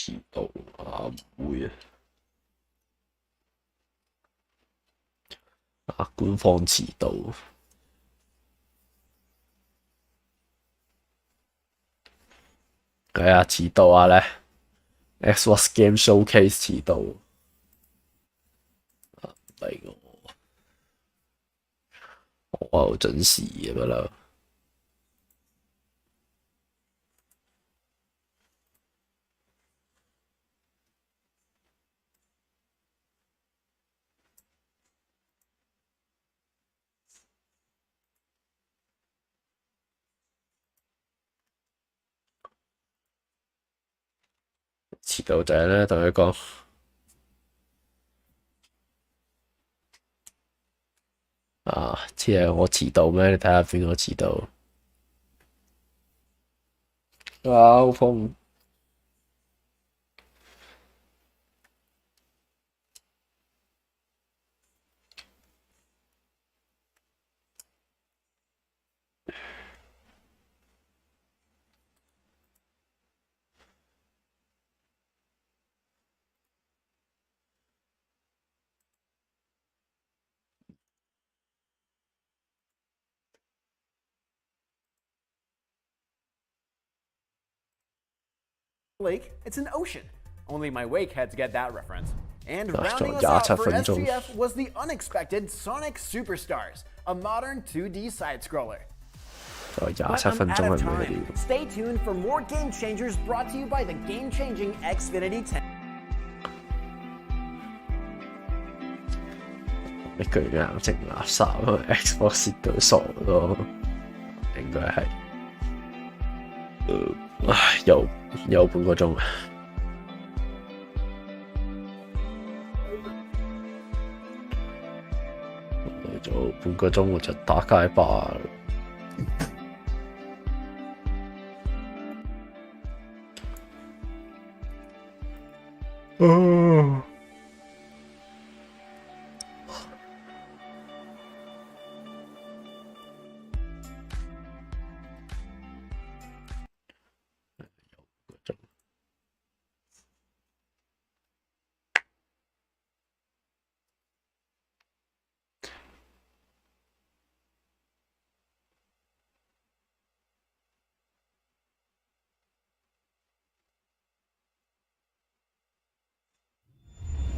遲到啊，唔會啊，官方遲到。係啊，遲到啊咧 ，Xbox Game Showcase 遲到。唔係我好準時嘅不嬲。遲到就係咧，同佢講啊，即係我遲到咩？你睇下邊個遲到啊？好風Lake, it's an ocean. Only my wake had to get that reference. And rounding us 仲有 out 27 for 分鐘。 SGF was the unexpected Sonic Superstars, a modern 2D side-scroller. 仲有 But 27 I'm 分 out 鐘 of 係咩 time. Stay tuned for more game changers brought to you by the game-changing Xfinity 10. 一句硬淨垃圾咯 ，Xbox 蝕到傻咯，應該係。唉，又半個鐘。仲有半個鐘我就打街霸啦。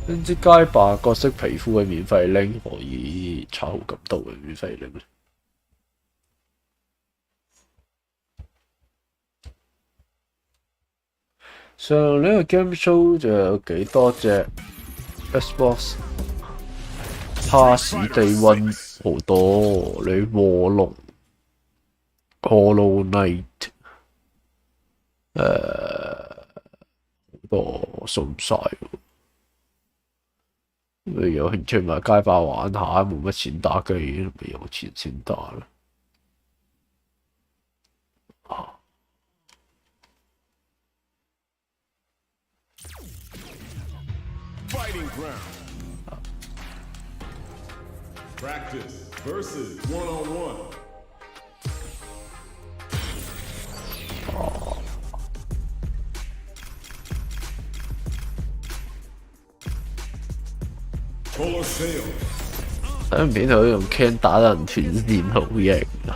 點知街霸角色皮膚嘅免費拎可以炒好咁多嘅免費拎？上呢個 game show 就有幾多隻 Xbox pass 地運好多，你卧龍、Hollow Knight 好多送唔晒喎。你有興趣買街霸玩下，冇乜錢打機，咪有錢先打啦。Fighting ground. Practice versus one-on-one. Colosseum. 喺片度用 can 打人斷線好型下，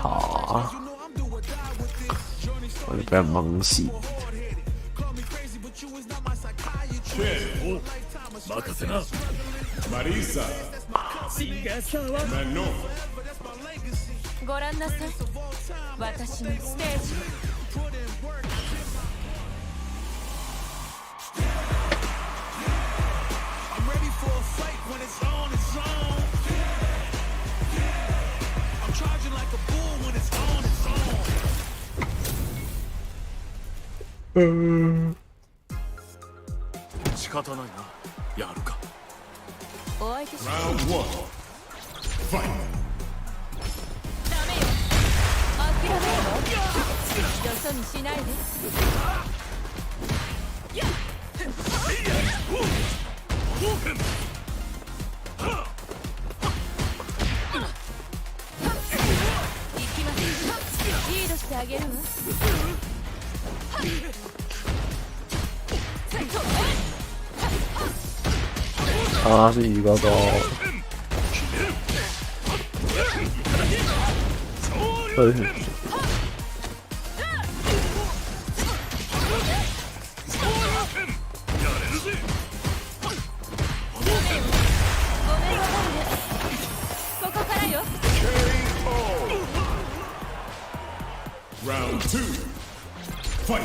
我哋俾人掹線。Marisa. Manon. ご覧なさい。私のステージ。I'm ready for a fight when it's on its own. I'm charging like a bull when it's on its own. 仕方ないな。やるか。お相手し Round one. Fight. ダメよ。諦めろ。よそ見しないで。行きます。リードしてあげるわ。阿是嗰個ここからよ。 Round 2. Fight.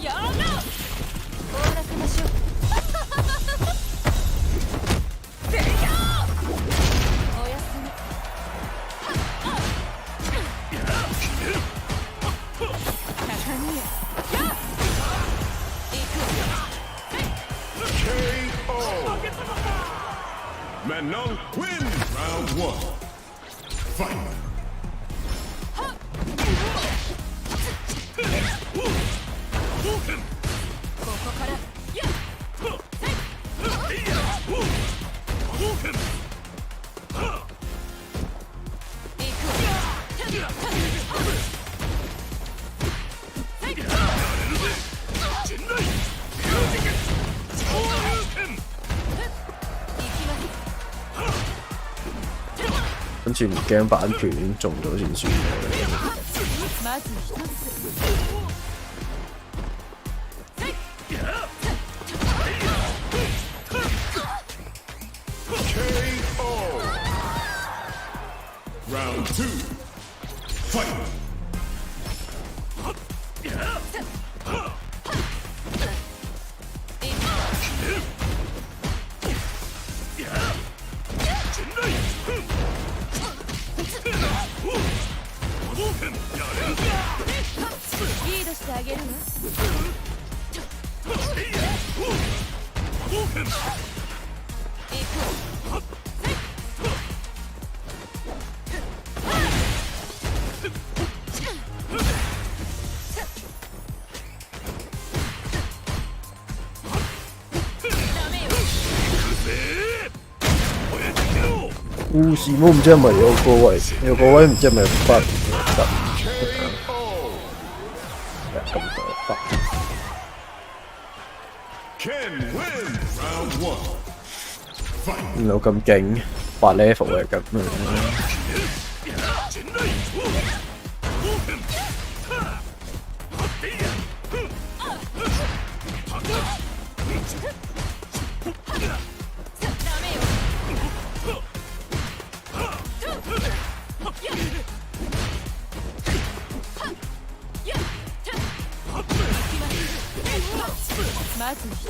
やらな。終わらせましょう。おやすみ。高見え。Manon win. Round 1. Fight. ここから。跟住唔驚版權中咗先算嘅。まず一つ。 KO. Round 2. Fight. リードしてあげるわ。護士帽唔知係咪有個位唔知係咪得咁多得。Ken win. Round 1. Fight. 有咁勁8 level 嘅咁。まず一つ。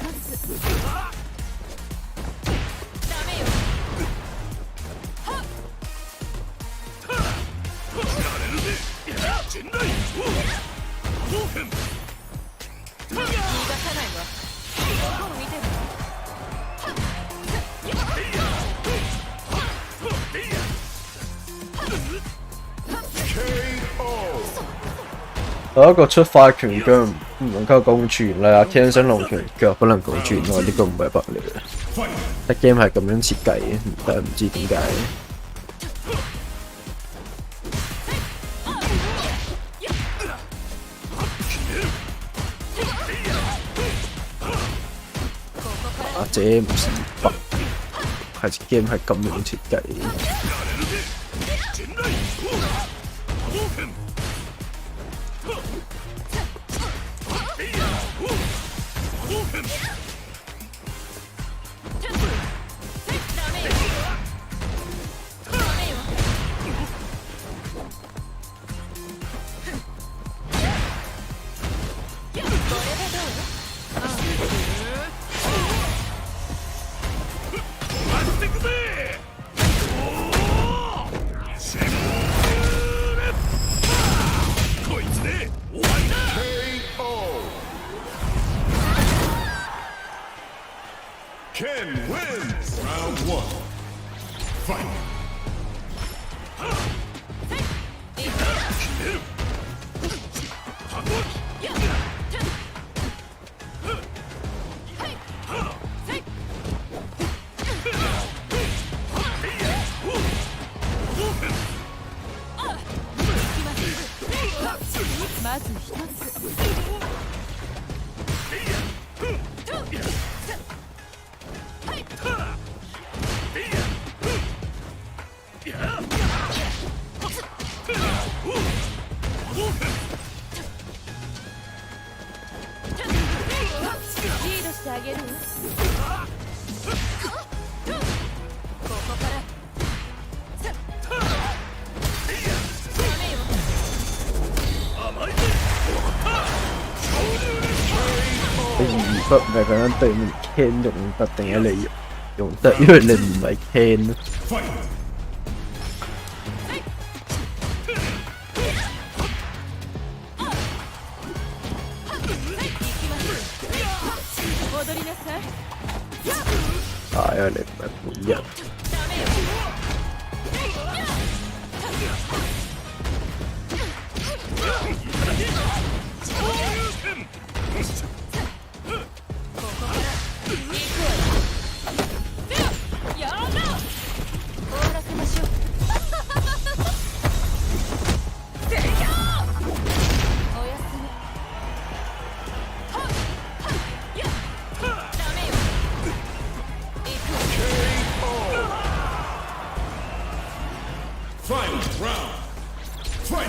逃がさないわ。どこを見てるの。有一個出發拳腳唔能夠共存啦，天生龍拳腳不能共存喎，呢個唔係 bug 嚟嘅。隻 game 係咁樣設計嘅，但係唔知點解。或者唔是 bug，係隻 game 係咁樣設計。Ken wins. Round 1. Fight. こしてあげるわ。ここから不唔係佢樣對面 can 用得定係你用得，因為你唔係 can。戻りなさい。啊，因為你唔係本人。Final round. Fight.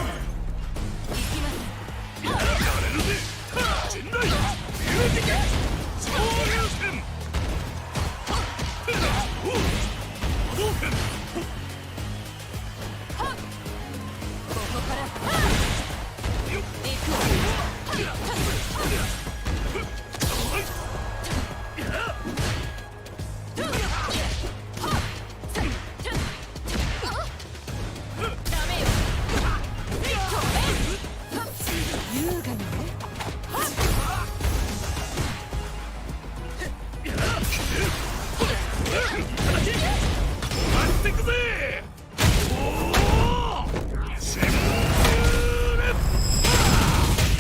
ってくぜ。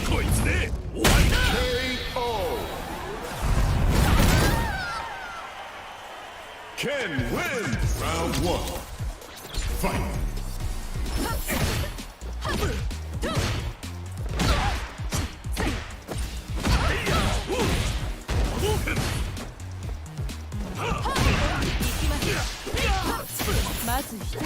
こいつで終わりだ。Ken wins round 1. Fight. まず一つ。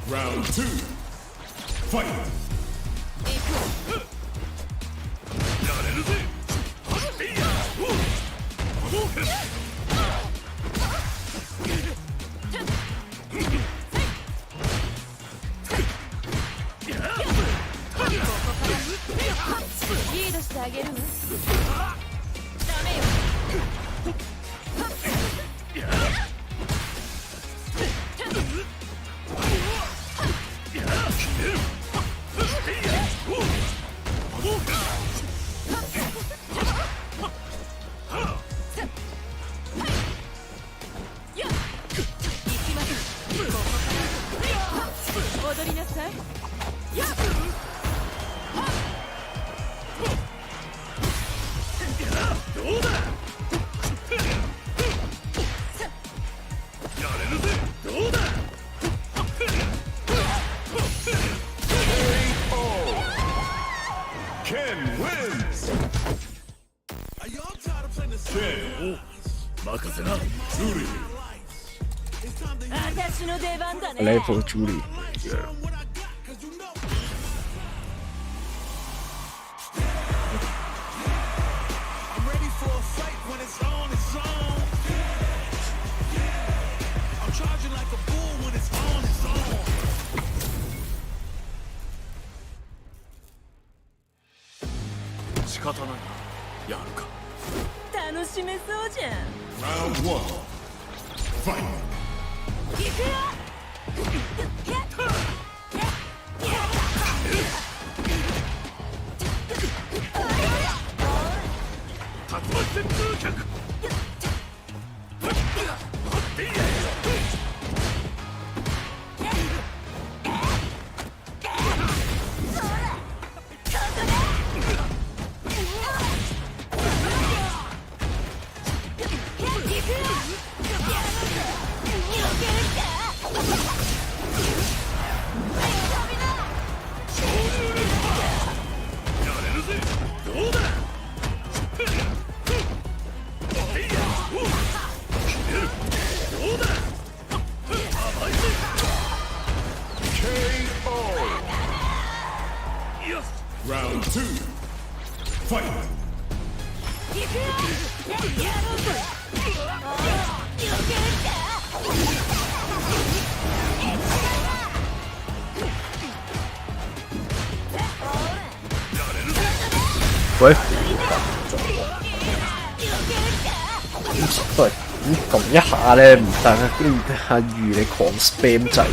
Round 2. Fight. やれるぜ。リードしてあげるわ。ダメよ。踊りなさい。どうだ。やれるぜ。どうだ。Ken wins. Ken. 任せな。ジュリー。私の出番だね。 Level Julie。I'm ready for a fight when it's on its own. I'm charging like a bull when it's on its own. 仕方ない。やるか。楽しめそうじゃん。 Round 1. Fight. 行くよ。竜巻旋風脚。鬼苦咁，喂，撳一下咧唔得啊！跟住阿預你狂 spam 掣。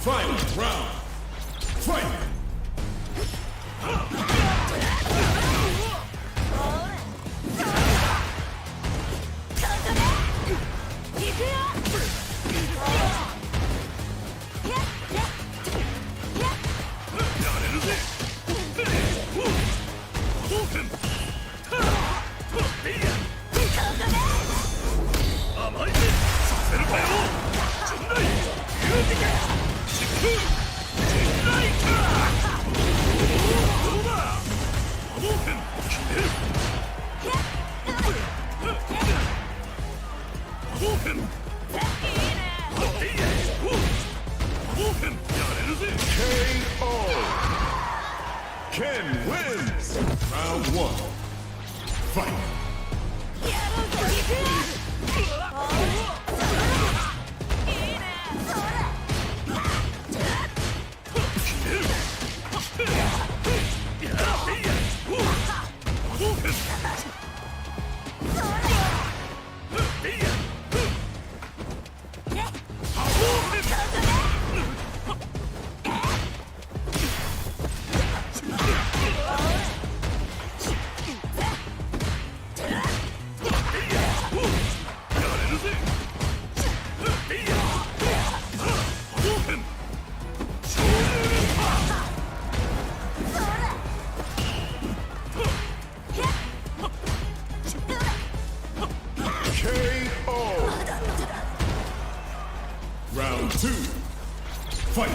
Final round. Fight. Ken wins. Round 1. Fight. Round 2. Fight.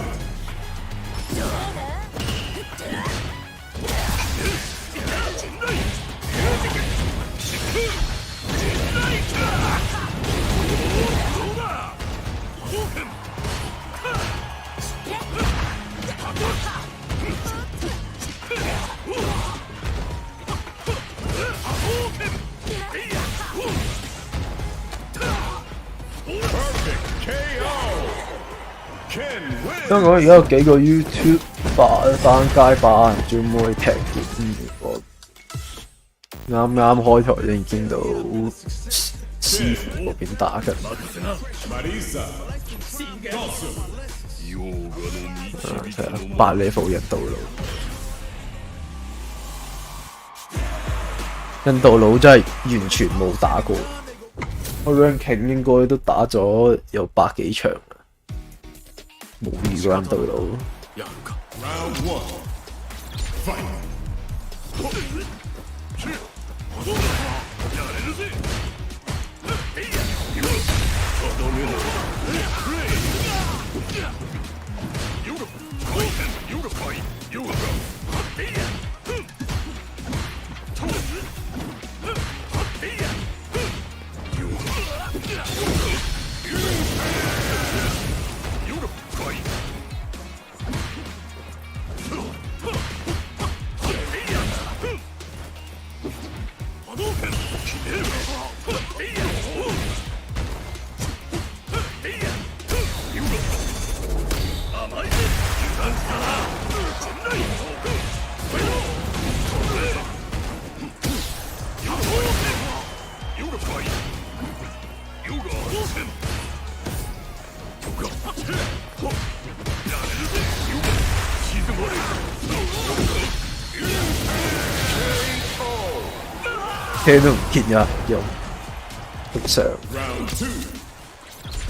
Perfect KO. Ken 香港而家有幾個 YouTube 單街版，專門踢鐵。我啱啱開台已經見到師傅嗰邊打緊。8 level 印度佬，印度佬真係完全冇打過。我 ranking 應該都打咗有百幾場啦，冇遇過印度佬。Round 1. Fight. K 都唔見呀，用幅相 Round 2.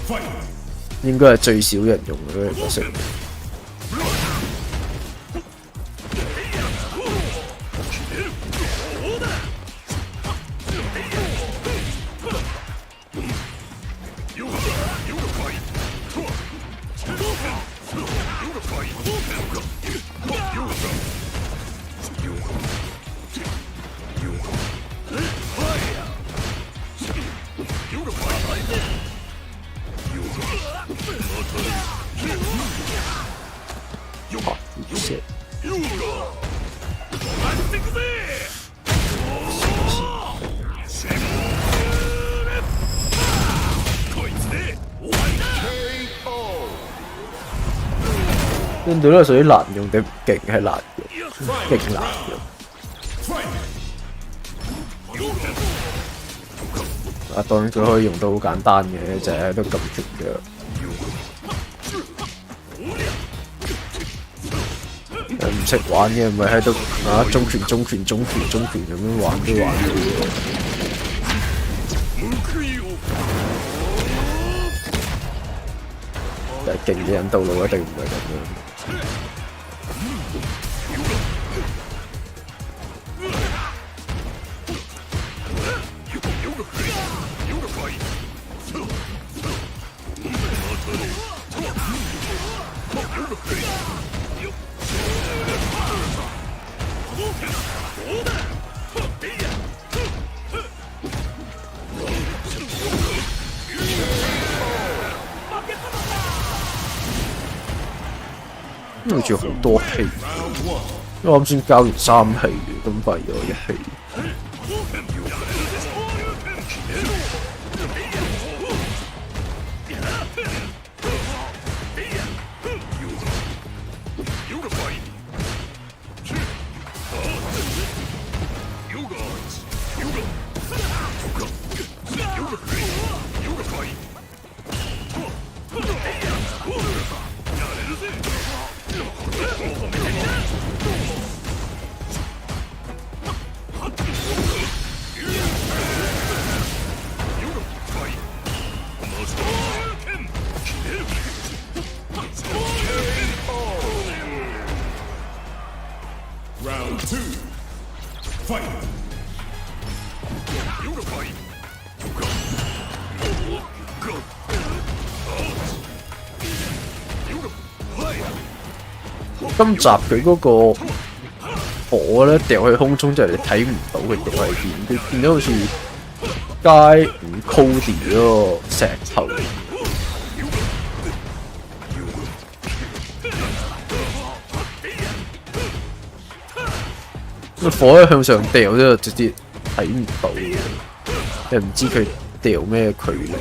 Fight. 應該係最少人用嘅角色。跟隊都係屬於難用定勁係難用，勁難用。啊，當然佢可以用到好簡單嘅，就係喺度撳拳腳。唔識玩嘅咪喺度啊中拳咁樣玩都玩到嘅。但係勁嘅人道路一定唔係咁樣。好似好多氣，因為我啱先交完3氣嘅，咁廢咗1氣。今集佢嗰個火咧掉去空中，就係你睇唔到佢掉喺邊，佢變咗好似街五 Cody 嗰個石頭。個火一向上掉之後，直接睇唔到嘅，又唔知佢掉咩距離。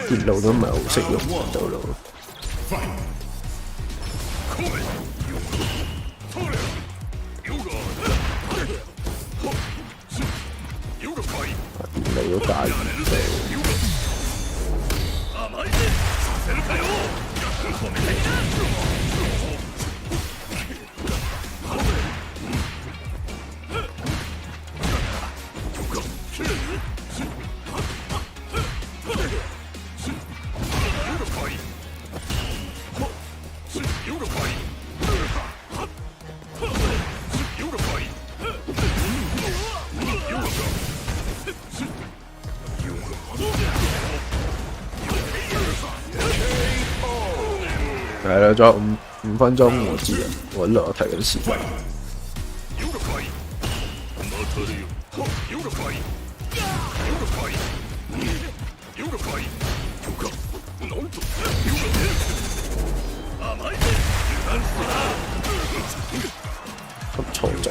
電腦都唔係好識用到咯。電腦都解唔到。係啦，仲有五分鐘，我知啊，我喺度睇緊時間。咁錯咗。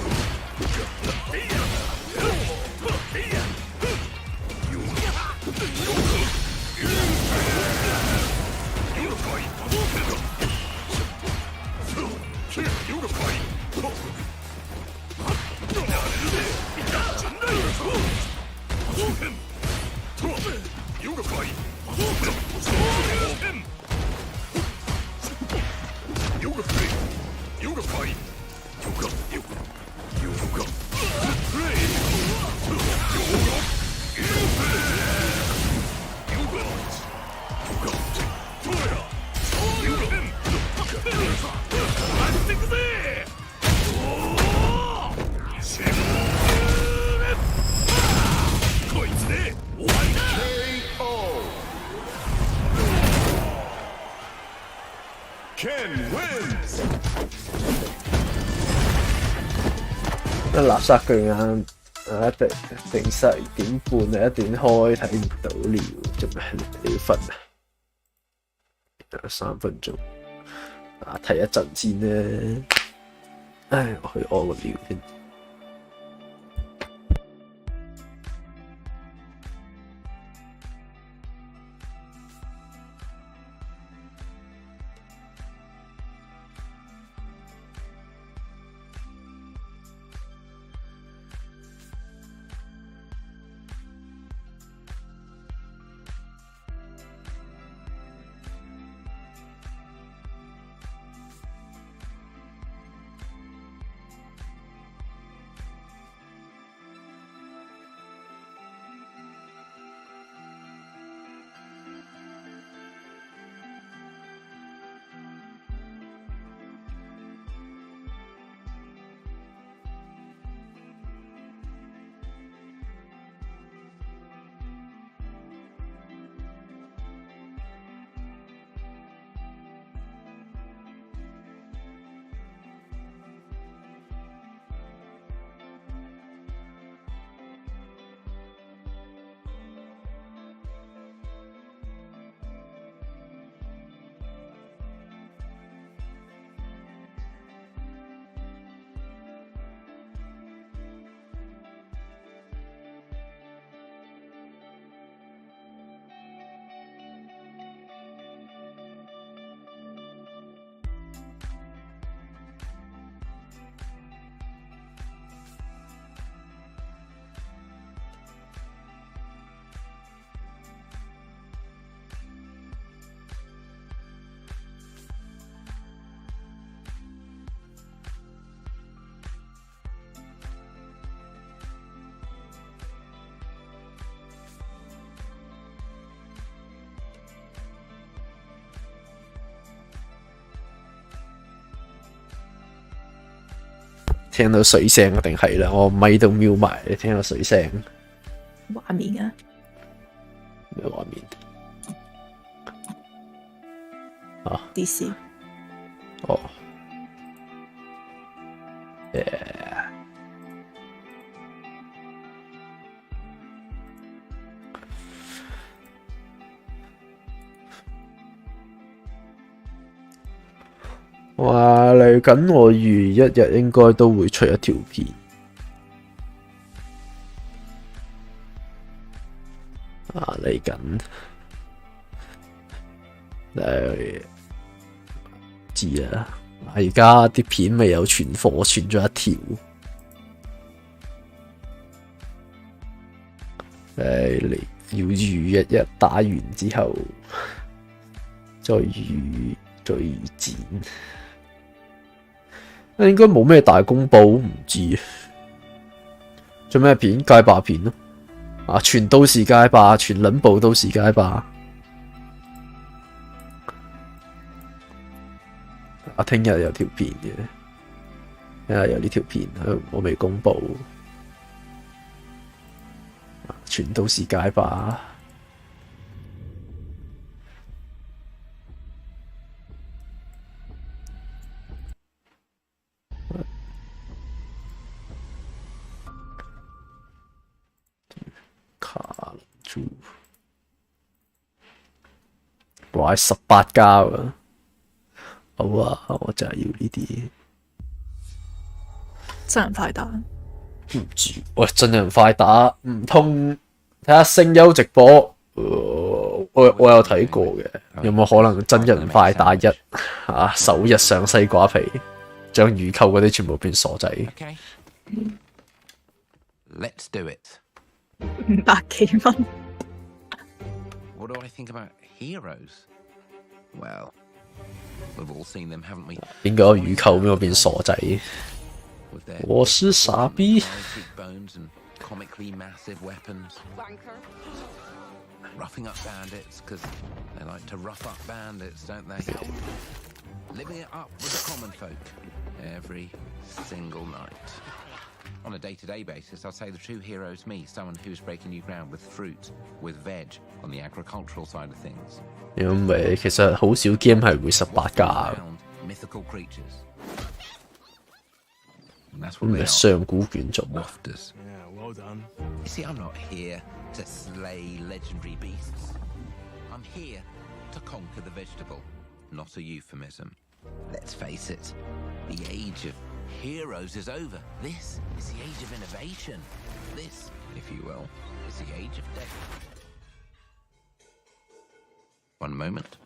垃圾巨眼定10點半一點開睇唔到了，仲係你瞓啊？3分鐘睇一陣先啦。唉，我去屙個尿先。聽到水聲一定係啦，我咪都瞄埋，你聽到水聲。畫面啊？咩畫面？啊 ？DC。哦。話嚟緊，我預一日應該都會出一條片。嚟緊，知啊！而家啲片未有存貨，存咗一條。嚟要預一日打完之後，再預剪。應該冇咩大公佈，唔知做咩片？街霸片咯，全都市街霸，全撚部都市街霸。聽日有條片嘅，聽日有呢條片，我未公佈。全都市街霸。卡住，哇！18加啊！好啊，我就係要呢啲。真人快打？唔知，喂，真人快打唔通睇下聲優直播？我有睇過嘅，有冇可能真人快打首日上西瓜皮，將預購嗰啲全部變傻仔？Let's do it. 500幾蚊。What do I think about heroes? Well, we've all seen them, haven't we? 應該預購邊個變傻仔？我是傻逼。Comically massive weapons. Roughing up bandits, because they like to rough up bandits, don't they? Living it up with the common folk every single night. On a day-to-day basis, I'll say the true hero is me, someone who's breaking new ground with fruit, with veg, on the agricultural side of things. 因為其實好少 game 係會18加。Mythical creatures. And that's 咁 what 咪 they are. 上古卷軸 Wafters. Yeah, well done. You see, I'm not here to slay legendary beasts. I'm here to conquer the vegetable, not a euphemism. Let's face it, the age of heroes is over. This is the age of innovation. This, if you will, is the age of death. One moment.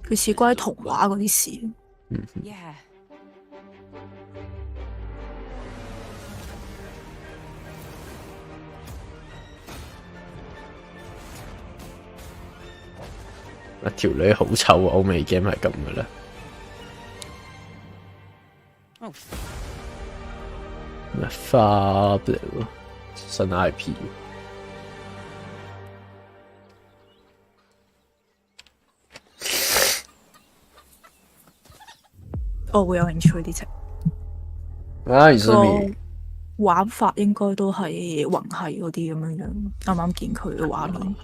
佢似關於童話嗰啲事。 Yeah. 條女好醜啊！歐美 game 係咁嘅啦。咩 Fable 新 IP？ 我會有興趣啲隻。啊，而是個咪玩法應該都係魂系嗰啲咁樣樣。啱啱見佢嘅畫面，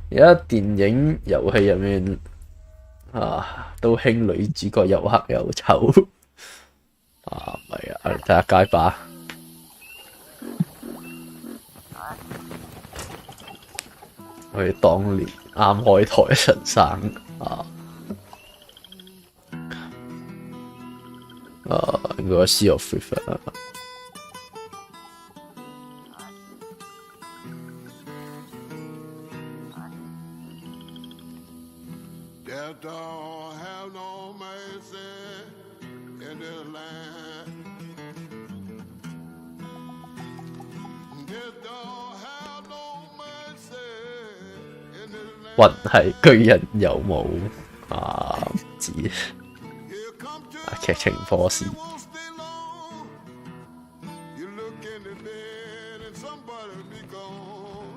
而家電影遊戲入面啊，都興女主角又黑又醜啊，唔係啊，睇下街霸。我哋當年啱開台陳生啊。應該 Sea of Thieves 啊。Death don't have no mercy in this land. Death don't have no mercy in this land. 魂系巨人有冇啊？唔知 Here come to 啊，劇情科事 won't stay long. You look in the bed and somebody be gone.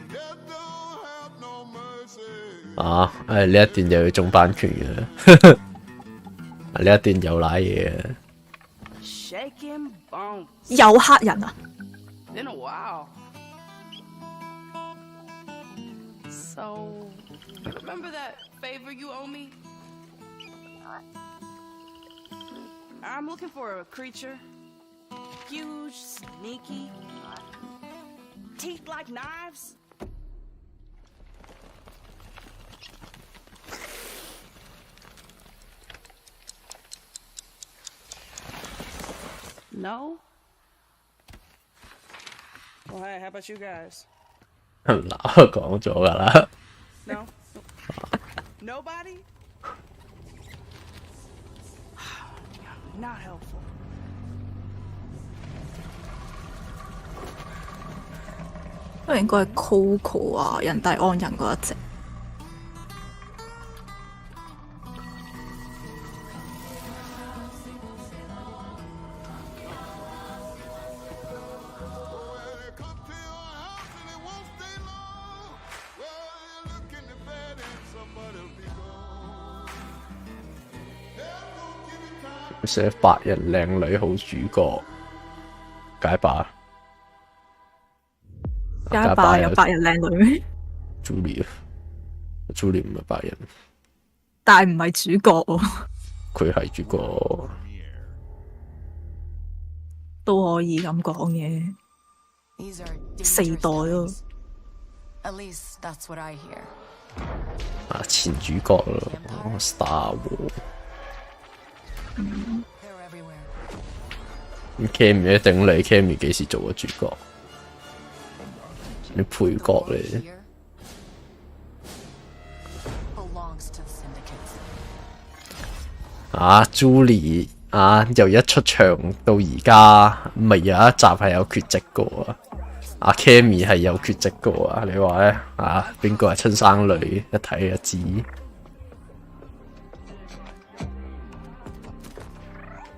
Death don't have no mercy. 啊！呢一段又要中版權嘅，呢一段又賴嘢嘅。 Shaking bones. 有黑人啊！ Been a while. So, remember that favor you owe me? I'm looking for a creature. Huge, sneaky, teeth like knives. No? Well, hey, how about you guys? 嗱，講咗㗎啦。 No? Nobody? Not helpful. 因為應該係 Coco 啊，人大安人嗰一隻。 寫白人靚女好主角，解霸。街霸有白人靚女咩？ Julie 唔係白人，但係唔係主角喎，佢係主角。都可以咁講嘅。 These are 四 dangerous 代咯， times. At least that's what I hear. 啊，前主角咯，Star Wars。 They're everywhere. Cammy 一定你 Cammy 幾時做過主角？你配角嚟， Here belongs to the syndicates. 啊 Julie 啊，由一出場到而家，咪有一集係有缺席過啊！阿 Cammy 係有缺席過啊！你話咧啊，邊個係親生女？一睇就知。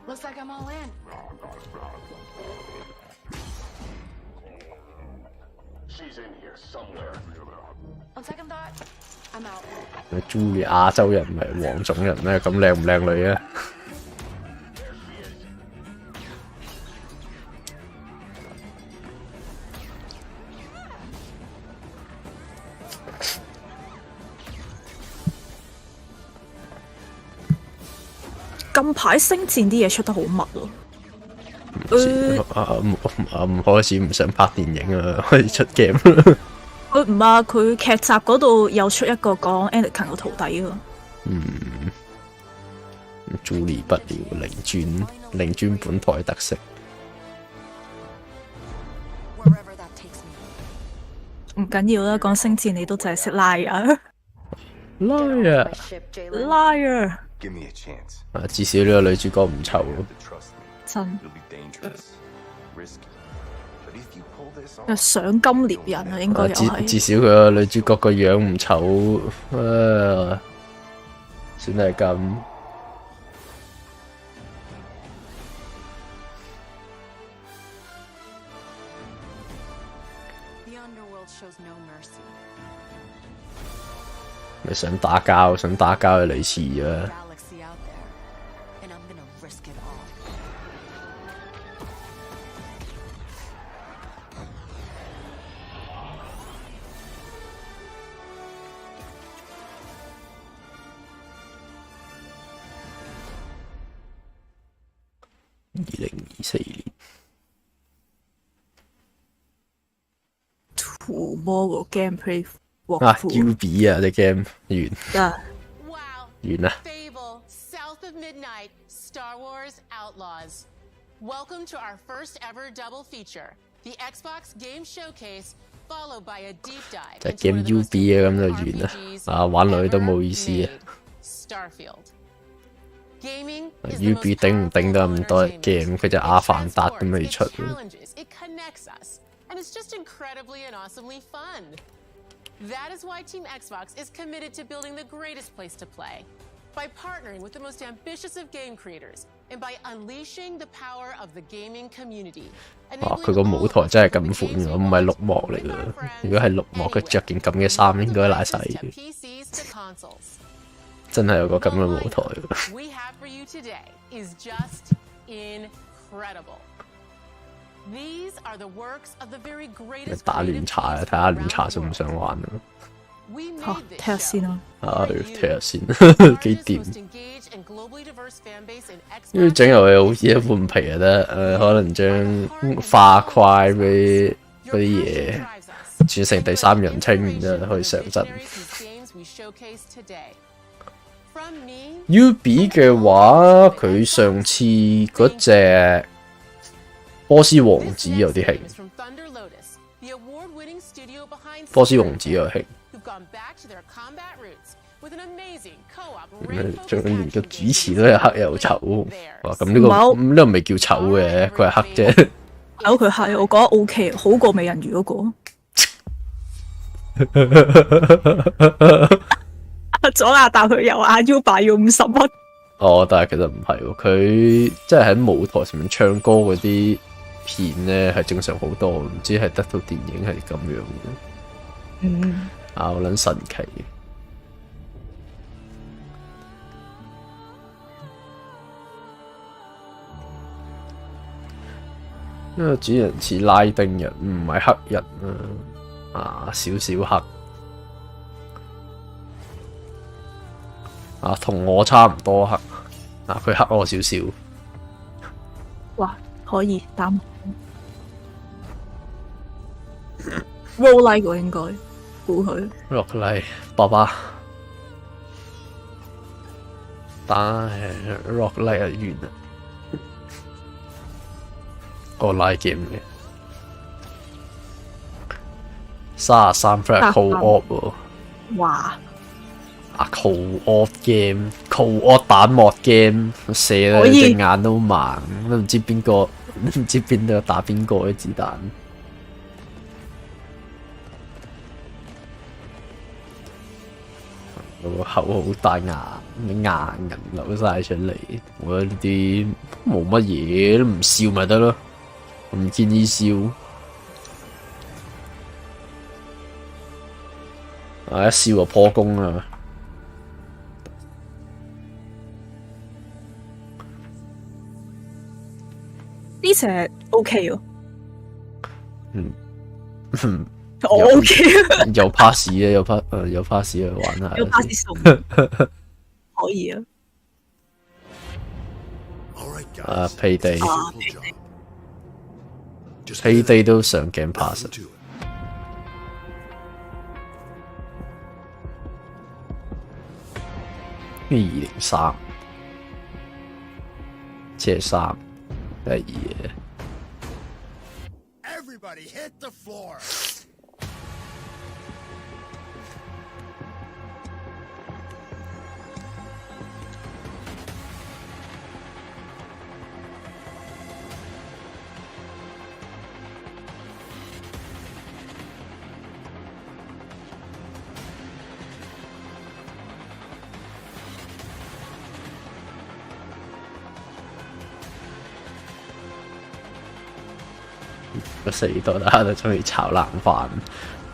Looks like I'm all in. She's in here somewhere. On second thought, I'm out. Julie 亞洲人咪黃種人咩？咁靚唔靚女啊？近排星戰啲嘢出得好密咯。唔開始唔想拍電影啊，開始出 game。佢唔啊，佢劇集嗰度又出一個講 Anakin 個徒弟啊。助理不了，另專本台特色。唔緊要啦，講星戰你都就係識 liar。liar。至少呢個女主角唔醜。真。賞金獵人啊，應該又係。至少佢個女主角個樣唔醜，算係咁。咪想打交嘅類似啊！2024年 Tomorrow gameplay UB 啊隻 game 完啦。Fable, South of Midnight, Star Wars Outlaws. Welcome to our first ever double feature, the Xbox Game Showcase, followed by a deep dive 就 game UB 啊咁就完啦。玩落去都冇意思啊。Starfield. UB 頂唔頂得咁多 game， 佢就阿凡達都未出。And it's just incredibly and awesomely fun. That is why Team Xbox is committed to building the greatest place to play. By partnering with the most ambitious of game creators, and by unleashing the power of the gaming community. 佢個舞台真係咁寬㗎，唔係綠幕嚟㗎。如果係綠幕，佢着件咁嘅衫應該瀨晒嘅。真係有個咁嘅舞台。We have for you today is just incredible. These are the works of the very greatest. 打亂茶啊！睇下亂茶想唔想玩啊？睇下先啦。睇下先，幾掂。因為整遊戲好似一換皮就得，可能將化塊嗰啲嘢轉成第三人稱，然之後可以上陣。UB 嘅話，佢上次嗰隻波斯王子有啲興，波斯王子又興，仲連個主持都係黑又醜，哇！咁呢個未叫醜嘅，佢係黑啫。有佢係，我覺得 OK， 好過美人魚嗰個。左亞達佢有眼 Uber 要50蚊。哦，但係其實唔係喎，佢即係喺舞台上面唱歌嗰啲片咧係正常好多，唔知係得到電影係咁樣嘅。好撚神奇。因為主人似拉丁人，唔係黑人啊，少少黑。同我差唔多黑，佢黑我少少。哇，可以擔 roguelike 喎，應該估佢。roguelike 爸爸打 roguelike 完啦，個 like game 嘅33 flat co-op 喎。哇！co-op game，co-op 彈幕 game， 射咧隻眼都盲，都唔知邊個打邊個嘅子彈。個口好大牙，硬銀流晒出嚟。我覺得呢啲冇乜嘢，都唔笑咪得咯，唔建議笑。一笑就破功啦。呢隻 OK 喎，我 OK 有 pass 啊，有 pass 去玩下，有 pass 送，可以啊。Payday 都上 Game Pass。2003，即係3，第二嘢。Everybody hit the floor. 個世代大家都中意炒冷飯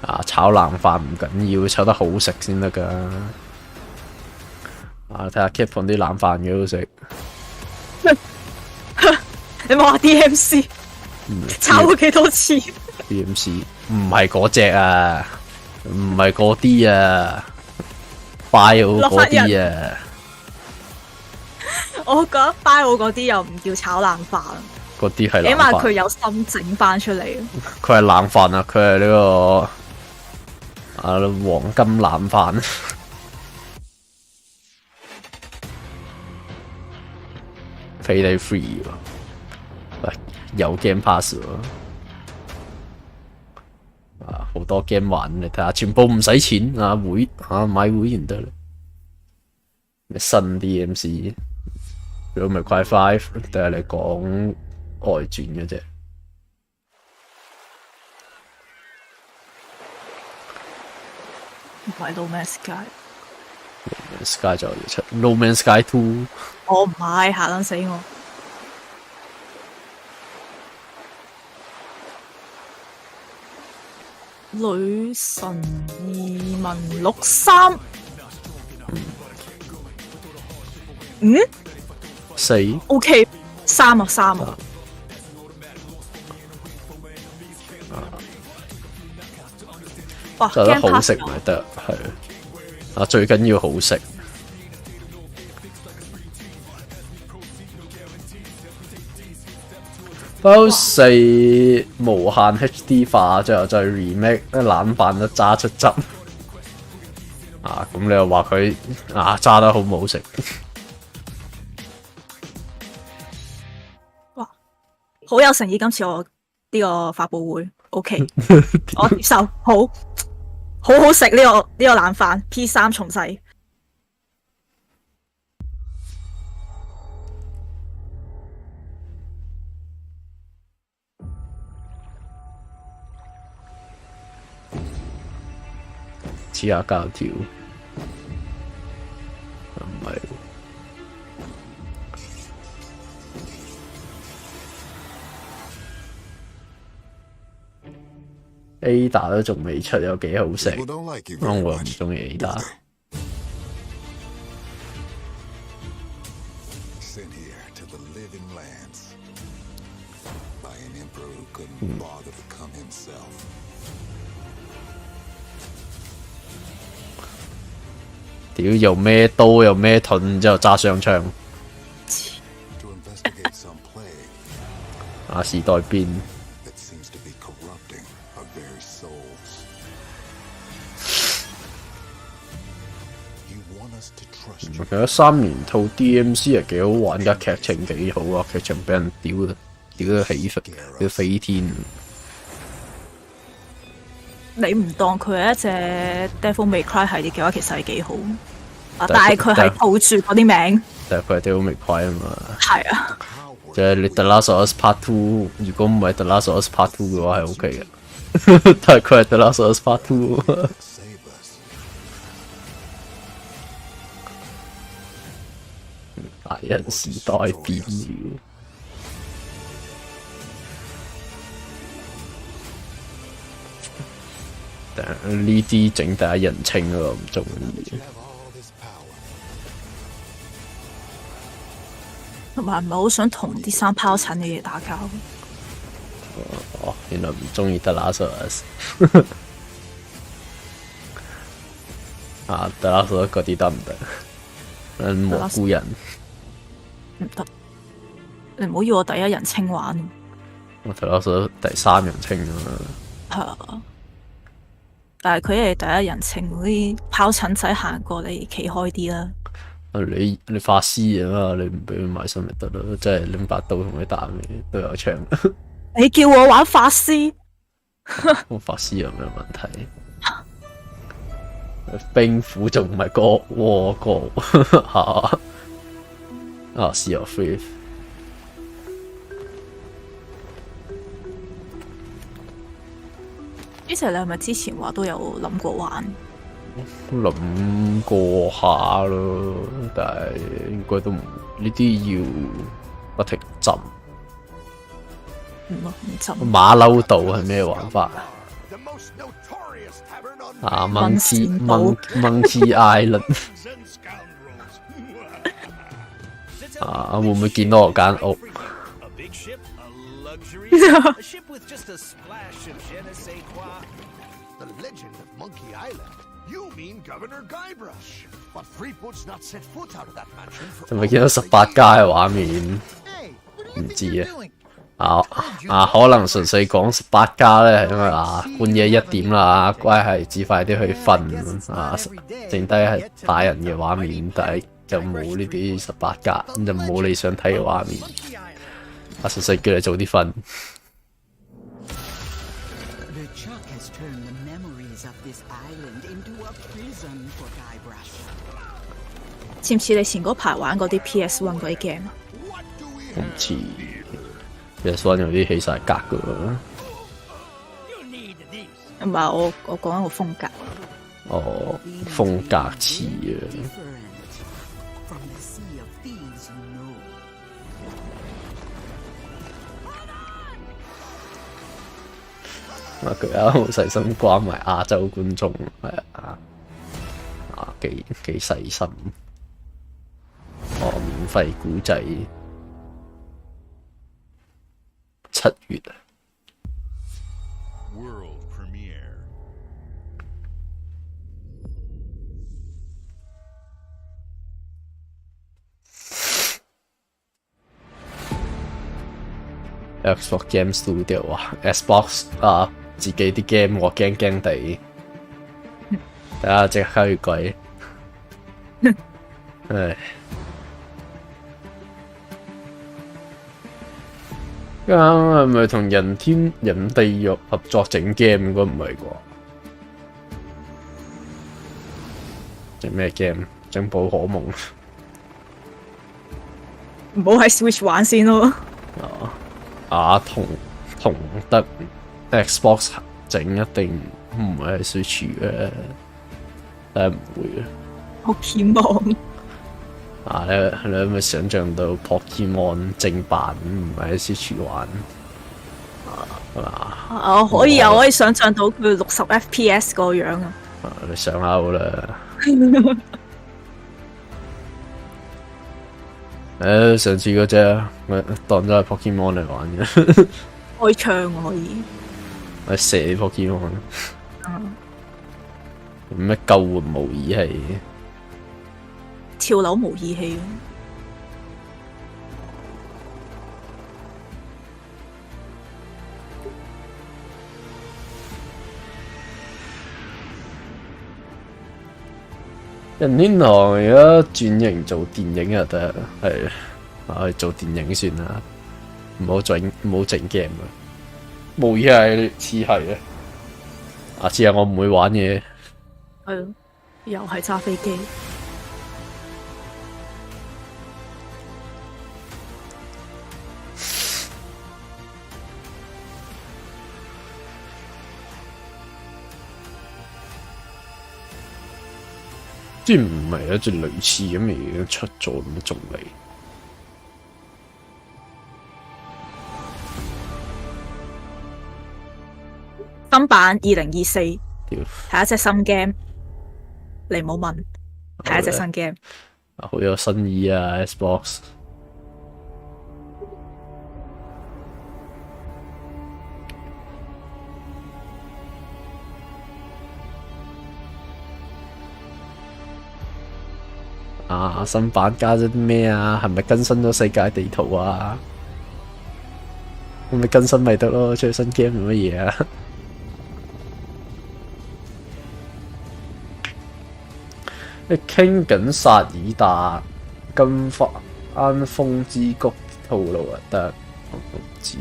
啊！炒冷飯唔緊要，炒得好食先得㗎。啊，睇下 Keep 啲冷飯幾好食。你冇話 DMC 炒過幾多次 ？DMC 唔係嗰隻啊，唔係嗰啲啊 ，Bio 嗰啲啊。我覺得 Bio 嗰啲又唔叫炒冷飯。嗰啲係冷飯，起碼佢有心整翻出嚟。佢係冷飯啊！佢係呢個黃金冷飯。Payday Free 喎，喂有 Game Pass 喎，好多 game 玩，你睇下，全部唔使錢啊！買會員得啦。咩新 DMC？ 如果唔係 Cry 5，定係你講？外傳嘅啫，唔係 No Man's Sky。No Man's Sky 就要出 No Man's Sky 2。我唔係，嚇撚死我！女神移民63。4 OK 3啊。哇！做得好食咪得，係啊，最緊要好食。包4無限 HD 化，最後再 remake， 冷飯都揸出汁。啊，咁你又話佢揸得好唔好食？哇！好有誠意，今次我呢個發佈會 OK， 我接受，好食呢個冷飯 P3 重製。黐下膠條，唔係。Ada 都仲未出，有幾好食。我唔中意 Ada。屌又咩刀又咩盾，之後揸雙槍。時代變。其實3年套 DMC 係幾好玩㗎，劇情幾好啊！劇情俾人屌得起飛天。你唔當佢係一隻 Devil May Cry 系列嘅話，其實係幾好。但係佢係抱住嗰啲名。但係佢係 Devil May Cry 啊嘛。係啊。即係你 The Last of Us Part 2，如果唔係 The Last of Us Part 2嘅話係 OK 嘅。但係佢係 The Last of Us Part 2。大人時代變了。呢啲整第一人稱我唔中意。同埋唔係好想同啲生拋塵嘅嘢打交。哦，原來唔中意 The Last of Us。The Last of Us 嗰啲得唔得？蘑菇人唔得。你唔好要我第一人稱玩。我睇到數第3人稱啊嘛。係啊，但係佢係第一人稱，嗰啲炮塵仔行過嚟企開啲啦。你法師啊嘛，你唔俾佢埋身咪得咯，即係拎把刀同佢打咪都有槍。你叫我玩法師？我法師有咩問題？兵符仲唔係個窩個嚇啊！See your faith。呢隻你係咪之前話都有諗過玩？諗過下咯，但係應該都唔呢啲要不停浸。唔浸。馬騮道係咩玩法啊？Monkey Island 啊，會唔會見到我間屋？A ship with just a splash of je ne sais quoi. The legend of Monkey Island. You mean Governor Guybrush. But Threepwood's not set foot out of that mansion for 係咪見到18加嘅畫面？唔知啊，可能純粹講18加咧，係因為半夜1點啦，乖係至快啲去瞓啊，剩低係大人嘅畫面，但係就冇呢啲18加，咁就冇你想睇嘅畫面。純粹叫你早啲瞓。似唔似你前嗰排玩嗰啲 PS1 嗰啲 game 啊？唔似 PS1 有啲起晒格噶喎。唔係我講緊個風格。哦，風格似啊。佢好細心關埋亞洲觀眾，係幾細心。免費古仔7月啊。World premiere. Xbox Game Studio 啊 ，Xbox 自己啲 game 我驚地，睇下即刻去鬼，唉，啱係咪同人地獄合作整 game？ 應該唔係啩？整咩 game？ 整寶可夢？唔好喺 Switch 玩先咯。同得 Xbox 整一定唔會係 Switch 嘅，但係唔會嘅。好期望你有冇想像到 Pokemon 正版唔係喺 Switch 玩？我可以想像到佢60 FPS 個樣啊！你上下好啦。上次嗰隻我當咗係 Pokemon 嚟玩嘅。開槍可以。我射 Pokemon。咩救援模擬器？跳樓模擬器。任天堂而家轉型做電影就得，係做電影算啦，唔好整 game 啊！模擬係似係啊，似係我唔會玩嘢。係咯，又係揸飛機。即係唔係一隻類似咁嘅嘢出咗咁仲未？新版2024，係一隻新 game。你唔好問，係一隻新 game。好有新意啊 ！Xbox。新版加咗啲咩啊？係咪更新咗世界地圖啊？咁你更新咪得咯，出新 game 做乜嘢啊？你傾緊薩爾達跟翻風之谷套路啊？得我都唔知。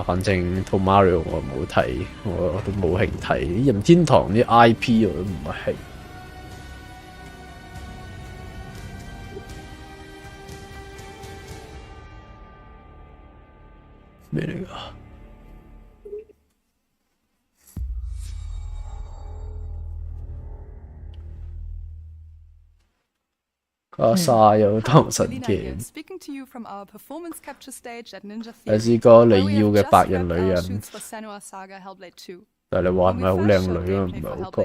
反正套 Mario 我冇睇，我都冇興睇。任天堂啲 IP 我都唔係興。咩嚟㗎？加沙有當神劍，有試過你要嘅白人女人，但係你話唔係好靚女啊，唔係好覺。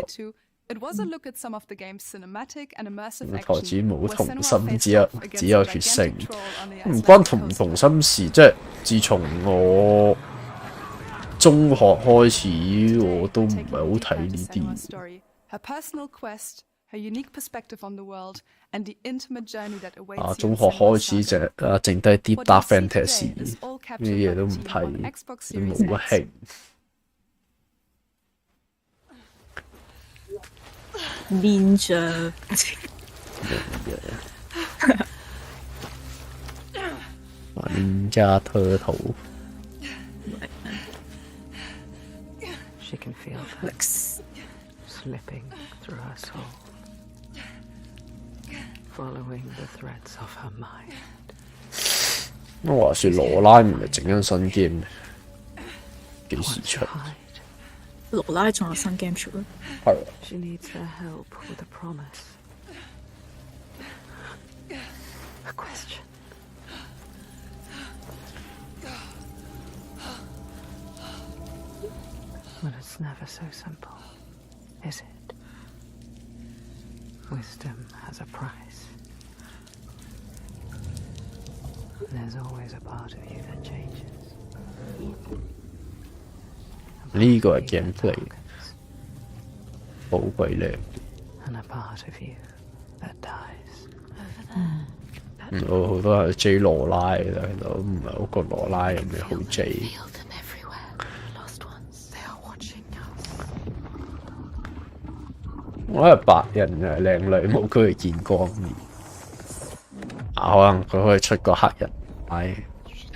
台子冇童心，只有血性，唔關同唔同心事。即係自從我中學開始，我都唔係好睇呢啲。中學開始剩低啲 Dark Fantasy 呢啲嘢都唔睇，都冇乜興。Ninja Ninja Turtle She can feel Alex slipping through her soul, following the threads of her mind. 話說羅拉唔係整緊新 game 幾時出？羅拉仲有新 game 出啊？係。She needs their help with a promise, a question. But it's never so simple, is it? Wisdom has a price. There's always a part of you that changes. 呢個係 gameplay， 好鬼靚。And a part of you that dies. 我好多係 J 羅拉嘅，但係我唔係好覺羅拉有咩好 J。我係白人嘅靚女，冇佢見光面。可能佢可以出個黑人，睇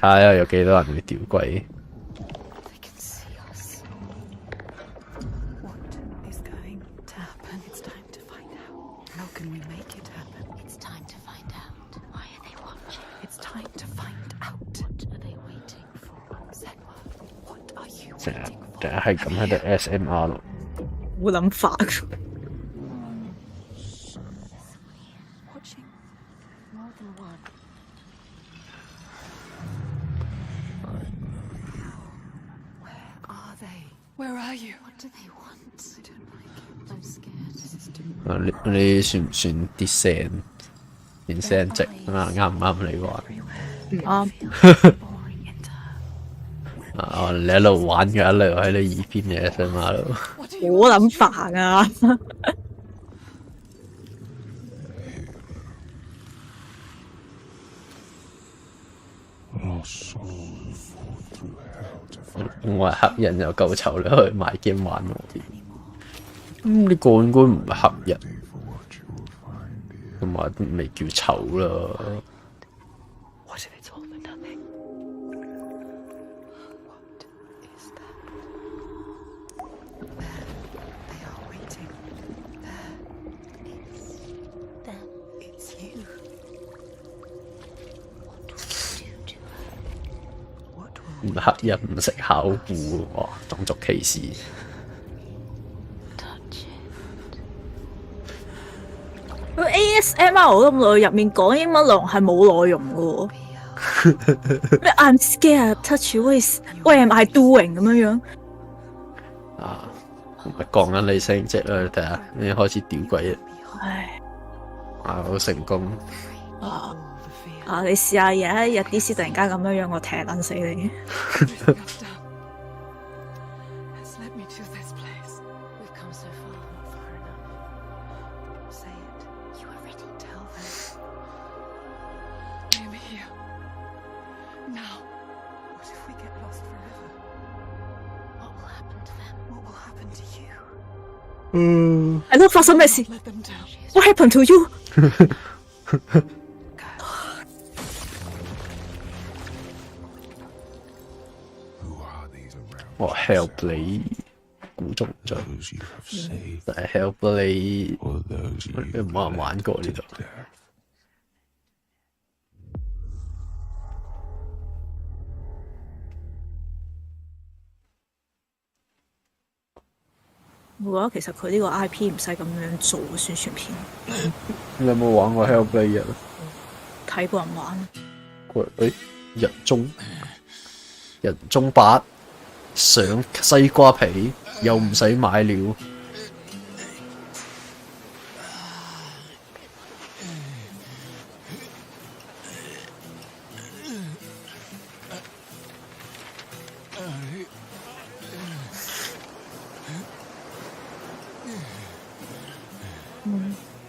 下有幾多人會屌鬼。成日係咁喺度 SMR 咯。冇諗法。Where are you? What do they want? I don't like it. I'm scared. 你算唔算啲聲？啲聲值啱唔啱你玩？唔啱。你一路玩嘅，一路喺你耳邊嘅啫嘛咯。好撚煩啊！我係黑人又夠醜，你可以買 game 玩我啲。呢個應該唔係黑人，同埋未叫醜啦。黑人唔識考古，哇！種族歧視。佢 ASMR 咁耐入面講英文內容係冇內容嘅喎。咩 I'm scared, touch your waist, what am I doing 咁樣。唔係講緊你聲啫啦，睇下你開始屌鬼唉。好成功。你試下有一日 DC 突然間咁樣，我踢撚死你。Now. 係咯，發生咩事 ？What happened to you？ 我 help 你估中咗，但係 help 你冇人玩過呢度。我覺得其實佢呢個 IP 唔使咁樣做宣傳片。你有冇玩過 Hellblade 啊？睇過人玩。人中8上西瓜皮又唔使買料。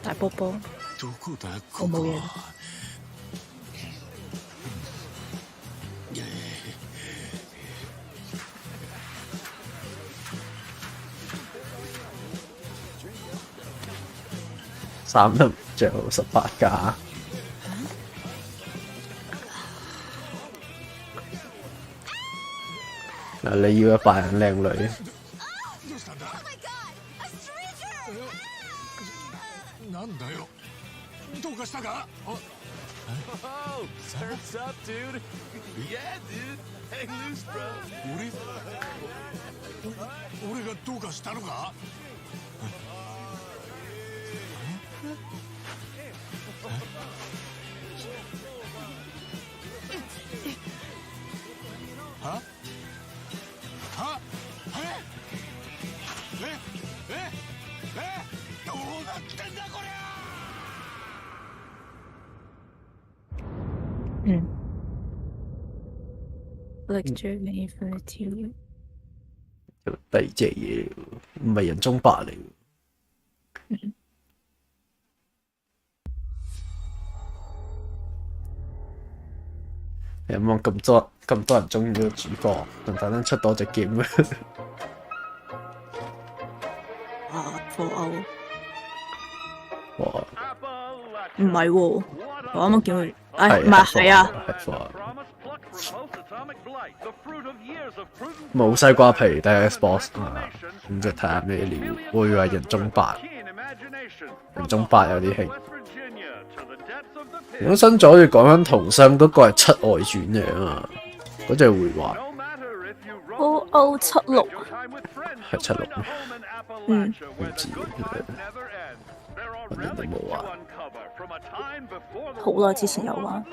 大波波，我冇嘢。衫都唔着18加。嗱，你要一扮人靚女。なんだよ。どうかしたか？ Oh, surf's up, dude. Yeah, dude. Hang loose, bro. 俺がどうかしたのか？は？は？どうなってんだこりゃ！第二隻嘢唔係人中8嚟。有冇咁多人中意呢個主角，仲特登出多隻 game 咩？科歐。哇！唔係喎，我啱啱見佢，唔係啊。冇西瓜皮，但係 Xbox 啊，咁就睇下咩料。我以為人中8，人中8有啲興。本身咗要講緊圖生嗰個係7外傳嘅嘛，嗰隻回環。O 76係76咩？唔知人哋冇玩。好耐之前有玩。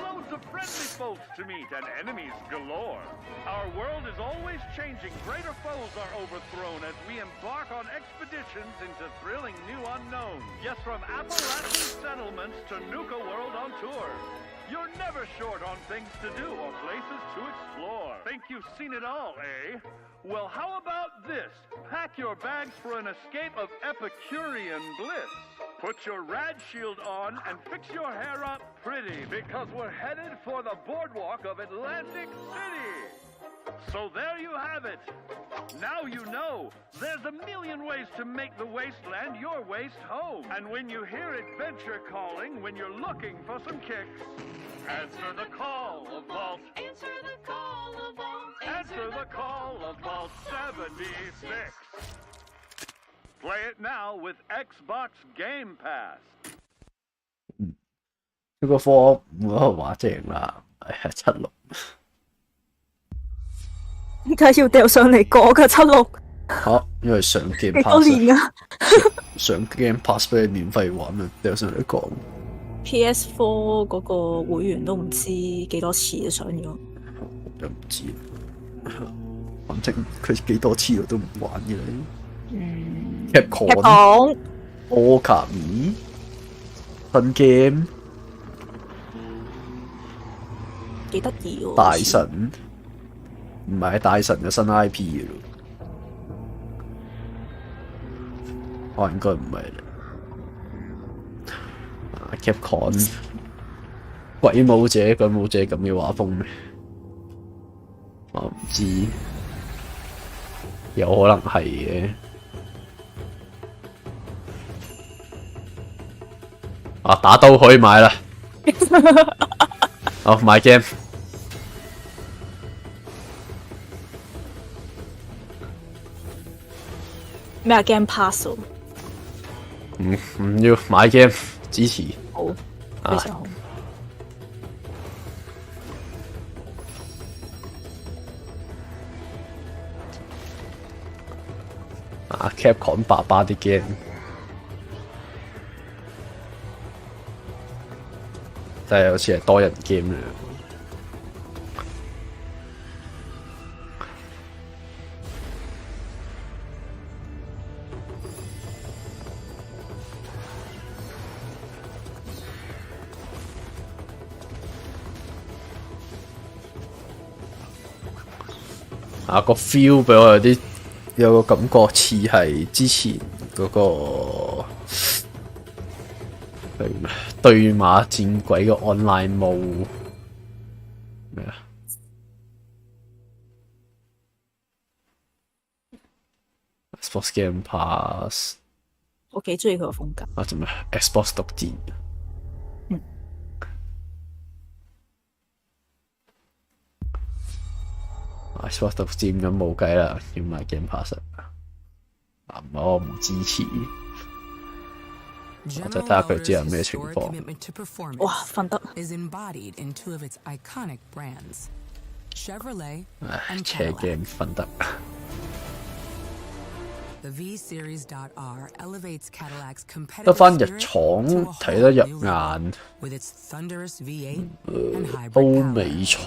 Our world is always changing. Greater foes are overthrown as we embark on expeditions into thrilling new unknowns. Yes, from Appalachian settlements to Nuka World on tour. You're never short on things to do or places to explore. Think you've seen it all, eh? Well, how about this? Pack your bags for an escape of Epicurean bliss. Put your rad shield on and fix your hair up pretty, because we're headed for the boardwalk of Atlantic City. So there you have it. Now you know. There's a million ways to make the wasteland your waste home. And when you hear adventure calling, when you're looking for some kicks, answer the call of Vault. Answer the call of Vault. Answer the call of Vault 76. Play it now with Xbox Game Pass. 呢個科冇得話正啦，係76。點解要掉上嚟講㗎76？嚇，因為上 Game Pass 幾多年啊？上 Game Pass 俾你免費玩啊，掉上嚟講。PS4 嗰個會員都唔知幾多次上咗。又唔知，反正佢幾多次我都唔玩嘅啦。Capcom、Okami、新 game， 幾得意喎！大神唔係大神嘅新 IP 嘅咯，我應該唔係啦。Capcom 鬼武者咁嘅畫風咩？我唔知，有可能係嘅。啊，打刀可以買啦。好，買 game。咩啊 ？Game Pass 喎？唔要買 game 支持。好，非常好。Capcom 爸爸啲 game。真係好似係多人 game 嘞。個 feel 俾我有個感覺似係之前嗰個對馬戰鬼嘅 online mode 咩啊 ？Xbox Game Pass， 我幾中意佢個風格。做咩 ？Xbox 獨佔。Xbox 獨佔咁冇計啦，要買 Game Pass 我唔支持。我就睇下佢之後咩情況。哇，瞓得。車 game 瞓得。得返日廠睇得入眼。歐美廠。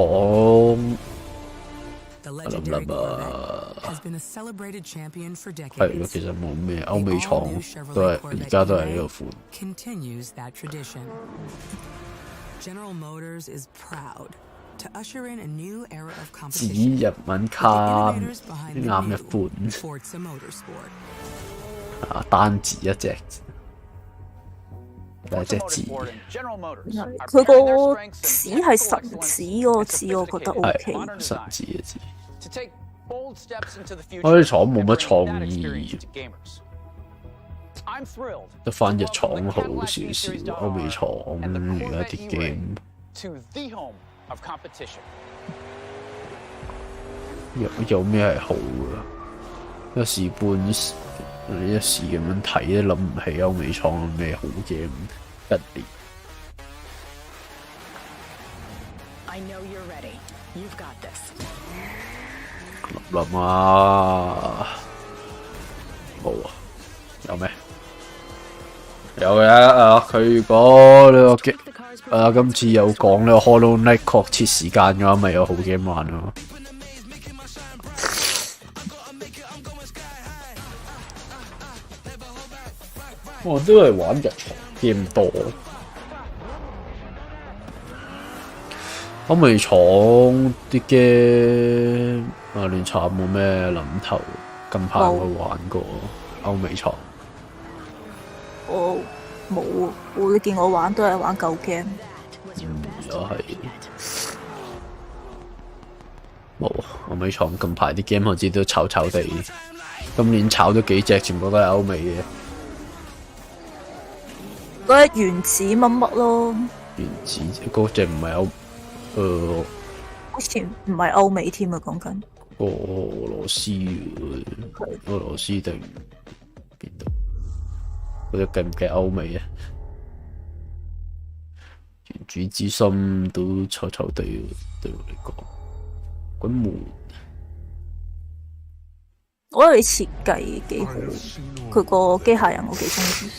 諗係咯，其實冇咩歐美廠都係而家都係呢個款。指日文卡啱一半，單字一隻，第一隻字。佢個字係神子嗰個字，我覺得 OK。神子嘅字。我啲廠冇乜創意，得返日廠好少少，歐美廠而家啲 game 有咩係好嘅？一時半一時咁樣睇都諗唔起歐美廠有咩好 game 一年。諗啊，冇啊，有咩？有嘅佢如果呢個今次有講呢個 Hollow Knight 確切時間嘅話，咪有好 game 玩咯。我都係玩日常 game 多。歐美廠啲 game 亂炒冇咩諗頭，近排有冇玩過歐美廠？我冇，你見我玩都係玩舊 game。又係冇歐美廠近排啲 game 好似都炒炒地，今年炒咗幾隻，全部都係歐美嘅。嗰隻原子乜乜咯？原子嗰隻唔係好似唔係歐美添啊，講緊。俄羅斯定邊度？嗰隻計唔計歐美啊？原主之心都臭臭地，對我嚟講，鬼悶。我覺得你設計幾好，佢個機械人我幾中意。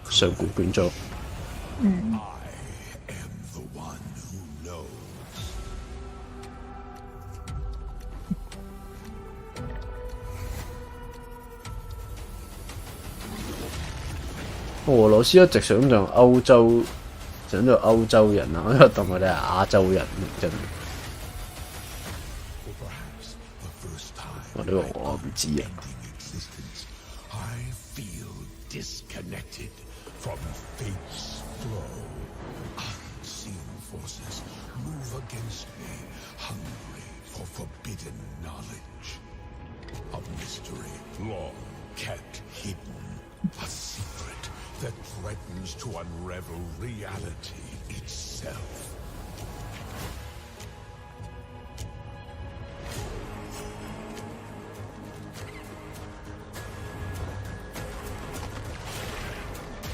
上古卷軸。俄羅斯一直想像歐洲人啊，因為當佢哋係亞洲人真。呢個我唔知啊。From fate's flow, unseen forces move against me, hungry for forbidden knowledge. A mystery long kept hidden, a secret that threatens to unravel reality itself.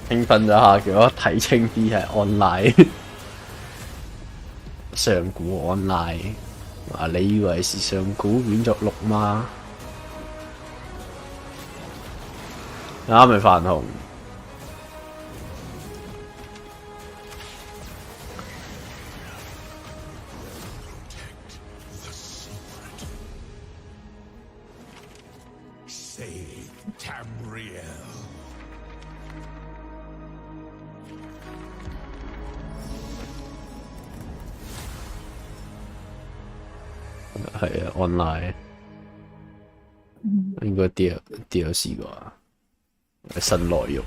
興奮咗下，叫我睇清啲係 online 上古 online 啊！你以為是上古卷軸6嗎？啱咪泛紅。係啊 ，online 應該 DLC 啩，新內容。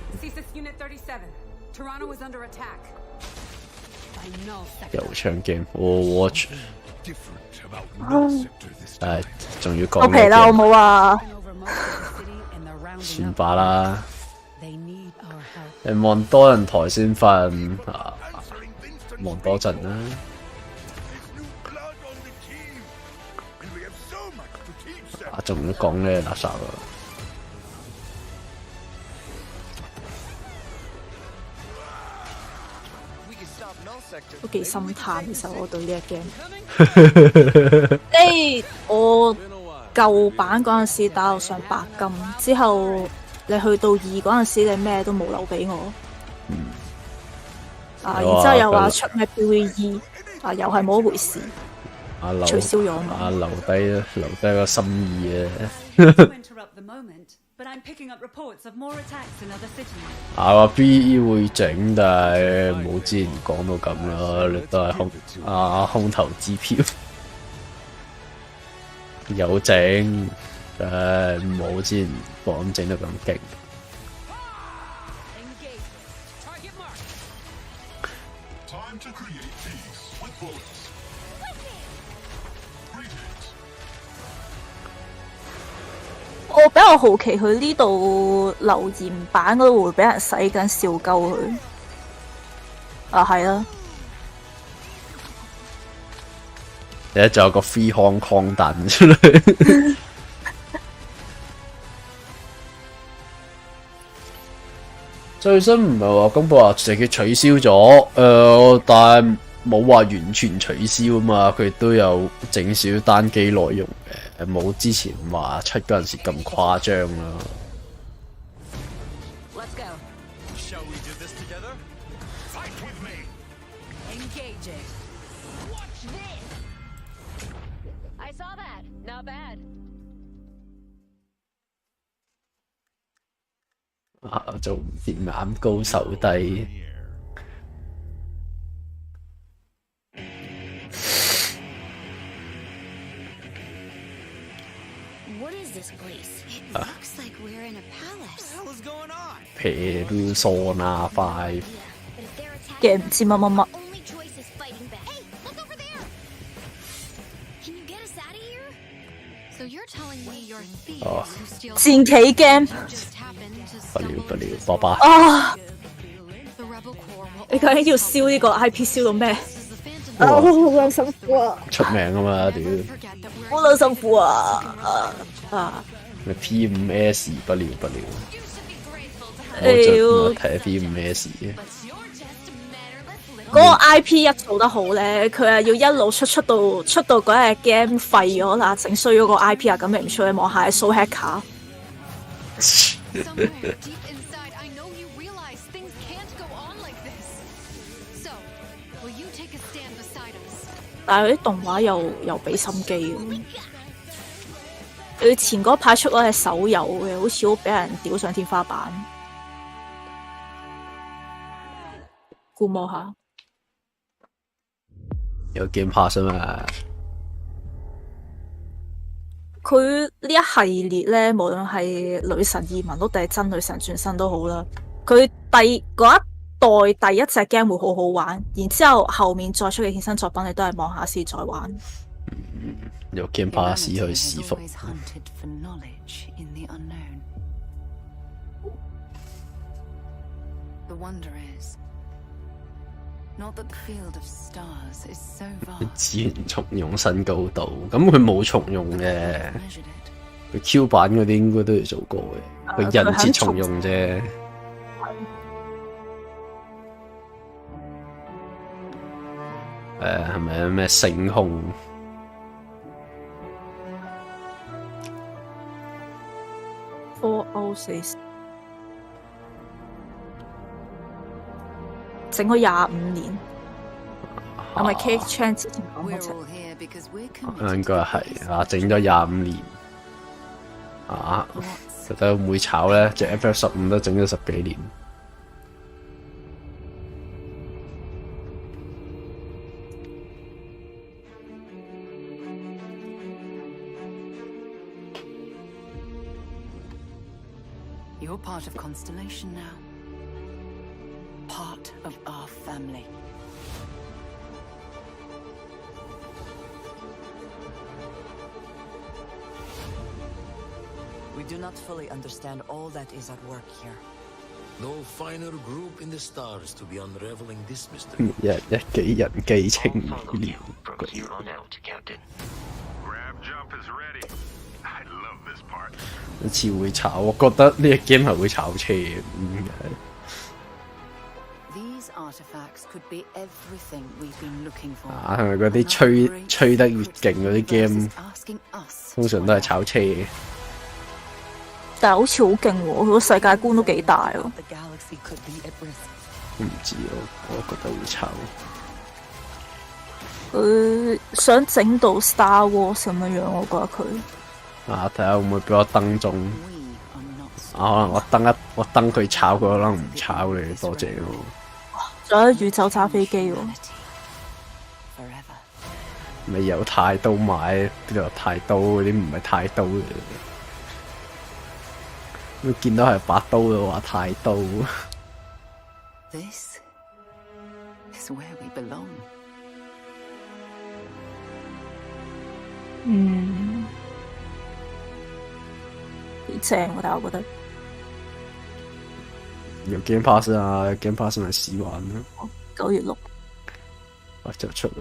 又唱 game， 我 watch， 唉，仲要講。收皮啦，好冇啊！算罷啦，你望多人台先瞓啊，望多陣啦。仲要講呢垃圾啊！都幾心淡，其實我對呢個 game。我舊版嗰陣時打到上白金，之後你去到2嗰陣時，你咩都冇留俾我。然之後又話出咩 PVE，又係冇一回事。取消咗嘛？留低個心意話 B 會整，但係冇之前講到咁啦，你都係空頭支票。有整，但係冇之前講整得咁勁。我比較好奇佢呢度留言版嗰度會俾人洗緊笑鳩佢。係啊。而家仲有個 Free Hong Kong 彈出嚟。最新唔係話公佈話直接取消咗，但係冇話完全取消啊嘛，佢都有整少單機內容嘅，冇之前話出嗰陣時咁誇張啦。做唔掂眼高手低。皮魯索納5嘅唔知乜乜乜。哦，戰棋 game。不了，爸爸。啊！你究竟要燒呢個 IP 燒到咩？好撚辛苦啊！出名啊嘛，屌！好撚辛苦啊！咩 P5S 不了。我睇 P5S 嘅。嗰個 IP 一做得好咧，佢係要一路出到嗰日 game 廢咗啦，整衰咗個 IP 啊，咁你唔出去望下係蘇 hacker。但係佢啲動畫又俾心機嘅，佢前嗰排出嗰隻手遊嘅，好似好俾人屌上天花板。估摸下，有 game pass 啊嘛。佢呢一系列咧，無論係女神異聞錄定係真女神轉身都好啦，佢嗰一代第一隻 game 會好好玩，然之後後面再出嘅衍生作品，你都係望下先再玩。有 Game Pass 去試服。資源重用新高度，咁佢冇重用嘅，佢 Q 版嗰啲應該都要做過嘅，佢人設重用啫。係咪咩星空？406整咗25年，係咪 Cake Chan 之前講嗰隻？應該係啊，整咗25年啊，覺得會唔會炒咧？隻 FF15都整咗10幾年。You're part of Constellation now. Part of our family. We do not fully understand all that is at work here. No finer group in the stars to be unraveling this mystery. 一幾人寄情了。一次會炒，我覺得呢個 game 係會炒車嘅，點解啊？係咪嗰啲吹得越勁嗰啲 game， 通常都係炒車嘅？但係好似好勁喎，佢個世界觀都幾大喎。我唔知喎，我覺得會炒。佢想整到 Star Wars 咁樣樣，我覺得佢。睇下會唔會俾我登中？可能我登佢炒，佢可能唔炒你，多謝咯。仲有宇宙揸飛機喎，咪有太刀買，邊度有太刀嗰啲唔係太刀嘅。你見到係把刀嘅話，太刀。This is where we belong. 幾正喎，但係我覺得有 Game Pass 啊，有 Game Pass 咪試玩咯。9月6就出咯。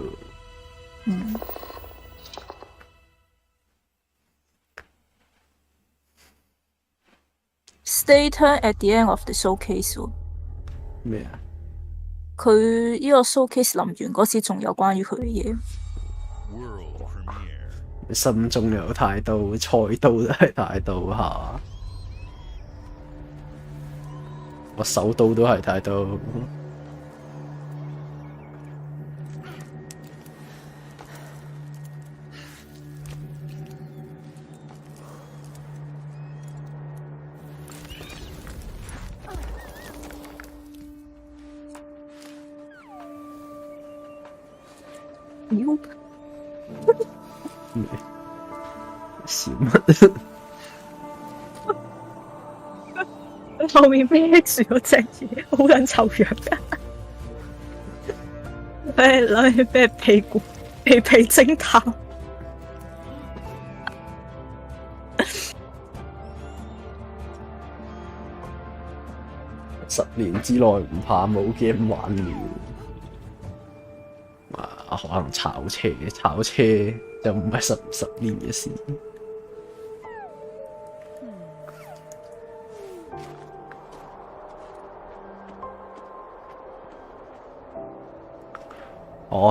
Stay tuned at the end of the showcase 喎。咩啊？佢呢個 showcase 臨完嗰時，仲有關於佢嘅嘢。心中有太刀，菜刀都係太刀下，我手刀都係太刀。笑乜？後面孭住嗰隻嘢，好撚臭樣㗎！佢攞去咩屁股？屁偵探。10年之內唔怕冇 game 玩了。可能炒車就唔係十年嘅事。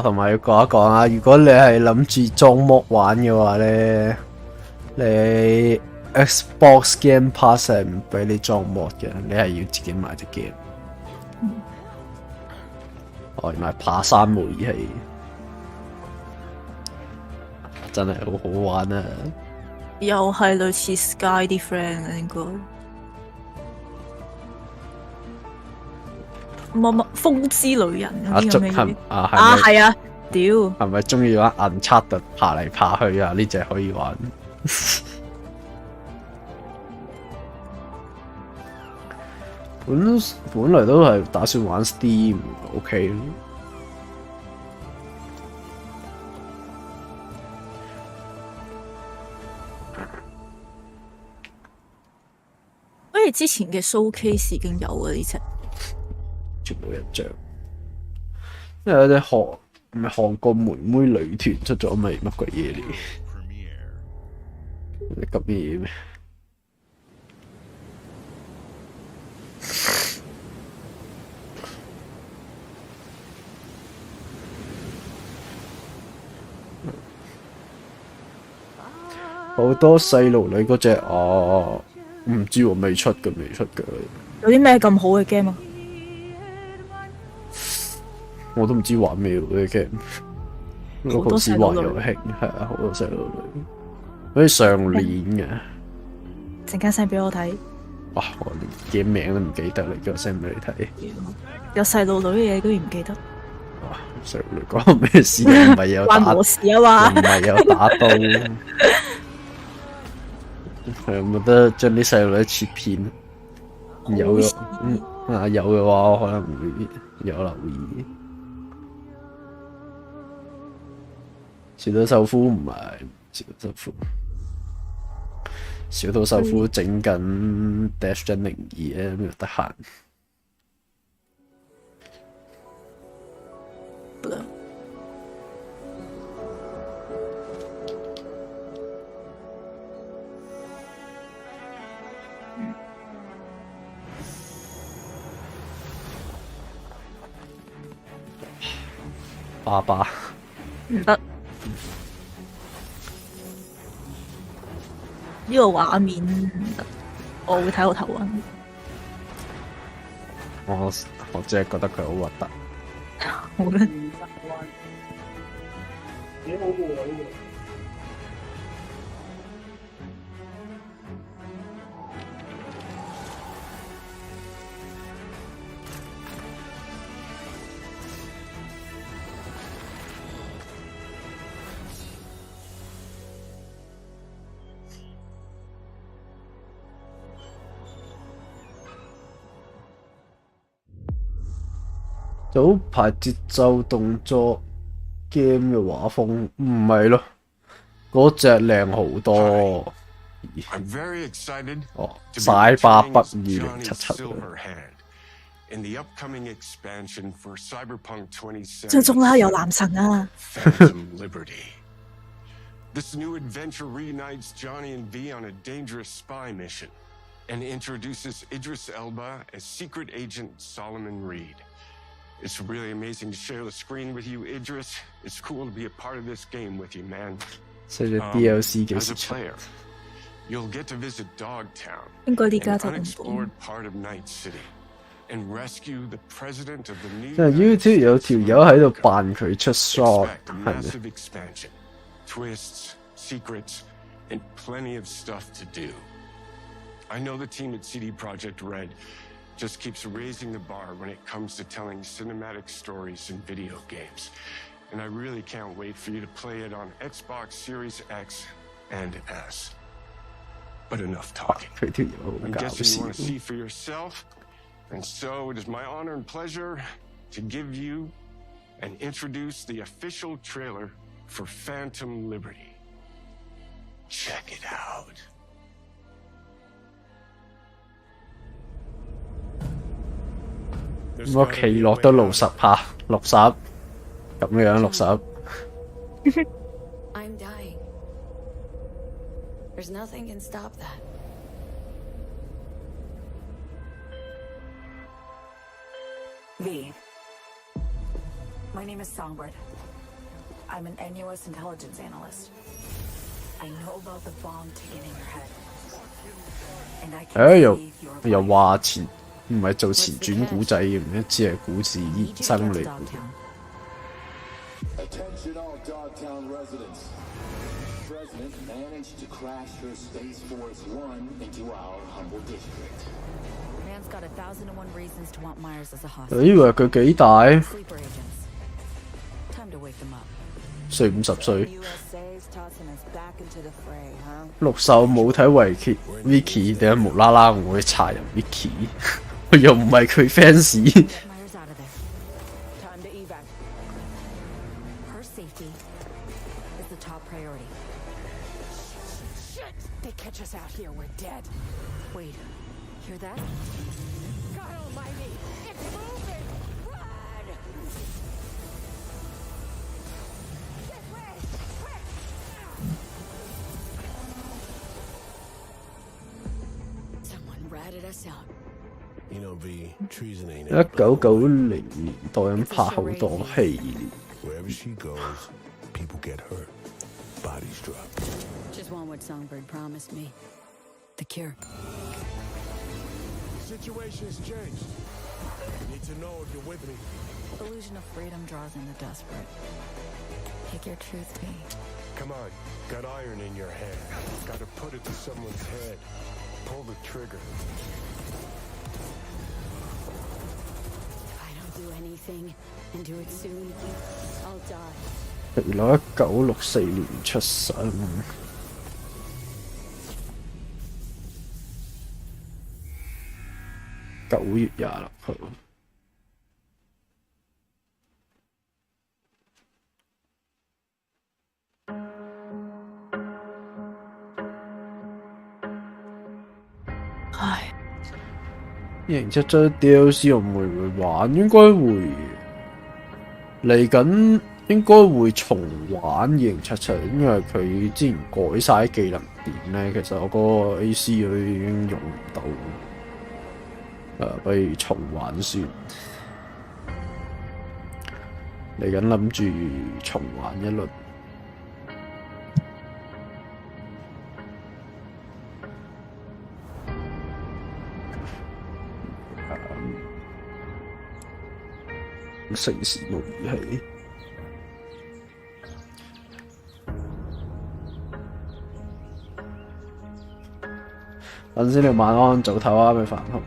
同埋要講一講啊，如果你係諗住裝模玩嘅話咧，你 Xbox Game Pass 係唔俾你裝模嘅，你係要自己買隻 game。原來爬山模擬器。真係好好玩啊！又係類似 Sky 啲 friend 啊，應該乜風之旅人嗰啲咁嘅嘢係啊！屌，係咪中意玩 Uncharted 爬嚟爬去啊？呢隻可以玩。本來都係打算玩 Steam，OK。好似之前嘅 showcase 已經有啊呢隻，全部印象。因為有隻韓國妹妹女團出咗咪乜鬼嘢嚟？你咁嘢咩？好多細路女嗰隻唔知喎，未出嘅。有啲咩咁好嘅 game 啊？我都唔知玩咩喎啲 game。好多時玩遊戲係啊，好多細路女，好似上年嘅。陣間 send 俾我睇。哇！我連 game 名都唔記得啦，叫我 send 俾你睇。有細路女嘅嘢居然唔記得。哇！細路女講咩事啊？唔係有打，關我事啊嘛？唔係有打刀。係我覺得將啲細路女切片，有嘅有嘅話，我可能會有留意。小島秀夫唔係小島秀夫，小島秀夫整緊 Dash 真02咧，邊度得閒？爸爸唔得，呢個畫面唔得，我會睇到頭暈。我只係覺得佢好核突。好啦。早排節奏動作 game 嘅畫風唔係咯，嗰隻靚好多。晒巴北2077。最終啦，有男神啊！This new adventure reunites Johnny and V on a dangerous spy mission and introduces Idris Elba as secret agent Solomon Reed. It's really amazing to share the screen with you, Idris. It's cool to be a part of this game with you, man. DLC as a player, you'll get to visit Dogtown, 應該呢家 an 就唔 unexplored part of Night City, and rescue the president of the new. 即係 YouTube 有條友喺度扮佢出 shot， Expect a massive expansion, twists, secrets, and plenty of stuff to do. I know the team at CD Projekt Red just keeps raising the bar when it comes to telling cinematic stories in video games. And I really can't wait for you to play it on Xbox Series X and S. But enough talking. I'm guessing you want to see for yourself. And so it is my honor and pleasure to give you and introduce the official trailer for Phantom Liberty. Check it out. 我企落都60下，60咁樣60。I'm dying. There's nothing can stop that. V. My name is Songbird. I'm an NUS intelligence analyst. I know about the bomb ticking in your head. And I can 又話唔係做前傳古仔嘅，唔只係故事延伸嚟嘅。Attention all Dogtown residents. The president managed to crash her Space Force One into our humble district. Man's got 1,001 reasons to want Myers as a 我以為佢幾大？Sleeper agents. Time to wake them up. 40-50歲。USA's tossing us back into the fray, huh? 6手冇睇維基 Wiki， 點解無啦啦我會查入 Wiki？又唔係佢 fans。Myers out of there. Time to evac. Her safety is the top priority. Shit! They catch us out here, we're dead. Wait, hear that? God almighty! It's moving! Run! This way! Quick! Someone ratted us out. You know, V, treason ain't 1990年代咁拍好多戲。 Wherever she goes, people get hurt. Bodies drop. Just want what Songbird promised me. The cure. Situation's changed. Need to know if you're with me. Illusion of freedom draws in the desperate. Pick your truth, V. Come on, got iron in your hand. Gotta put it to someone's head. Pull the trigger. If I don't do anything, and do it soon, I'll die. 原來1964年出生。9月26號。唉，2077 DLC 我唔會玩，應該會嚟緊，應該會重玩2077，因為佢之前改晒技能點咧，其實我嗰個 AC 佢已經用唔到。不如重玩算。嚟緊諗住重玩一輪。城市模擬器。等先，你晚安，早唞啊，咪飯後。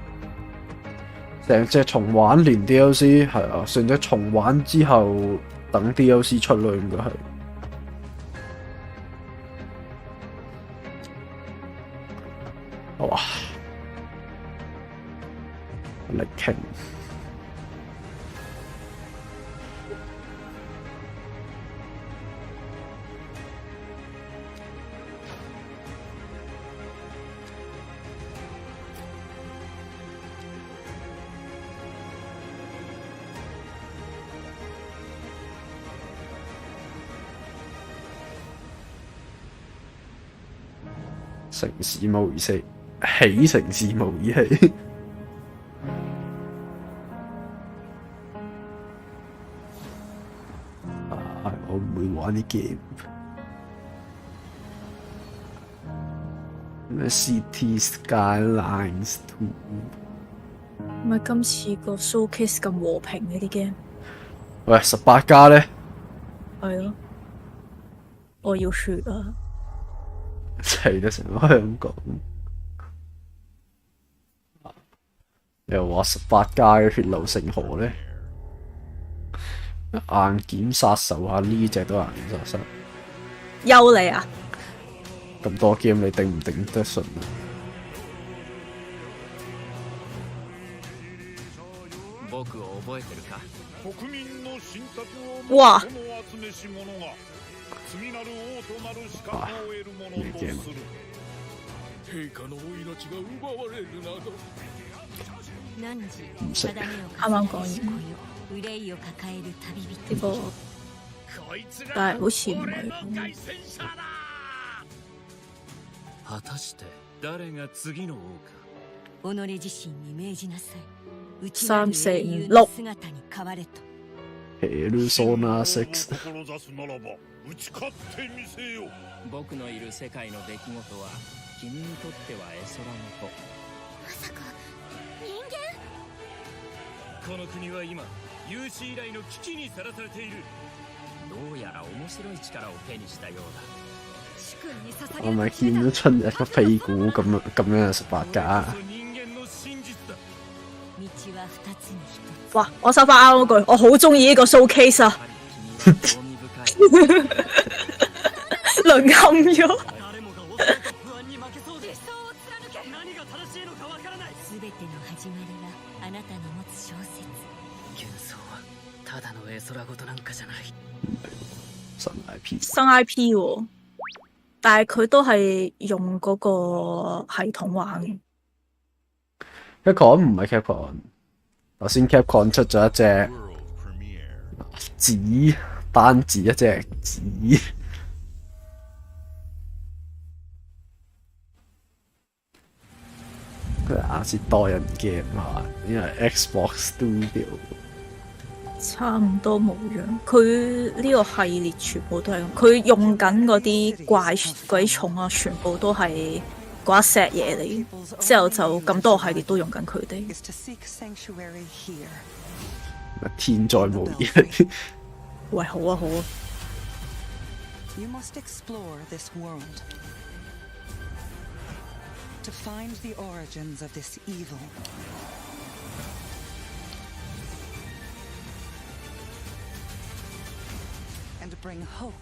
成隻重玩連 DLC 係啊，成隻重玩之後等 DLC 出咯，應該係。哇！力傾。城市模擬器，起城市模擬器。我唔會玩啲 game。咩 City Skylines 2？咪今次個 showcase 咁和平呢啲 game？喂，18加咧？係咯，我要血啊！齊得成個香港，又話18加嘅血流成河咧，硬件殺手啊！呢隻都硬件殺手，休你啊！咁多 game 你頂唔頂得順啊？哇！咩 game？ 唔識，啱啱講完呢個，但係好似唔係。果たして誰が次の王か。己自身に命じなさい。3、4、6。姿に変われと。ペルソナ6。僕のいる世界の出来事は君にとっては絵空の子。まさか人間？この国は今有史以来の危機にさらされている。どうやら面白い力を手にしたようだ。我咪見到春日個屁股咁樣18加。哇！我收翻啱嗰句，我好中意呢個 showcase 啊！淪陷咗。慢に負けそうで理想を貫け何が正しいのかわからない全ての始まりはあなたの持つ小説幻想はただの絵空事なんかじゃない新 IP 新 IP 喎，但係佢都係用嗰個系統玩嘅。Capcom 唔係 Capcom，頭先 Capcom 出咗一隻紙單字一隻紙。佢啱先多人 game 啊，因為 Xbox Studio 差唔多冇樣。佢呢個系列全部都係咁，佢用緊嗰啲鬼蟲啊，全部都係嗰一 set 嘢嚟。之後就咁多系列都用緊佢哋。天災無疑。喂，好啊好啊。You must explore this world to find the origins of this evil. And bring hope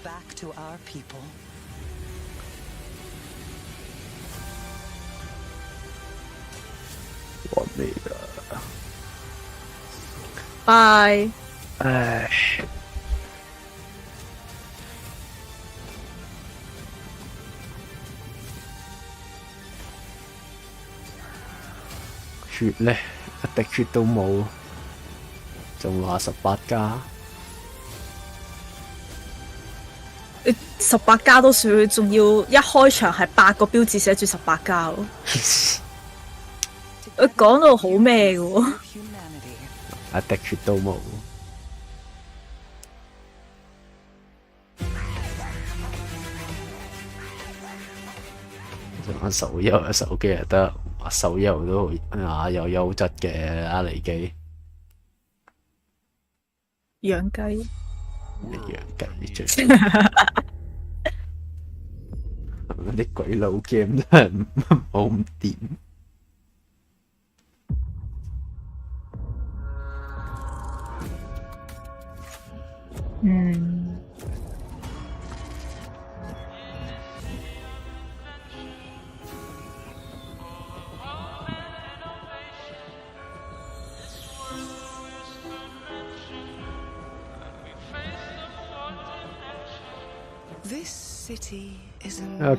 back to our people. 完美啦！拜。唉。血呢，一滴血都冇，仲話18加。18加都算，仲要一開場係8個標誌寫住18加喎。佢講到好咩嘅喎？一滴血都冇。玩手遊嘅手機又得，手遊都啊有優質嘅阿尼機。養雞。養雞最。啲鬼佬 game 真係冇咁掂。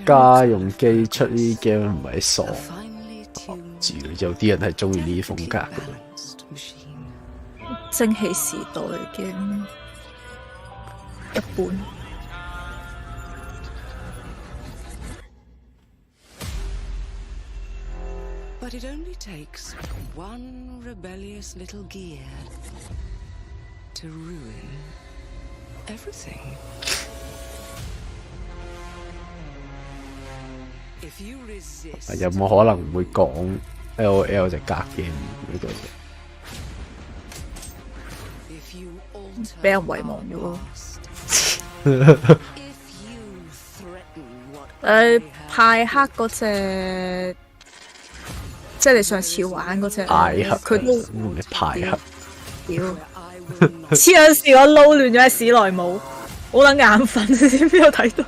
家用機出呢啲 game 唔係傻，有啲人係中意呢啲風格嘅。蒸汽時代嘅一般。But it only takes one rebellious little gear to ruin everything. If you resist, 有冇可能會講 LOL 隻格 game 呢個？俾人遺忘咗。派克嗰隻，即係你上次玩嗰隻，佢都派克。屌！黐撚線，我撈亂咗喺史萊姆，好撚眼瞓，你知邊度睇到？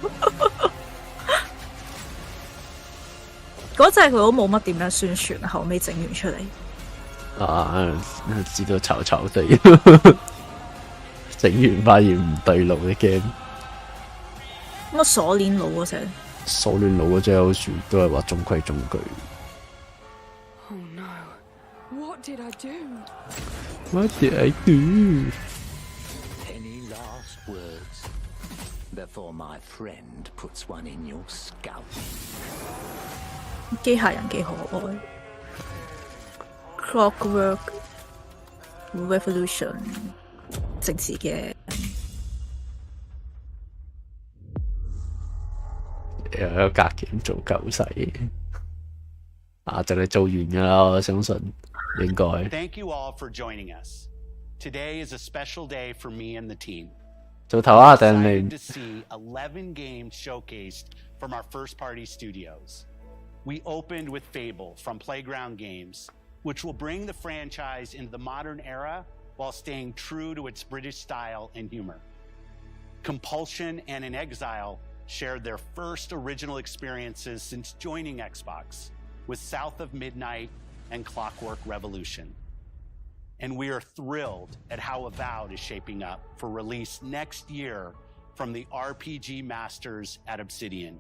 嗰隻佢都冇乜點樣宣傳，後尾整完出嚟。知道炒炒地，整完發現唔對路嘅 game。乜鎖鏈佬嗰隻？鎖鏈佬嗰隻好似都係話中規中矩。Oh no! What did I do? What did I do? Any last words before my friend puts one in your scalp? 機械人幾可愛。Clockwork Revolution 政治嘅。有一個格件做夠細，就嚟做完㗎啦，我相信應該。Thank you all for joining us. Today is a special day for me and the team. 做頭啊，定你 to see 11 games showcased from our first-party studios. We opened with Fable from Playground Games, which will bring the franchise into the modern era while staying true to its British style and humor. Compulsion and In Exile shared their first original experiences since joining Xbox with South of Midnight and Clockwork Revolution. And we are thrilled at how Avowed is shaping up for release next year from the RPG masters at Obsidian.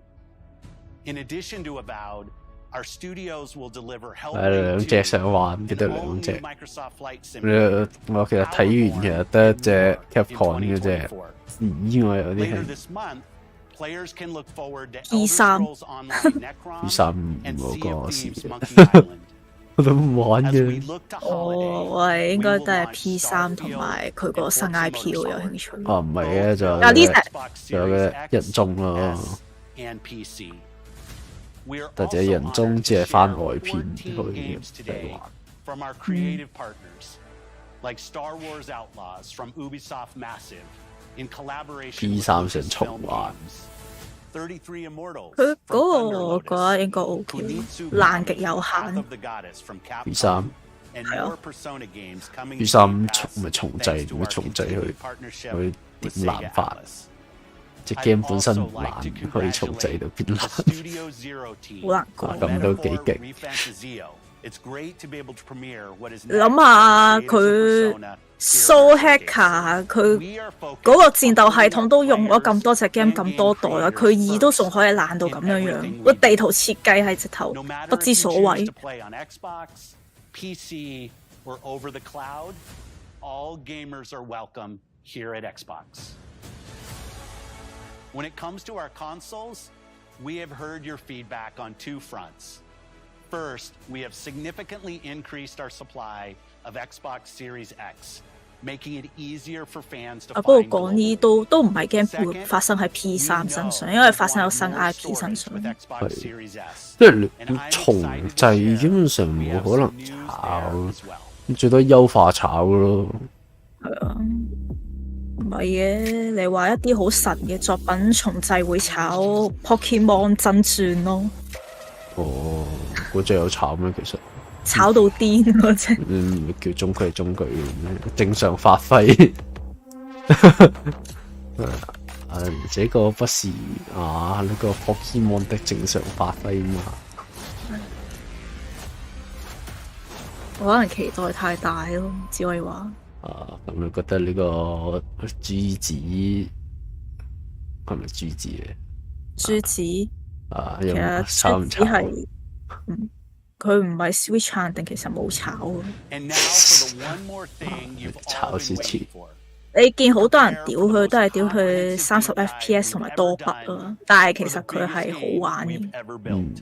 In addition to Avowed, our studios will deliver Hellblade 2, 想玩記得all new 2隻。 Microsoft Flight Simulator. 我其實睇完其實得一隻 Capcom 嗰隻，以外有啲 Later 係 this month, players can look forward to P3 Elder Scrolls Online Necrom P3 and 嗰 Sea 個 of 事 Thieves Monkey Island. 我都唔玩 As we 嘅。 look to 我 holiday, 應該都係 P3 同埋佢個新 IP 好有興趣。哦，唔係嘅，仲有啊呢隻仲有嘅人中咯， and PC. We are 但係 also 人中 honored 只 to 係翻 share 外片 14可以 games 嚟 today 玩。 from our creative partners, like Star Wars Outlaws from Ubisoft Massive, in collaboration with P3 想 Lucasfilm 重玩。 Games. 33 Immortals 佢 from 嗰 Thunder 個我覺得 Lotus, 應該 OK， Kunitsu 爛極有 Path 限 of。the Goddess from Capcom, P3 and 係啊 more Persona games coming to P3 Game Pass 重咪重 thanks 製， to 咪 our 重製 continued 佢 partnership 佢 with 點爛 Sega 法？ Atlas. 隻 I'd game 本身 also 唔 like to 爛，可以重製到變 The 爛。 Studio Zero team. 好難講。咁都幾 Metaphor 勁。 Refantasio. It's great to be able to premiere what is 諗下佢 Soul Hacker 佢嗰個戰鬥系統都用咗咁多隻 game 咁多代啦，佢2都仲可以爛到咁樣樣，個地圖設計係直頭不知所謂。 to play on Xbox, PC, or over the cloud, all gamers are welcome here at Xbox. When it comes to our consoles, we have heard your feedback on 2 fronts. First, we have significantly increased our supply of Xbox Series X, making it easier for fans to 不過 find 講呢都唔係 game 會發生喺 P3 身上，因為發生喺新 IP 身上。即係你重製基本上冇可能炒，最多優化炒咯。係啊，唔係嘅，你話一啲好神嘅作品重製會炒 Pokemon 真傳咯。哦，嗰隻有炒咩？其實炒到癲嗰隻。叫中規中矩，正常發揮。這個不是啊，呢個 Pokemon 的正常發揮嘛。我可能期待太大咯，只可以話。咁你覺得呢個珠子係咪珠子嘅？珠子有冇炒唔炒？佢唔係 Switch 限定，其實冇炒啊。炒少少。你見好多人屌佢，都係屌佢30 FPS 同埋多筆啊，但係其實佢係好玩嘅。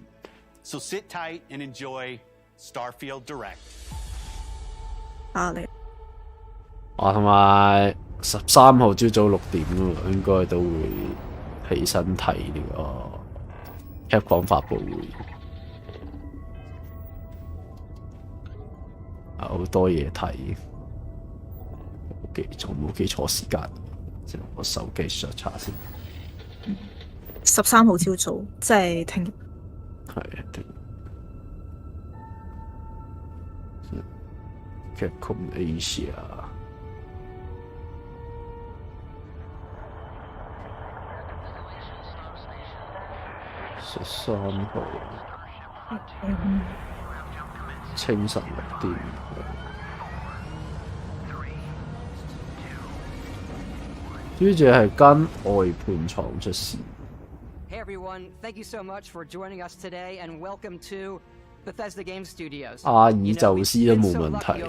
So sit tight and enjoy Starfield Direct. 你同埋13號朝早6點喎，應該都會起身睇呢個 Capcom 發佈會，好多嘢睇。仲冇記錯時間，先我手機上查先。13號朝早，即係聽日。係啊，聽日。Capcom Asia。13號。清晨6點。呢隻係間外判廠出事。Hey everyone, thank you so much for joining us today and welcome to Bethesda Game Studios. 阿爾宙斯都冇問題。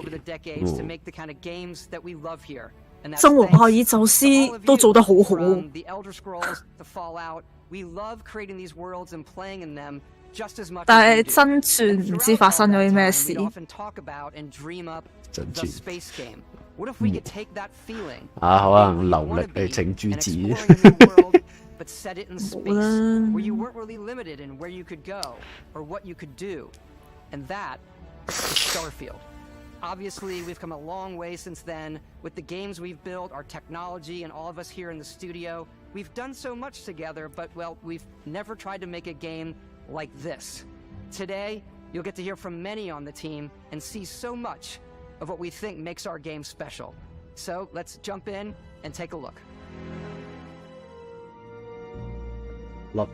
生活阿爾宙斯都做得好好。The Elder Scrolls, the Fallout, we love creating these worlds and playing in them just as much. 但係真傳唔知發生咗啲咩事。真傳。What if we could take that feeling? 可能流力嚟整珠子。But set it in space where you weren't really limited in where you could go or what you could do. And that is Starfield. Obviously, we've come a long way since then with the games we've built, our technology, and all of us here in the studio. We've done so much together, but, well, we've never tried to make a game like this. Today, you'll get to hear from many on the team and see so much of what we think makes our game special. So let's jump in and take a look. 粒。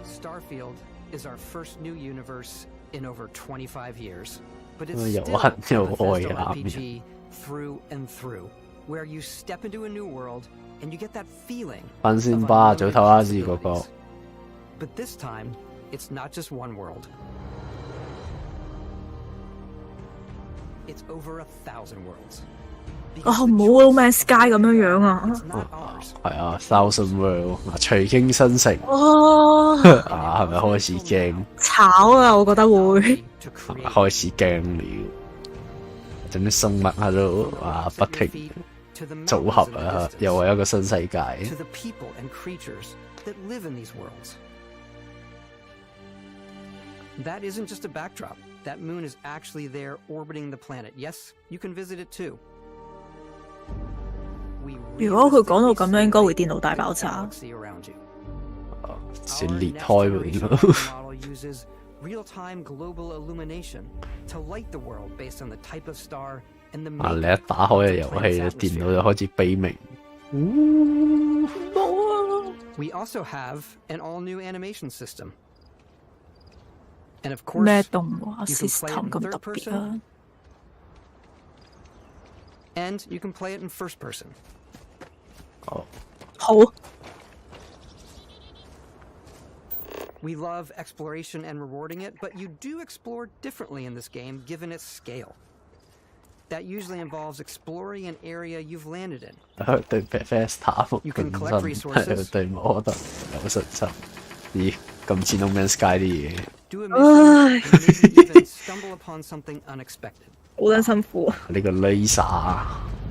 Starfield is our first new universe in over 25 years, but it's 又 still 黑 a 又愛 Bethesda 男人。 RPG through and through, where you step into a new world and you get that feeling 分先吧，早唞下先嗰個。 But this time, it's not just one world. It's over 1,000 worlds. 冇 No Man's Sky 咁樣啊！係啊 ，Thousand World 隨經新城。哦，啊，係咪開始驚？炒啊，我覺得會。開始驚了，整啲生物喺度啊，不停組合啊，又係一個新世界。 To the people and creatures that live in these worlds. That isn't just a backdrop. That moon is actually there orbiting the planet. Yes, you can visit it too. 如果佢講到咁樣，應該會電腦大爆炸。先裂開佢咯。 uses real-time global illumination to light the world based on the type of star and the 啊！你一打開個遊戲，電腦就開始悲鳴。 We also have an all-new animation system. And of course, 咩動畫 you can play it system in 咁 third 特別 person, 啊？ and you can play it in first person. 好。 We love exploration and rewarding it, but you do explore differently in this game given its scale. That usually involves exploring an area you've landed in. 對 Bethesda 本身對我覺得有信心。咦，咁似 No Man's Sky 啲嘢。 Do a mission and maybe even stumble upon something unexpected. 好撚辛苦啊！呢個 Laser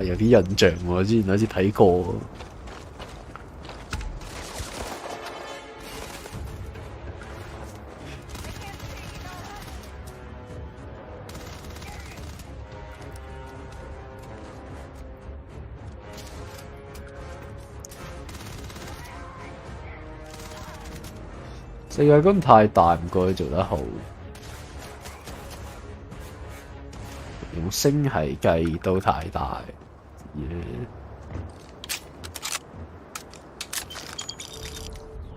係有啲印象喎，之前好似睇過。 世界觀太大，唔過佢做得好。用星系計都太大。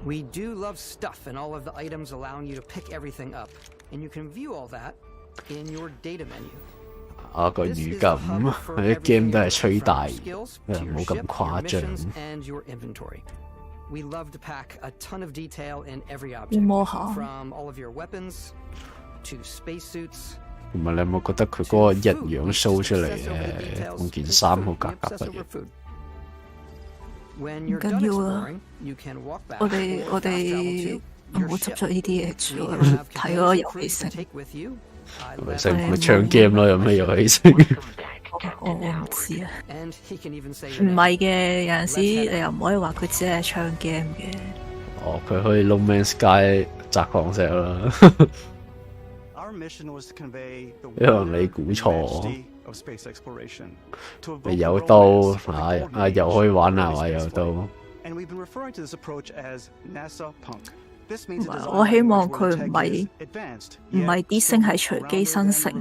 We do love stuff and all of the items allowing you to pick everything up, and you can view all that in your data menu. 啊個語感，佢啲 game 都係吹大，冇咁誇張。 And your inventory. We love to pack a ton of detail in every object, 要摸下。 from all of your weapons to spacesuits. 同埋你有冇覺得佢嗰個人樣 show 出嚟咧，同件衫好格格不入。 When 唔 you're 緊 done 要啦， exploring, you can walk back 我 or 哋 fast travel to 唔 your 好執 ship. 咗呢啲嘢住， We have 睇嗰個遊戲 capacity 性。 to take with you. I 咪 left 使咪唱 game 咯？有咩遊戲性？我唔知啊。 and he can even say 唔係嘅，有陣時你又唔可以話佢只係唱 game 嘅。哦，佢可以 No Man's Sky 砸礦石啦。 Our mission was to convey the 可能你估錯， majesty of space exploration. To 你 evoke 有 the 刀 romance 啊又可以玩啊話有刀。 And we've been referring to this approach as NASA Punk. This means 唔係，我希望佢唔係 advanced, 唔係啲星係隨機生成，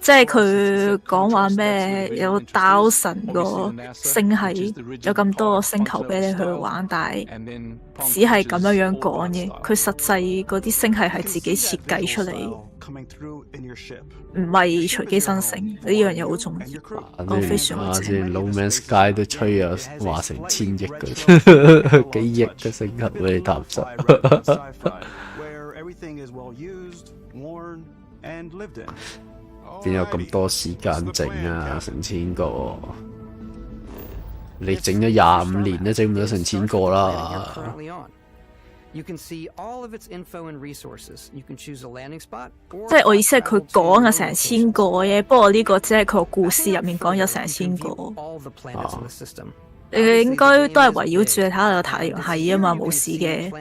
即係佢講話咩有1000個星系，有咁多個星球俾你去玩，但係只係咁樣講嘅。佢實際嗰啲星系係自己設計出嚟， coming through in your ship. 唔係隨機生成。呢樣嘢好重要，我非常啊！正。先 No Man's Sky 都吹啊，話成1000億嘅，幾億嘅星球俾你探索。 Where everything is well used, worn, and lived in. 邊有咁多時間整啊？成千個，你整咗25年都整唔到成1000個啦。 currently on. You can see all of its info and resources. You can choose a landing spot. 即係我意思係佢講啊成1000個嘅，不過呢個只係佢個故事入面講有成1000個。 all the planets in the system. 你應該都係圍繞住你睇下個太陽系啊嘛，冇事嘅。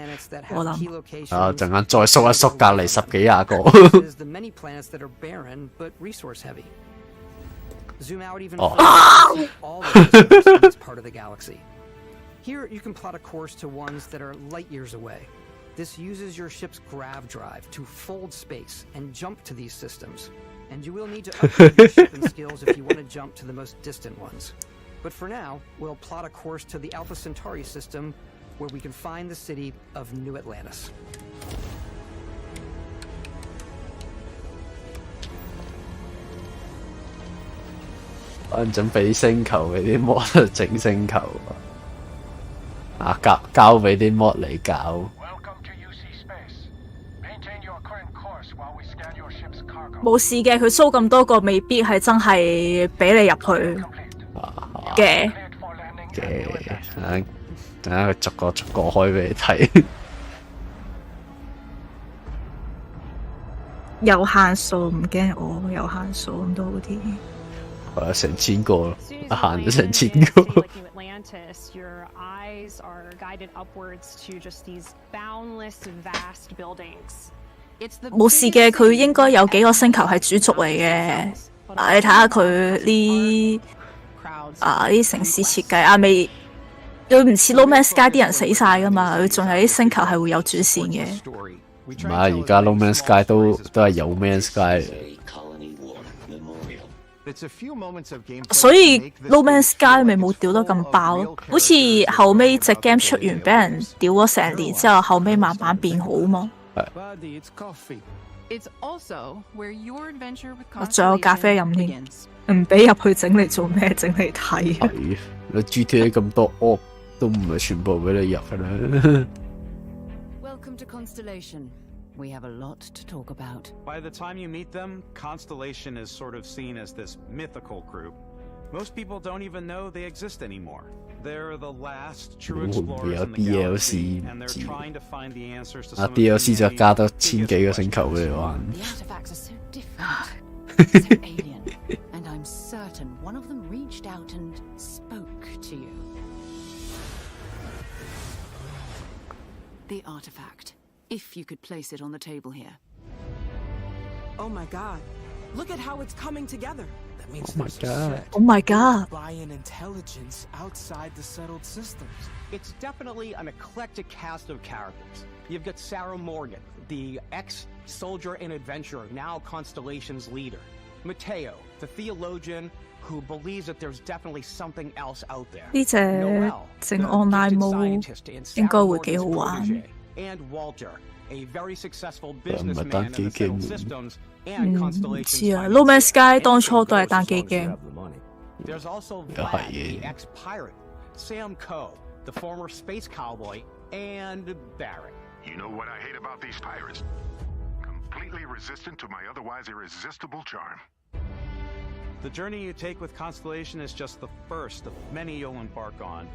我諗。啊！陣間再縮一縮隔離10幾20個。 The many planets that are barren but resource heavy. Zoom out even Oh. further. All the resources in this part of the galaxy. Here you can plot a course to ones that are light years away. This uses your ship's grav drive to fold space and jump to these systems. And you will need to upgrade your ship and skills if you want to jump to the most distant ones. But for now, we'll plot a course to the Alpha Centauri system, where we can find the city of New Atlantis. 準備星球俾啲 mod 整星球啊！交俾啲 mod 嚟搞。冇事嘅，佢 show 咁多個，未必係真係俾你入去嘅。等下佢逐個開俾你睇。有限數唔驚我，有限數咁都好啲。成千個咯，行咗成千個。Your eyes are guided upwards to just these boundless, vast buildings. 冇事嘅，佢應該有幾個星球係主軸嚟嘅。你睇下佢呢啲城市設計啊，未佢唔似 No Man's Sky 啲人死晒噶嘛，佢仲有啲星球係會有主線嘅。唔係，而家 No Man's Sky 都係有 Man's Sky 所以 No Man's Sky 咪冇屌得咁爆咯，好似後尾隻 game 出完俾人屌咗成年之後，後尾慢慢變好嘛。仲有咖啡飲添，唔俾入去整嚟做咩？整嚟睇。係，你 GTA 咁多 op 都唔係全部俾你入㗎啦。Welcome to Constellation. We have a lot to talk about. By the time you meet them, Constellation is sort of seen as this mythical group. Most people don't even know they exist anymore. They're the last true explorers in the galaxy, and they're trying to find the answers to some of the DLC 就加多千幾個星球俾你玩。The artifacts are so different, so alien, and I'm certain one of them reached out and spoke to you. The artifact. If you could place it on the table here. Oh my god. Look at how it's coming together. That means Oh my god. By an intelligence outside the settled systems. It's definitely an eclectic cast of characters. You've got Sarah Morgan, the ex-soldier and adventurer, now Constellation's leader. Mateo, the theologian who believes that there's definitely something else out there. 呢隻整 online mode 應該會幾好玩。And Walter, a very successul businessman in the settled systems and 唔 Constellation. 知啊 ，No Man's Sky 當初都係單機 game。 There's also Vlad, the ex-pirate, Sam Coe, the former space cowboy, and Barrett. You know what I hate about these pirates? Completely resistant to my otherwise irresistible charm. The journey you take with Constellation is just the first of many you'll embark on.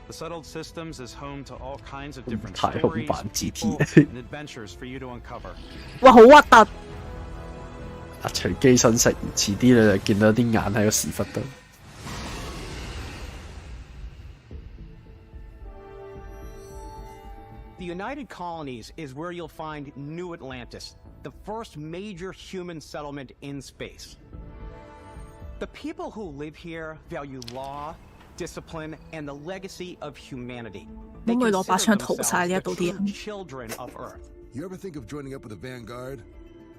The settled systems is home to all kinds of different stories, people, and adventures for you to uncover. 哇，好核突！隨機新食，遲啲你就見到啲眼喺個屎忽度。The United Colonies is where you'll find New Atlantis, the first major human settlement in space. The people who live here value law, discipline, and the legacy of humanity. They consider themselves the true children of Earth. You ever think of joining up with the Vanguard?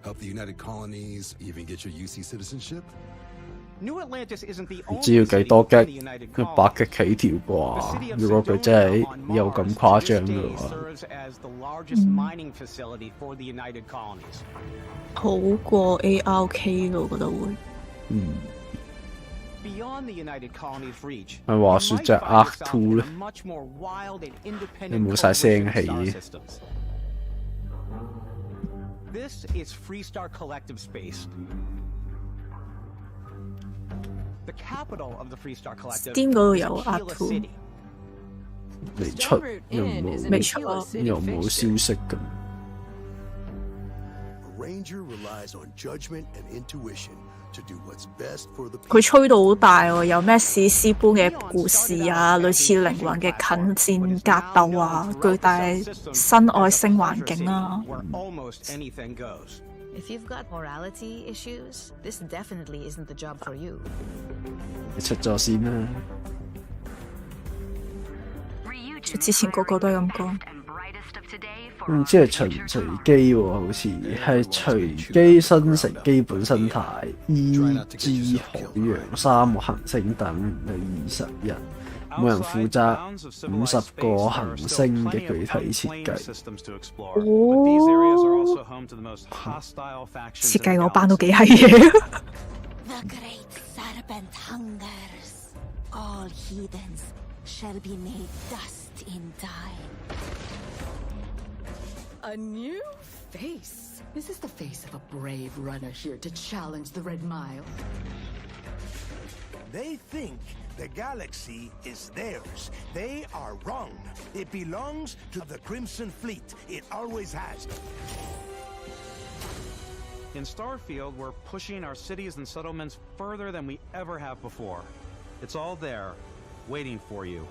Help the United Colonies, even get your UC citizenship? New Atlantis isn't the 唔 only 知要幾多 city in G？ the United 100 G 起跳啩？如果佢真係有咁誇張嘅話， serves as the largest mining facility for the United Colonies. 好過 ARK 咯，我覺得會。Beyond the United Colonies' reach, 咪話說隻 Arc 2咧， much more wild and 你 independent 冇晒聲 coalition 氣 star。systems. This is Freestar Collective Space. The capital of the Freestar Collective Steam 嗰度有 is Aquila Arc 2 City. 未出又冇消息咁。 A ranger relies on judgment and intuition to do what's best for the people. 佢吹到好大喎，有咩史詩般嘅故事啊，類似靈魂嘅近戰格鬥啊，巨大新外星環境啊。 Where almost anything goes. If you've got morality issues, this definitely isn't the job for you. 你出咗先啦。之前個個都係咁講。唔知係循隨機喎，好似係隨機生成基本生態，E.G. 海洋、沙漠、行星等20人，每人負責50個行星嘅具體設計。設計嗰班都幾係嘢。The great serpent hungers. All heathens shall be made dust in time. A new face. Is this the face of a brave runner here to challenge the Red Mile? They think the galaxy is theirs. They are wrong. It belongs to the Crimson Fleet. It always has. In Starfield, we're pushing our cities and settlements further than we ever have before. It's all there, waiting for you.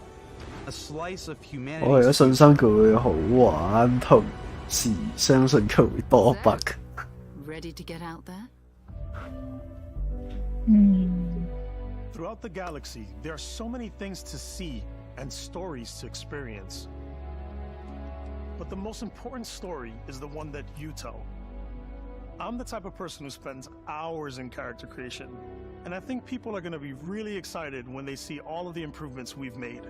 A slice of humanity. 我為咗信心佢會好玩，同時相信佢會多 bug。Ready to get out there? Throughout the galaxy, there are so many things to see and stories to experience. But the most important story is the one that you tell. I'm the type of person who spends hours in character creation, and I think people are going to be really excited when they see all of the improvements we've made.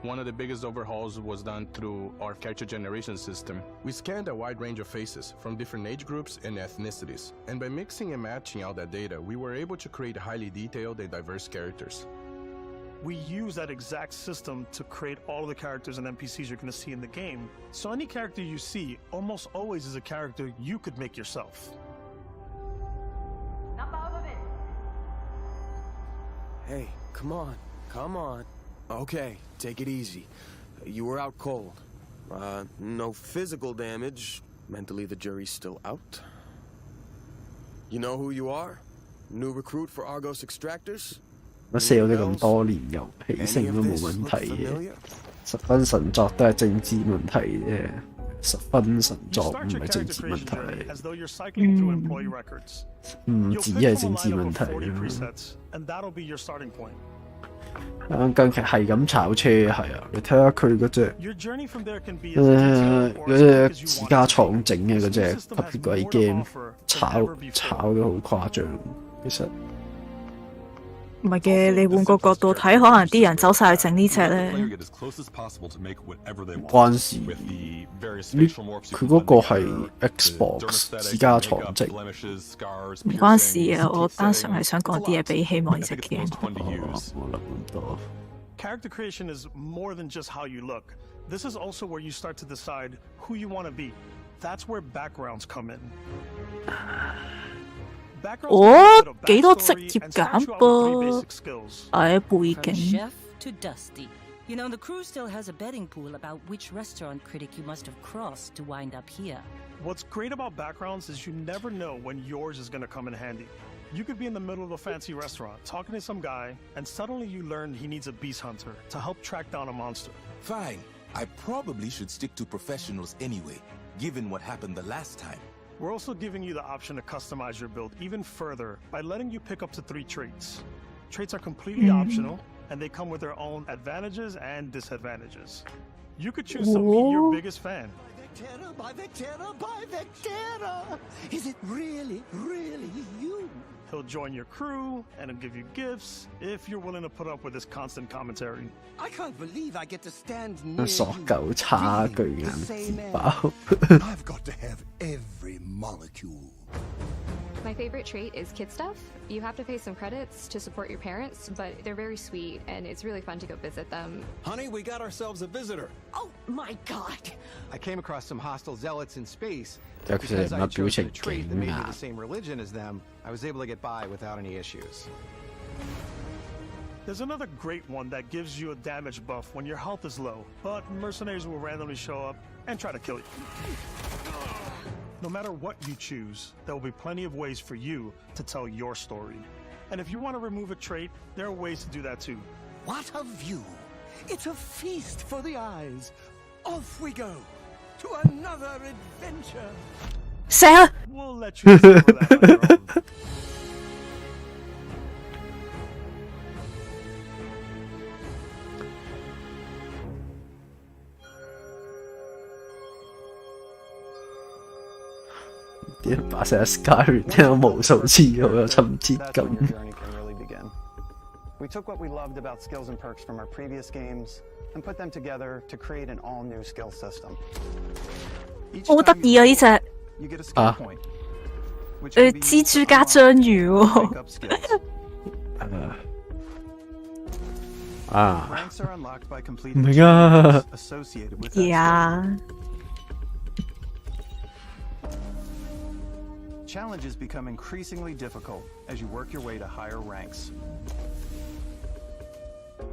One of the biggest overhauls was done through our character generation system. We scanned a wide range of faces from different age groups and ethnicities, and by mixing and matching out that data, we were able to create highly detailed and diverse characters. We use that exact system to create all of the characters and NPCs you're going to see in the game. So any character you see almost always is a character you could make yourself. Hey, come on. Okay, take it easy. You were out cold. No physical damage. Mentally, the jury's still out. You know who you are? New recruit for Argos Extractors? 我射咗你咁多年，遊戲性都冇問題嘅，十分神作都係政治問題啫，十分神作唔係政治問題，唔止係政治問題咯。近期係咁炒車，係啊，你睇下佢嗰隻自家廠整嘅嗰隻特別鬼 game， 炒得好誇張，其實。唔係嘅，你換個角度睇，可能啲人走晒去整呢隻咧。唔關事，佢嗰個係 Xbox 自家廠整，唔關事啊！我單純係想講啲嘢俾希望呢隻 game。我諗唔到。Character creation is more than just how you look. This is also where you start to decide who you want to be. That's where backgrounds come in. 幾多職業揀噃？背景。Chef to Dusty. You know, the crew still has a betting pool about which restaurant critic you must have crossed to wind up here. What's great about backgrounds is you never know when yours is going to come in handy. You could be in the middle of a fancy restaurant talking to some guy, and suddenly you learn he needs a beast hunter to help track down a monster. Fine. I probably should stick to professionals anyway, given what happened the last time. We're also giving you the option to customize your build even further by letting you pick up to 3 traits. Traits are completely optional, and they come with their own advantages and disadvantages. You could choose to meet your biggest fan. By the terror! Is it really you? He'll join your crew, and he'll give you gifts if you're willing to put up with his constant commentary. I can't believe I get to stand near you. 傻狗叉巨眼自爆。I've got to have every molecule. My favorite trait is kid stuff. You have to pay some credits to support your parents, but they're very sweet, and it's really fun to go visit them. Honey, we got ourselves a visitor. Oh my god! I came across some hostile zealots in space. Because I chose a trait that made me the same religion as them, I was able to get by without any issues. There's another great one that gives you a damage buff when your health is low, but mercenaries will randomly show up and try to kill you. No matter what you choose, there will be plenty of ways for you to tell your story. And if you want to remove a trait, there are ways to do that too. What a view! It's a feast for the eyes. Off we go to another adventure. Sarah! We'll let you explore that on your own. 啲人把成日 Skyrim 聽咗無數次，好有親切感。We took what we loved about skills and perks from our previous games and put them together to create an all-new skill system. 好得意啊！呢隻蜘蛛加章魚喎。Ranks are unlocked by completing challenges associated with that Yeah. Challenges become increasingly difficult as you work your way to higher ranks.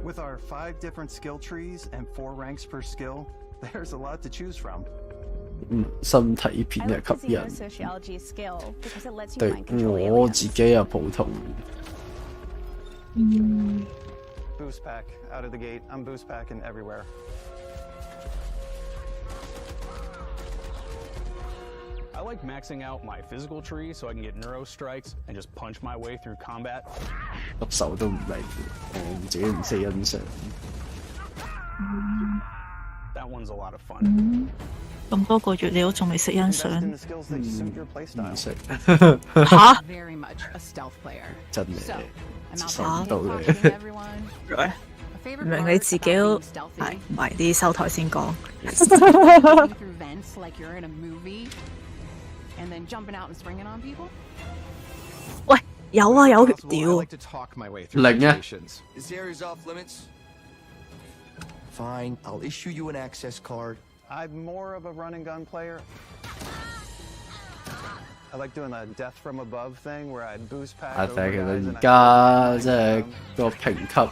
With our 5 different skill trees and 4 ranks per skill, there's a lot to choose from. 身體片嘅吸引， sociology skill because it lets you 對 mind control 我 aliens. 自己又普通。Boost pack out of the gate. I'm boost packing everywhere. I like maxing out my physical tree so I can get neuro strikes and just punch my way through combat. 粒手都唔明，自己唔識欣賞。That one's a lot of fun. 咁多個月你都仲未識欣賞？The skills that suit your playstyle. 唔識嚇？ Very much a stealth player. 真嘅， I'm 接 out 受 there 唔到你。 cautioning everyone. A favorite 明 part 你自己 about 都 being stealthy 係唔係啲收台先講？ going through vents like you're in a movie, and then jumping out and springing on people. 喂，有啊有 I 屌 like！to talk my way through 零啊！ situations. This area's off limits. Fine, I'll issue you an access card. I'm more of a run and gun player. I like doing the death from above thing where I boost pack 啊！ over 但係其 guys 實 and 而 I 家即係個評級，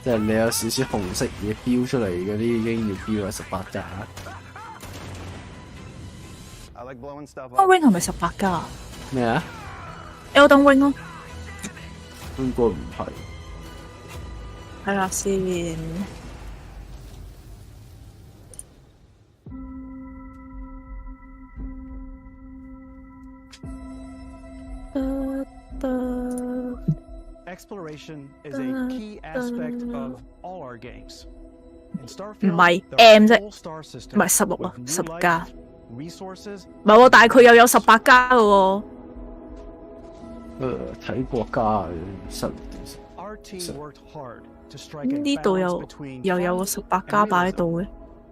即係你有少少紅色嘢標出嚟嗰啲已經要標係18加。I like blowing stuff Elden up. Ring 係咪18加？咩啊 Elden Ring 咯，應該唔係。睇下先。Exploration is a key aspect of all our games. In 唔 Starfield, 係 the M 啫， whole star system 唔係16啊 with new ，10加。 life, resources, 唔係喎，但係佢又有18加嘅喎。睇國家實 our team worked hard to strike 咁 a 呢度 balance between 又有個 fun 18加 and 擺喺 realism. 度嘅。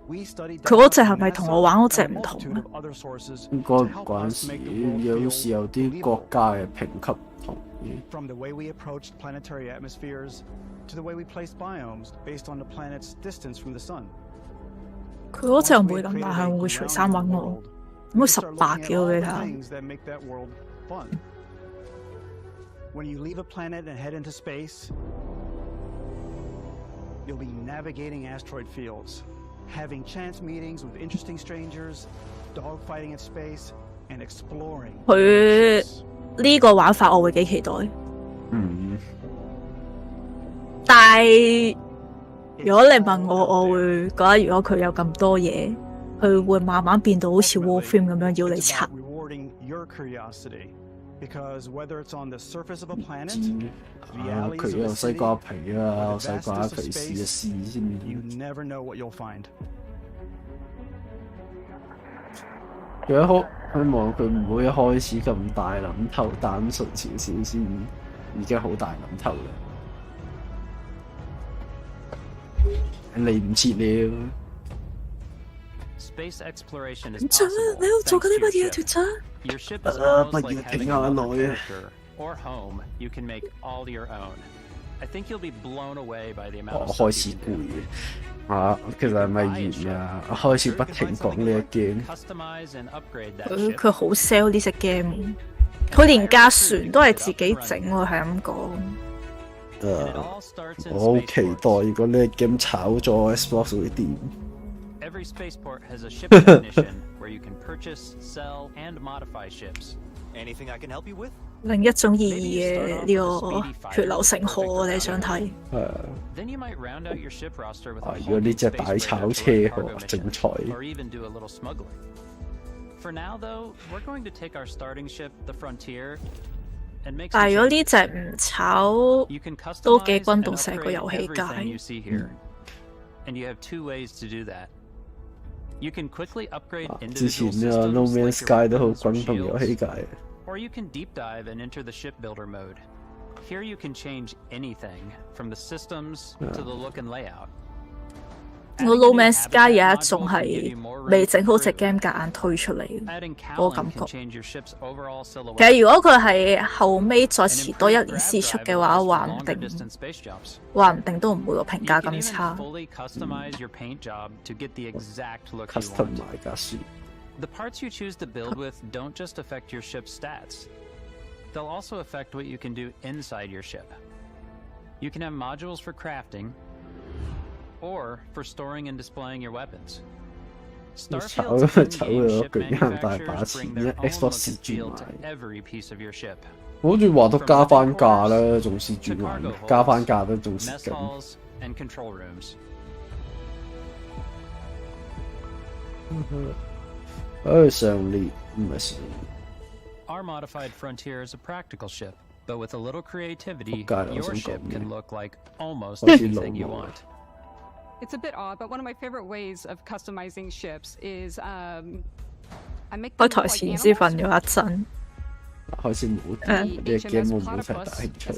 We studied 佢嗰隻 data 係咪 from 同我玩嗰隻 NASA 唔同 and a 啊？ multitude of other sources 應該 to 唔 help 關 us 事， make the world 有 feel 時有啲 believable. 國家嘅評級唔同嘅。 From the way we approached planetary atmospheres to the way we placed biomes based on the planet's distance from the sun. 佢嗰隻又唔會咁大，係會除衫揾我。咁佢18嘅我俾你睇下。 things that make that world fun. When you leave a planet and head into space, you'll be navigating asteroid fields, having chance meetings with interesting strangers, dogfighting in space, and exploring. 佢呢個玩法我會幾期待。但係如果你問我，我會覺得如果佢有咁多嘢，佢會慢慢變到好似 Warframe 咁樣要你拆。 Rewarding your curiosity, because whether it's on the surface of a planet, the 啊！ alleys 佢 of 有 a 西 city, 瓜皮啊， or 西 the 瓜 vastness of 皮試一 space, 試先。 you never know what you'll find. 佢希望佢唔會一開始咁大諗頭，單純少少先已經好大諗頭啦。嚟唔切了。 Space exploration is 唔錯啊！你喺度做緊啲乜嘢啊，脱仔？ Your ship is almost 不 like 如 having 停下 another 耐啊！ character or home you can make all your own. I think you'll be blown away by the amount 我 of 開 stuff 始 you 攰啊！其實係咪完啊？我開始不停講呢一 game。 customize and upgrade that 佢好 sell 呢隻 game，佢連架船都係自己整喎，係咁講。我好期待如果呢個 game 炒咗 Xbox 會點。 Every spaceport has a ship definition where you can purchase, sell, and modify ships. Anything I can help you with? 另一種意義嘅呢個血流成河，你想睇？ Then you might round out your ship roster with a 如果呢隻大炒車喎，精彩。 or even do a little smuggling. For now, though, we're going to take our starting ship, the Frontier, and make 但 some 係如果呢 changes. 隻唔炒， You can 都幾 customize 轟 and 動成個 upgrade 遊戲 everything you 界。 see here, and you have 2 ways to do that. You can quickly upgrade 之前 individual 呢 No systems Man's like your Sky 都好 weapons or 轟動遊戲 shields, 界。 or you can deep dive and enter the shipbuilder mode. Here you can change anything from the systems to the look and layout. 我 No Man's Sky 有一種係未整好隻 game 夾硬推出嚟嗰個感覺。其實如果佢係後尾再遲多1年先出嘅話，話唔定都唔會個評價咁差。The parts you choose to build with don't just affect your ship's stats. They'll also affect what you can do inside your ship. You can have modules for crafting, or for storing and displaying your weapons. Starfield's in-game ship manufacturers bring their own look and feel to every piece of your ship. 好似話都加翻價啦，仲蝕住埋，加翻價都仲蝕緊。 and control rooms. 上列唔係上列。 Our modified Frontier is a practical ship, but with a little creativity, your ship can look like almost anything you want. It's a bit odd, but one of my favorite ways of customizing ships is I make them 開台前先瞓咗一陣。開始冇啲 game 我唔好太大興趣。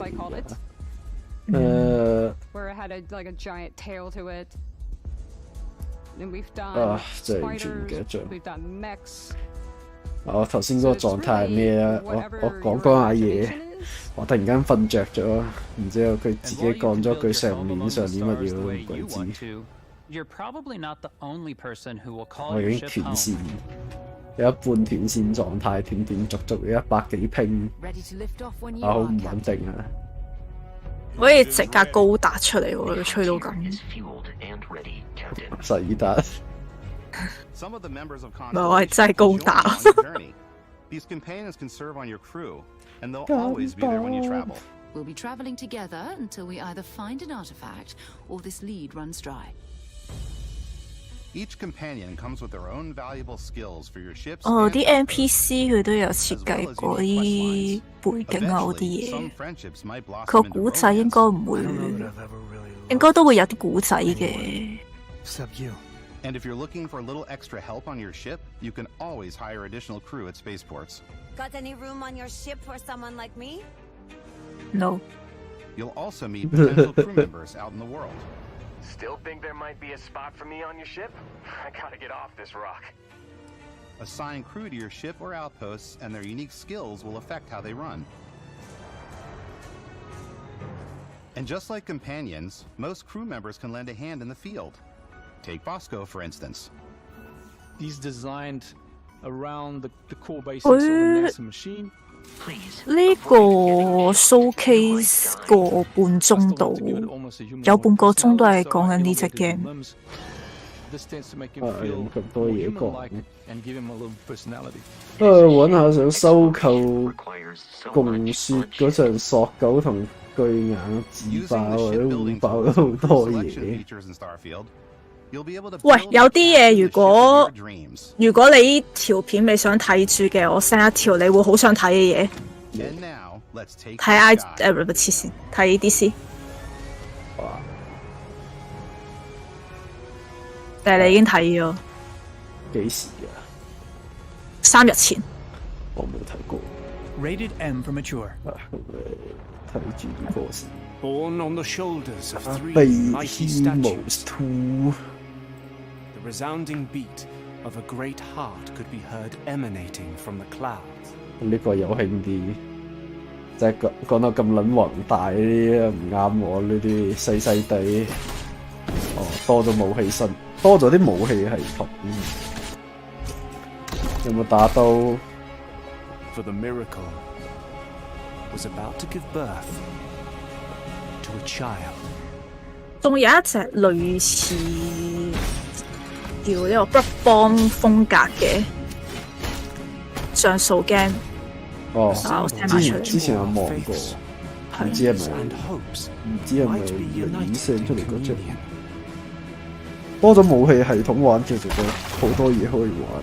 where it had like a giant tail to it. And we've done spiders, we've done mechs. 我頭先嗰個狀態係咩啊？我講下嘢，我突然間瞓着咗，然之後佢自己講咗句上年乜嘢都唔鬼知。我已經斷線，有一半斷線狀態，斷斷續續100幾拼，好唔穩定啊！可以直架高達出嚟喎，佢吹到咁。實爾達。 Some of the members of These companions can serve on your crew, and they'll always be there when you travel. We'll be traveling together until we either find an artifact or this lead runs dry. Each companion comes with their own valuable skills for your ships. 啲 NPC 佢都有設計過啲背景啊嗰啲嘢。佢個古仔應該唔會，應該都會有啲古仔嘅。 And if you're looking for a little extra help on your ship, you can always hire additional crew at spaceports. Got any room on your ship for someone like me? No. You'll also meet potential crew members out in the world. Still think there might be a spot for me on your ship? I gotta get off this rock. Assign crew to your ship or outposts, and their unique skills will affect how they run. And just like companions, most crew members can lend a hand in the field. Take Bosco, for instance. He's designed around the core basics of the NASA machine. 呢個 showcase 個半鐘度，有半個鐘都係講緊呢隻 game。有咁多嘢講。揾下想收購共雪嗰場索狗同巨眼自爆啊，都互爆咗好多嘢。 喂，有啲嘢如果你呢條片未想睇住嘅，我 send 一條你會好想睇嘅嘢。睇黐線，睇呢啲先。但係你已經睇咗？幾時啊？3日前。我冇睇過。Rated M for mature. 睇住呢個先。Born on the shoulders of 3 mighty statues. The resounding beat of a great heart could be heard emanating from the clouds. 呢個有興啲，即係講到咁撚宏大呢啲唔啱我呢啲細細地。多咗武器身，多咗啲武器系統。有冇打到 ？For the miracle was about to give birth to a child. 仲有一隻類似。 叫呢個 Bloodborne 風格嘅像素 game。我之前有望過，唔知係咪影射出嚟嗰隻。多咗武器系統玩，其實就好多嘢可以玩。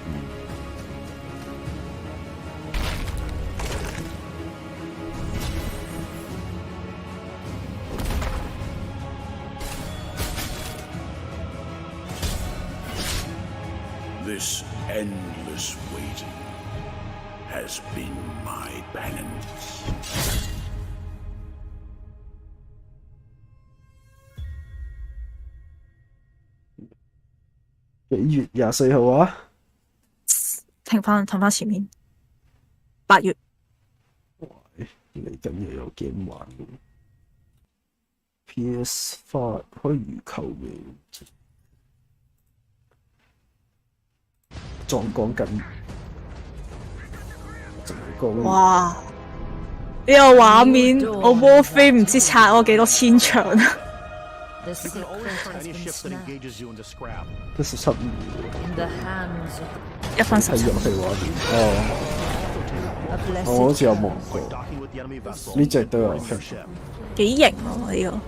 This endless waiting has been my penance. 幾月24號啊？停翻前面，8月。嚟緊又有 game 玩喎 PS5 可以預購嘅，撞講緊。哇！呢個畫面，我魔飛唔知拆我幾多千場啊！ You can always turn any ship that engages you into scrap. 都15，1分10。係遊戲畫面哦，我好似有望過，呢隻都有出，幾型啊呢個！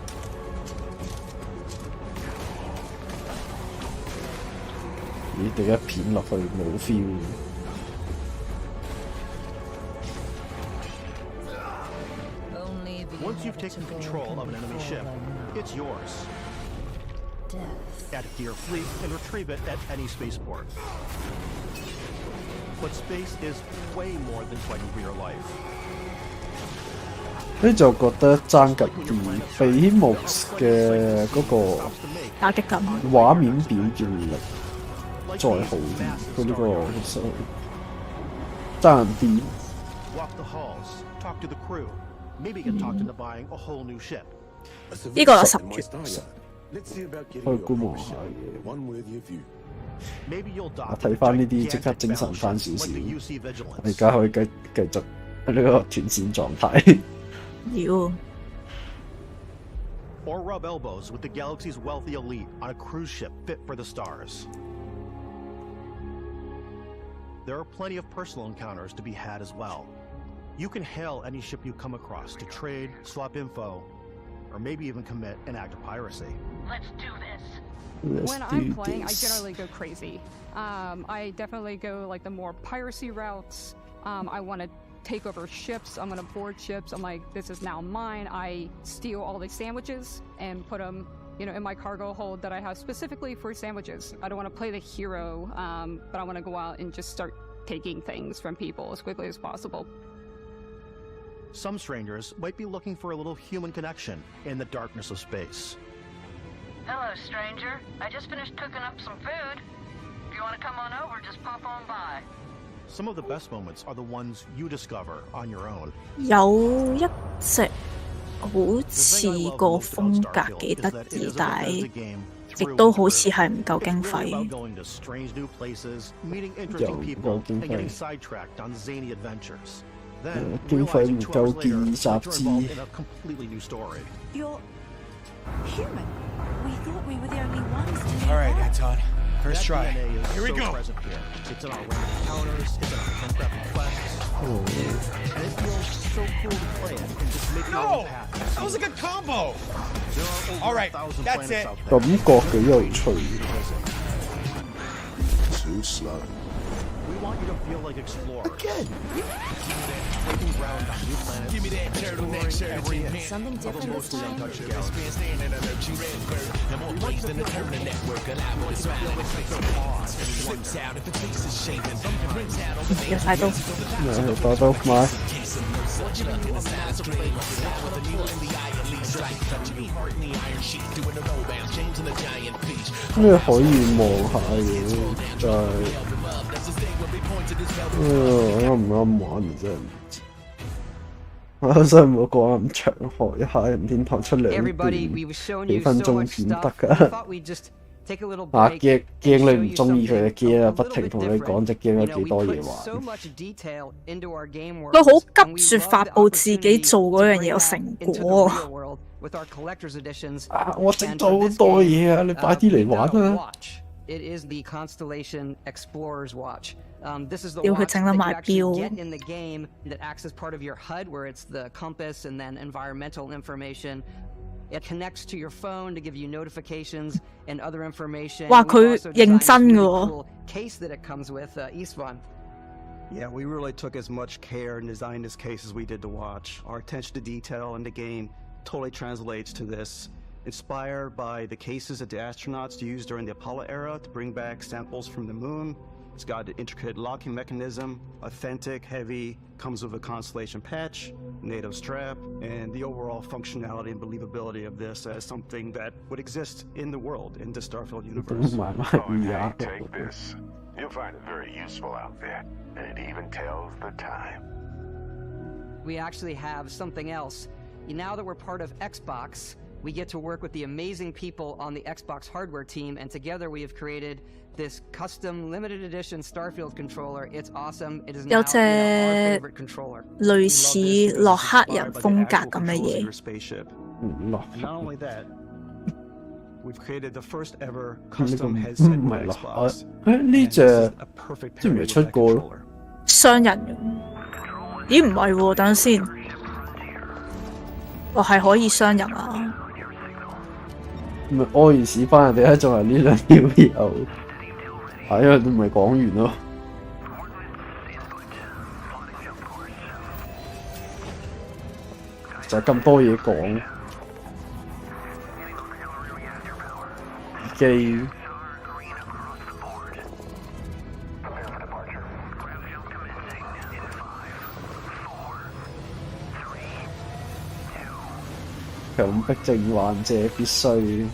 咦，第一片落去冇 feel。 Once you've taken control of an enemy ship, it's yours. Add it to your fleet and retrieve it at any spaceport. But space is way more than fighting for your life. 呢就覺得爭緊啲，比目嘅嗰個打擊感畫面表現力再好啲，佢呢個其實爭啲。 Walk the halls, talk to the crew. Maybe get talked into buying a whole new ship. 呢個有10月，可以觀望下嘅。 Maybe you'll dock. 我睇翻呢啲即刻精神翻少少，我而家可以繼續呢個斷線狀態。妖。 Or rub elbows with the galaxy's wealthy elite on a cruise ship fit for the stars. There are plenty of personal encounters to be had as well. You can hail any ship you come across to trade, swap info, or maybe even commit an act of piracy. Let's do this. When I'm playing, I generally go crazy. I definitely go like the more piracy routes. I want to take over ships. I'm going to board ships. I'm like, this is now mine. I steal all the sandwiches and put them, in my cargo hold that I have specifically for sandwiches. I don't want to play the hero, but I want to go out and just start taking things from people as quickly as possible. Some strangers might be looking for a little human connection in the darkness of space. Hello, stranger. I just finished cooking up some food. If you want to come on over, just pop on by. Some of the best moments are the ones you discover on your own. 有一隻好似個風格幾得意，但係亦都好似係唔夠經費。有唔夠經費。經費唔夠建議集資。 You're human. We thought we were the only ones to All right, Anton. First try. Here we go. It's in our random encounters, it's in our handcrafted quests. And it feels so cool to play it and just make it all happen. That was a good combo. All right, that's it. 感覺幾有趣。 Too slow. We want you to feel like explorers. Again. Taking ground on new planets. Give me that turtleneck shirt. Something different this time.有太多。多多買。咩可以望下嘅？就係。 啱唔啱玩真係唔知，我真係冇講咁長，學一下任天堂出2段幾分鐘片得㗎。驚你唔中意佢嘅 game 啊，不停同你講隻 game 有幾多嘢玩。佢好急住發布自己做嗰樣嘢有成果。我整咗好多嘢啊，你快啲嚟玩啊！ It is the Constellation Explorer's Watch. This is the You'll watch hit that my you actually bill. get in the game that acts as part of your HUD, where it's the compass and then environmental information. It connects to your phone to give you notifications and other information. 哇，佢認真㗎喎。 Case that it comes with, Istvan. Yeah, we really took as much care in designing this case as we did the watch. Our attention to detail in the game totally translates to this. Inspired by the cases that the astronauts used during the Apollo era to bring back samples from the moon, It's got an intricate locking mechanism, authentic, heavy, comes with a Constellation patch, native strap, and the overall functionality and believability of this as something that would exist in the world, in the Starfield universe. Hey, take this. You'll find it very useful out there, and it even tells the time. We actually have something else. Now that we're part of Xbox, we get to work with the amazing people on the Xbox hardware team, and together we have created this custom limited edition Starfield controller. It's awesome. It is now our favorite controller. 類似洛克人風格咁嘅嘢。Not only that, we've created the first ever custom headset for Xbox. 呢隻之前未出過咯。雙人嘅，咦唔係喎？等陣先，係可以雙人啊！咪屙完屎翻嚟，第一仲係呢兩條友，係因為都唔係講完咯。就係咁多嘢講，機。強迫症患者必須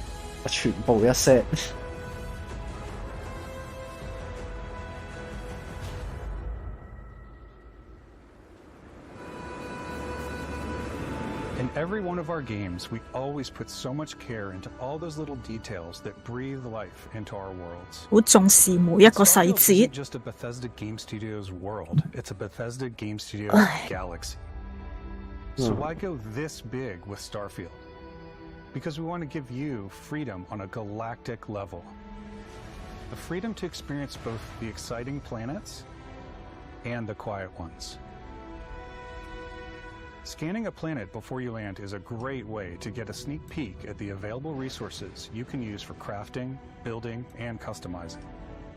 全部一 set。In every one of our games, we always put so much care into all those little details that breathe life into our worlds. 好重視每一個細節。It's just a Bethesda Game Studios world. It's a Bethesda Game Studios galaxy. So why go this big with Starfield? Because we want to give you freedom on a galactic level. The freedom to experience both the exciting planets and the quiet ones. Scanning a planet before you land is a great way to get a sneak peek at the available resources you can use for crafting, building, and customizing.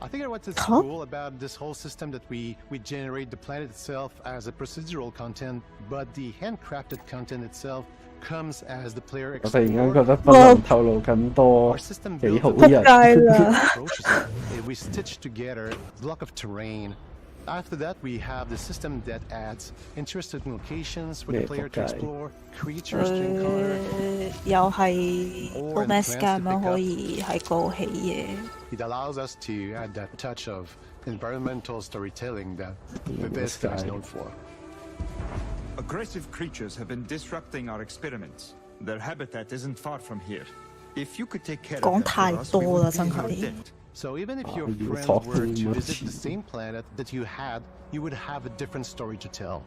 I think what's cool about this whole system that we generate the planet itself as a procedural content, but the handcrafted content itself comes as the player explores. 我突然間覺得不能透露更多幾好人。We stitch together a block of terrain. After that, we have the system that adds interesting locations for the player to explore, creatures to encounter. 又係 OMS 咁樣可以喺嗰度起嘢。It allows us to add that touch of environmental storytelling that Bethesda is known for. Aggressive creatures have been disrupting our experiments. Their habitat isn't far from here. If you could take care of them for us, we would be content. So even if your friend were to visit the same planet that you had, you would have a different story to tell.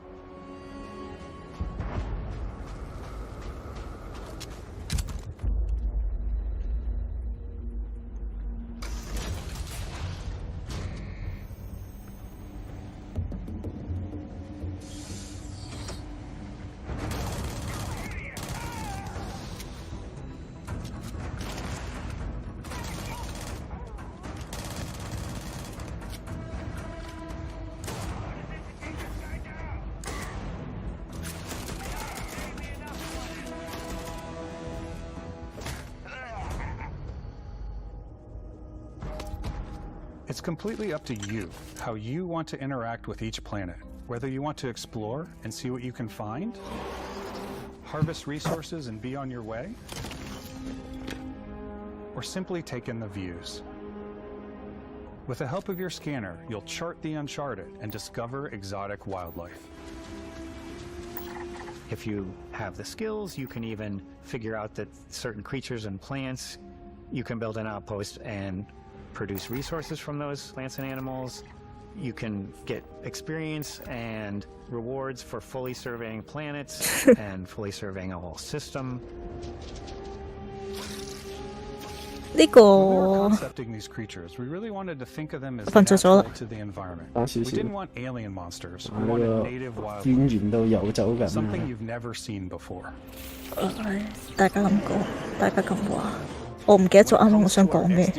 It's completely up to you how you want to interact with each planet, whether you want to explore and see what you can find, harvest resources and be on your way, or simply take in the views. With the help of your scanner, you'll chart the uncharted and discover exotic wildlife. If you have the skills, you can even figure out that certain creatures and plants, you can build an outpost and produce resources from those plants and animals. You can get experience and rewards for fully surveying planets and fully surveying a whole system. 呢個 Concepting these creatures, we really wanted to think of them as natural to the environment. We didn't want alien monsters. We wanted native wildlife. Something you've never seen before. 大家咁講，大家咁話，我唔記得咗啱啱我想講咩。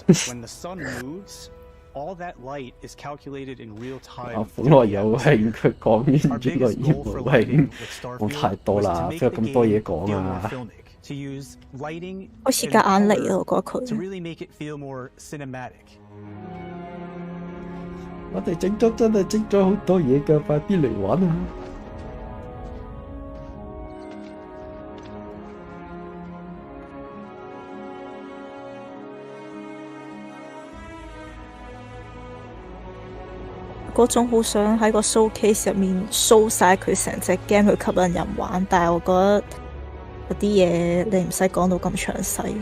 When the sun moves, all that light is calculated in real time. 我本來有興趣講完呢個業務係講太多啦，邊有咁多嘢講啊？ To use lighting 好似夾硬嚟咯，我覺得佢。 To really make it feel more cinematic. 我哋真係整咗好多嘢㗎，快啲嚟玩啊嗰種好想喺個 showcase 入面 show 晒佢成隻 game 去吸引人玩，但係我覺得嗰啲嘢你唔使講到咁詳細。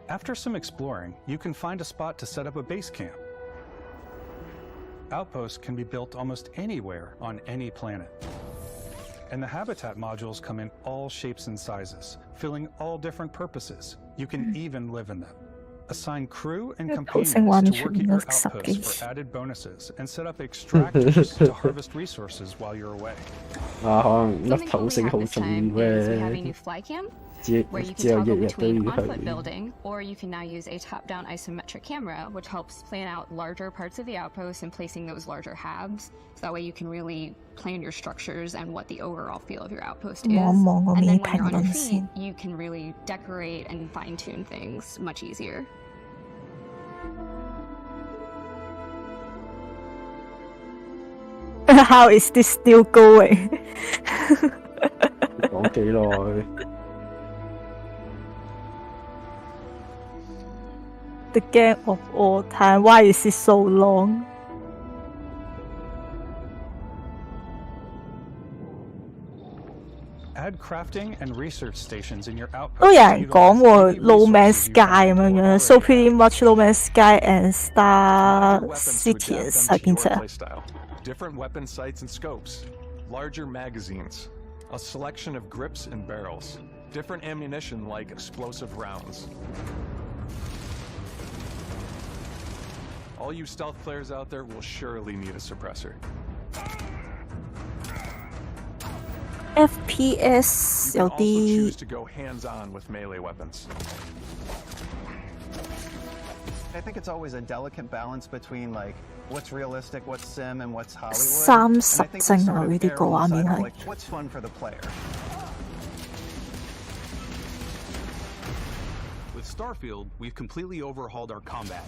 After some exploring, you can find a spot to set up a base camp. Outposts can be built almost anywhere on any planet. And the habitat modules come in all shapes and sizes, filling all different purposes. You can even live in them. Assign crew and companions to work at your outposts for added bonuses, and set up extractors to harvest resources while you're away. 可能粒頭性好重要嘅。where you can toggle between on-foot building, or you can now use a top-down isometric camera, which helps plan out larger parts of the outpost and placing those larger halves. So that way you can really plan your structures and what the overall feel of your outpost is. And then when you're on your feet, you can really decorate and fine-tune things much easier. How is this still going? 講幾耐？ The game of all time. Why is it so long? Add crafting and research stations in your outpost. 都有人講喎 ，No Man's Sky 咁樣樣 ，so pretty much No Man's Sky and Star Citizen 係邊隻啊？ Different weapon sights and scopes, larger magazines, a selection of grips and barrels, different ammunition like explosive rounds. All you stealth players out there will surely need a suppressor. FPS 有啲。You can also choose to go hands-on with melee weapons. I think it's always a delicate balance between like what's realistic, what's sim, and what's Hollywood. 30幀啊！呢啲個畫面係。 What's fun for the player? With Starfield, we've completely overhauled our combat.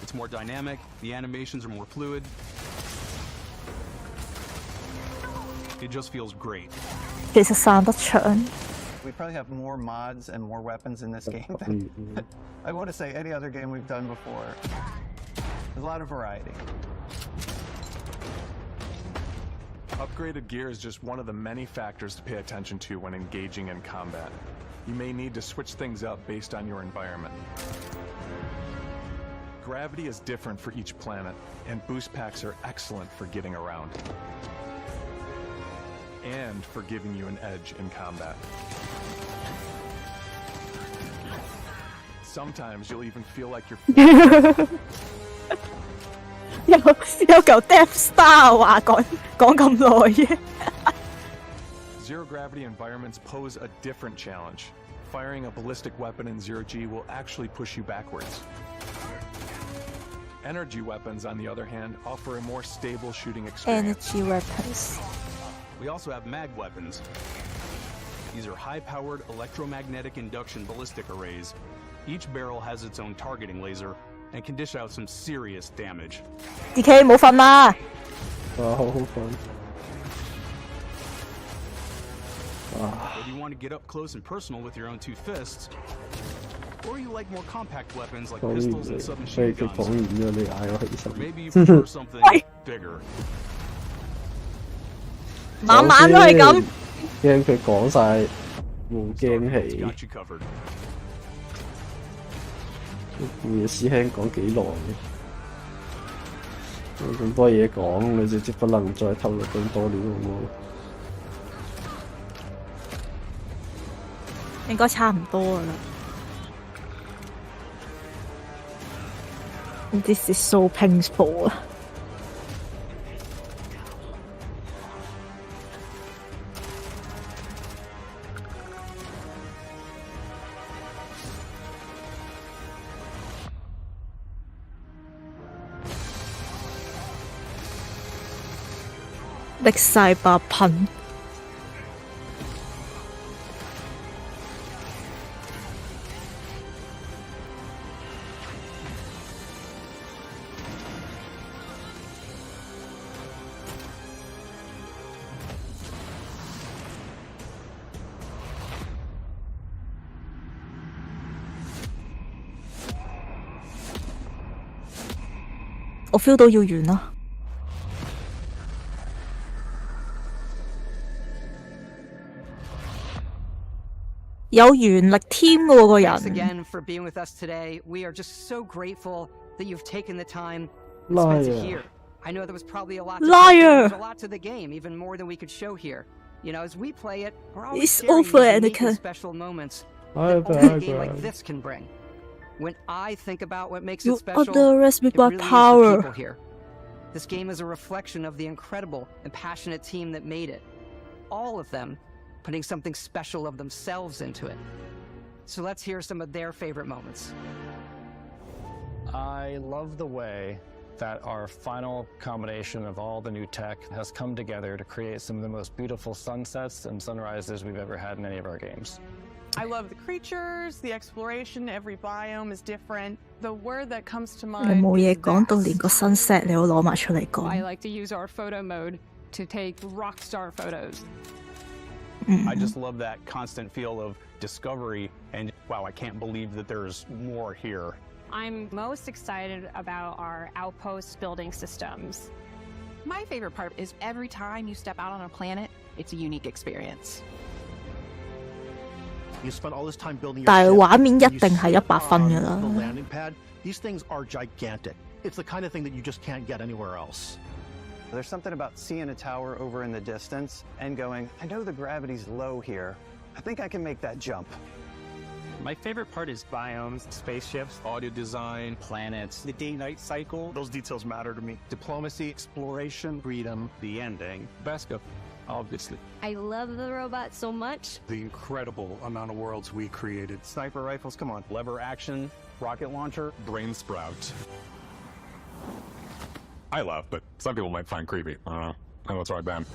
It's more dynamic, the animations are more fluid. It just feels great. 其實散得長。 We probably have more mods and more weapons in this game than I want to say any other game we've done before. There's a lot of variety. Upgraded gear is just one of the many factors to pay attention to when engaging in combat. You may need to switch things up based on your environment. Gravity is different for each planet, and boost packs are excellent for getting around. And for giving you an edge in combat. Sometimes you'll even feel like you're 有嚿 Death Star 話講咁耐嘅。 Zero gravity environments pose a different challenge. Firing a ballistic weapon in zero G will actually push you backwards. Energy weapons, on the other hand, offer a more stable shooting experience. Energy weapons. We also have mag weapons. These are high-powered electromagnetic induction ballistic arrays. Each barrel has its own targeting laser and can dish out some serious damage. DK 冇瞓啦。好瞓。 Whether you want to get up close and personal with your own two fists, or you like more compact weapons like pistols and submachine guns, or maybe you prefer something bigger. 晚晚都係咁。驚佢講晒，冇驚喜。會師兄講幾耐嘅？咁多嘢講，你直接不能再透露咁多料好冇？ 應該差唔多㗎啦。This is so painful 啊！力晒爆噴。我 feel 到要完啦。有原力添嘅喎個人。Thanks again for being with us today. We are just so grateful that you've taken the time and spent it here. I know there was probably a lot to the game, even more than we could show here. You know, as we play it, we're always sharing these unique special moments that only a game like this can bring. When I think about what makes it special, it really is the people here. This game is a reflection of the incredible and passionate team that made it. All of them putting something special of themselves into it. So let's hear some of their favorite moments. I love the way that our final combination of all the new tech has come together to create some of the most beautiful sunsets and sunrises we've ever had in any of our games. I love the creatures, the exploration, every biome is different. The word that comes to mind 你冇嘢講到連個 sunset 你都攞埋出嚟講。I like to use our photo mode to take rockstar photos. I just love that constant feel of discovery and wow, I can't believe that there's more here. I'm most excited about our outpost building systems. My favorite part is every time you step out on a planet, it's a unique experience. You spent all this time building your 但係 ship, 畫面一 and you 定係 sit 100分㗎 on 啦。 the landing pad. These things are gigantic. It's the kind of thing that you just can't get anywhere else. There's something about seeing a tower over in the distance and going, I know the gravity's low here. I think I can make that jump. My favorite part is biomes, spaceships, Audio design, planets. The day-night cycle, those details matter to me. Diplomacy, exploration, freedom, the ending. Vasco, obviously. I love the robot so much. The incredible amount of worlds we created. Sniper rifles, come on. Lever action, rocket launcher, brain sprout. I love, but some people might find creepy. I don't know. I know it's right, Ben.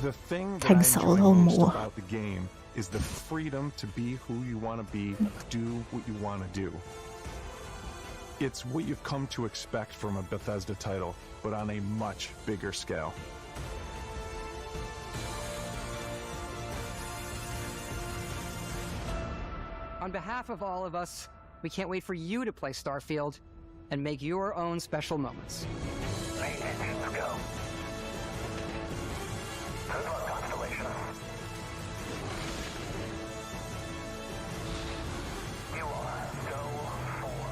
The thing that I enjoy most about the game is the freedom to be who you want to be, do what you want to do. It's what you've come to expect from a Bethesda title, but on a much bigger scale. On behalf of all of us, we can't wait for you to play Starfield and make your own special moments. Let's go. Good luck, Constellation. You are go for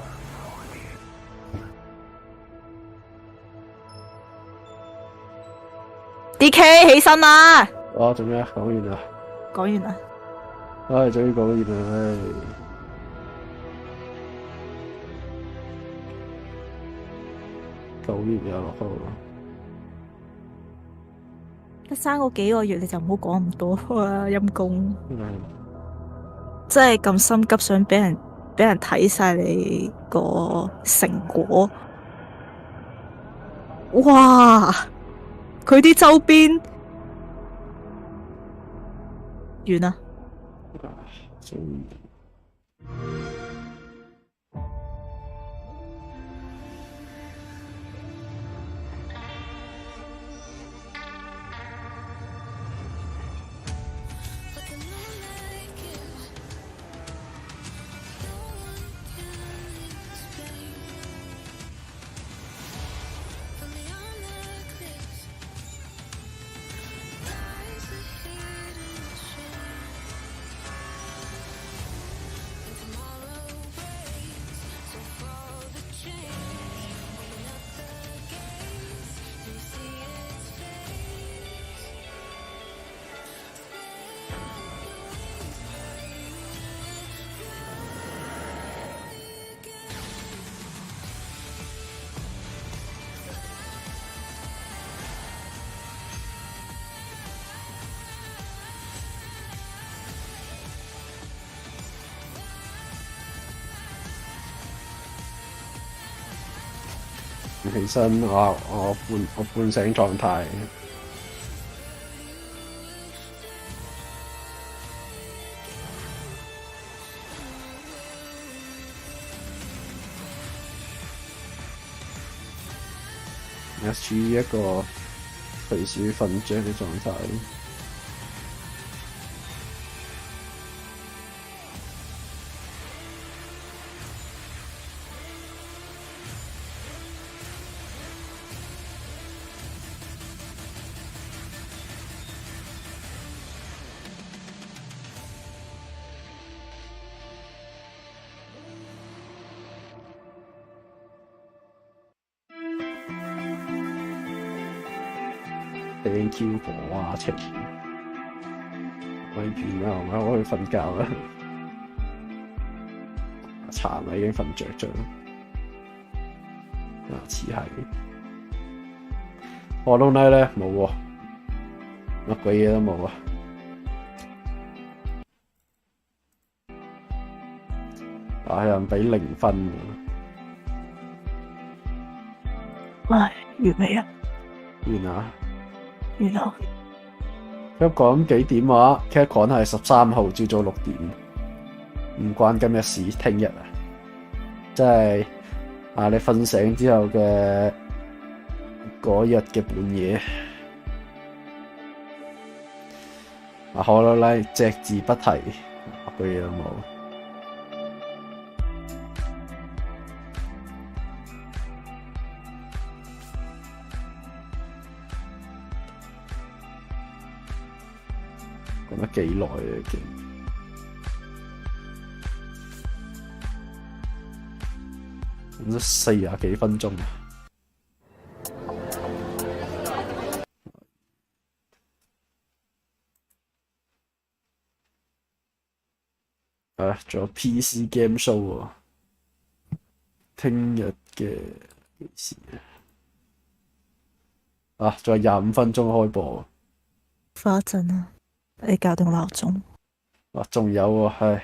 DK 起身啦！啊，做咩？講完啦？講完啦。唉，終於講完啦，唉。9月26號，得生嗰幾個月你就唔好講咁多啦，陰公。真係咁心急想俾人睇晒你個成果。哇！佢啲周邊完啦。起身，我半醒狀態。而家處於一個隨時瞓着嘅狀態。Thank you for watching。咪完啦，係咪？我去瞓覺啦。殘啦，已經瞓着咗。似係。Hollow Knight 咧冇喎，乜鬼嘢都冇啊！有人俾0分喎。唉，完未啊？完啦。完啦。香港幾點話 ？Capcom 係13號朝早6點，唔關今日事，聽日啊，即係你瞓醒之後嘅嗰日嘅半夜。Hollow Knight隻字不提，句嘢都冇。講咗幾耐啊已經，講咗40幾分鐘。仲有 PC Game Show 喎，聽日嘅幾時啊？仲有25分鐘開播。快一陣啊！你校定鬧鐘。仲有喎，係。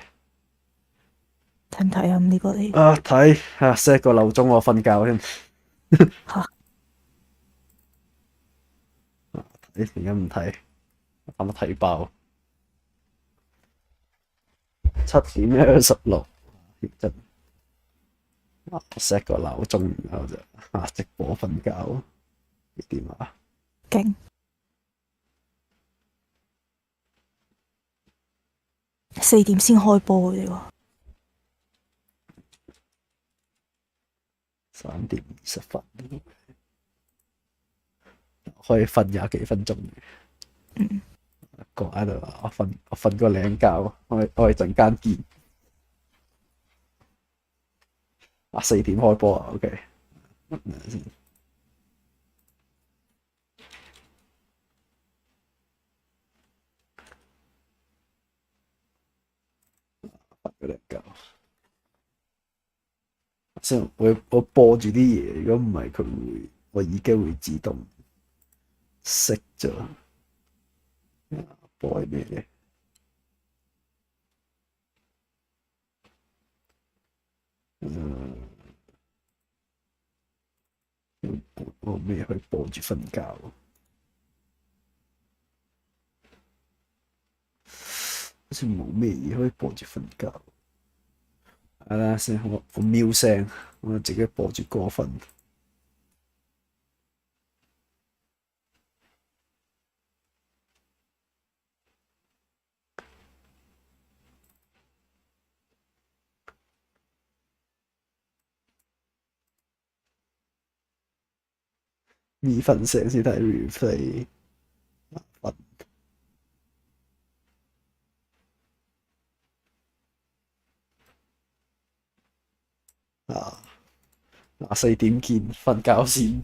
睇唔睇啊？呢個你。睇，set 個鬧鐘我瞓覺添。嚇！你而家唔睇，啱啱睇爆。7:26，真set 個鬧鐘，然後就直播瞓覺，點啊？勁！4點先開波嘅喎。3:20，可以瞓20幾分鐘。講喺度話，我瞓個靚覺，我哋陣間見。4點開波啊 ，OK。先。瞓個靚覺。先我播住啲嘢，如果唔係佢會，我耳機會自動熄咗。播係咩嘅？我咩可以播住瞓覺？好似冇咩嘢可以播住瞓覺。等下先，我瞄聲，我自己播住歌瞓。未瞓醒先睇 replay， 瞓4點見，瞓覺先。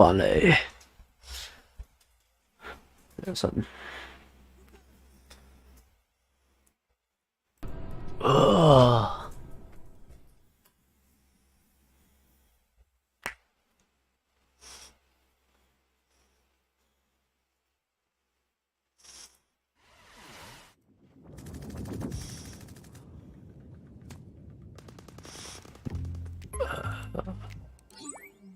翻嚟，有神。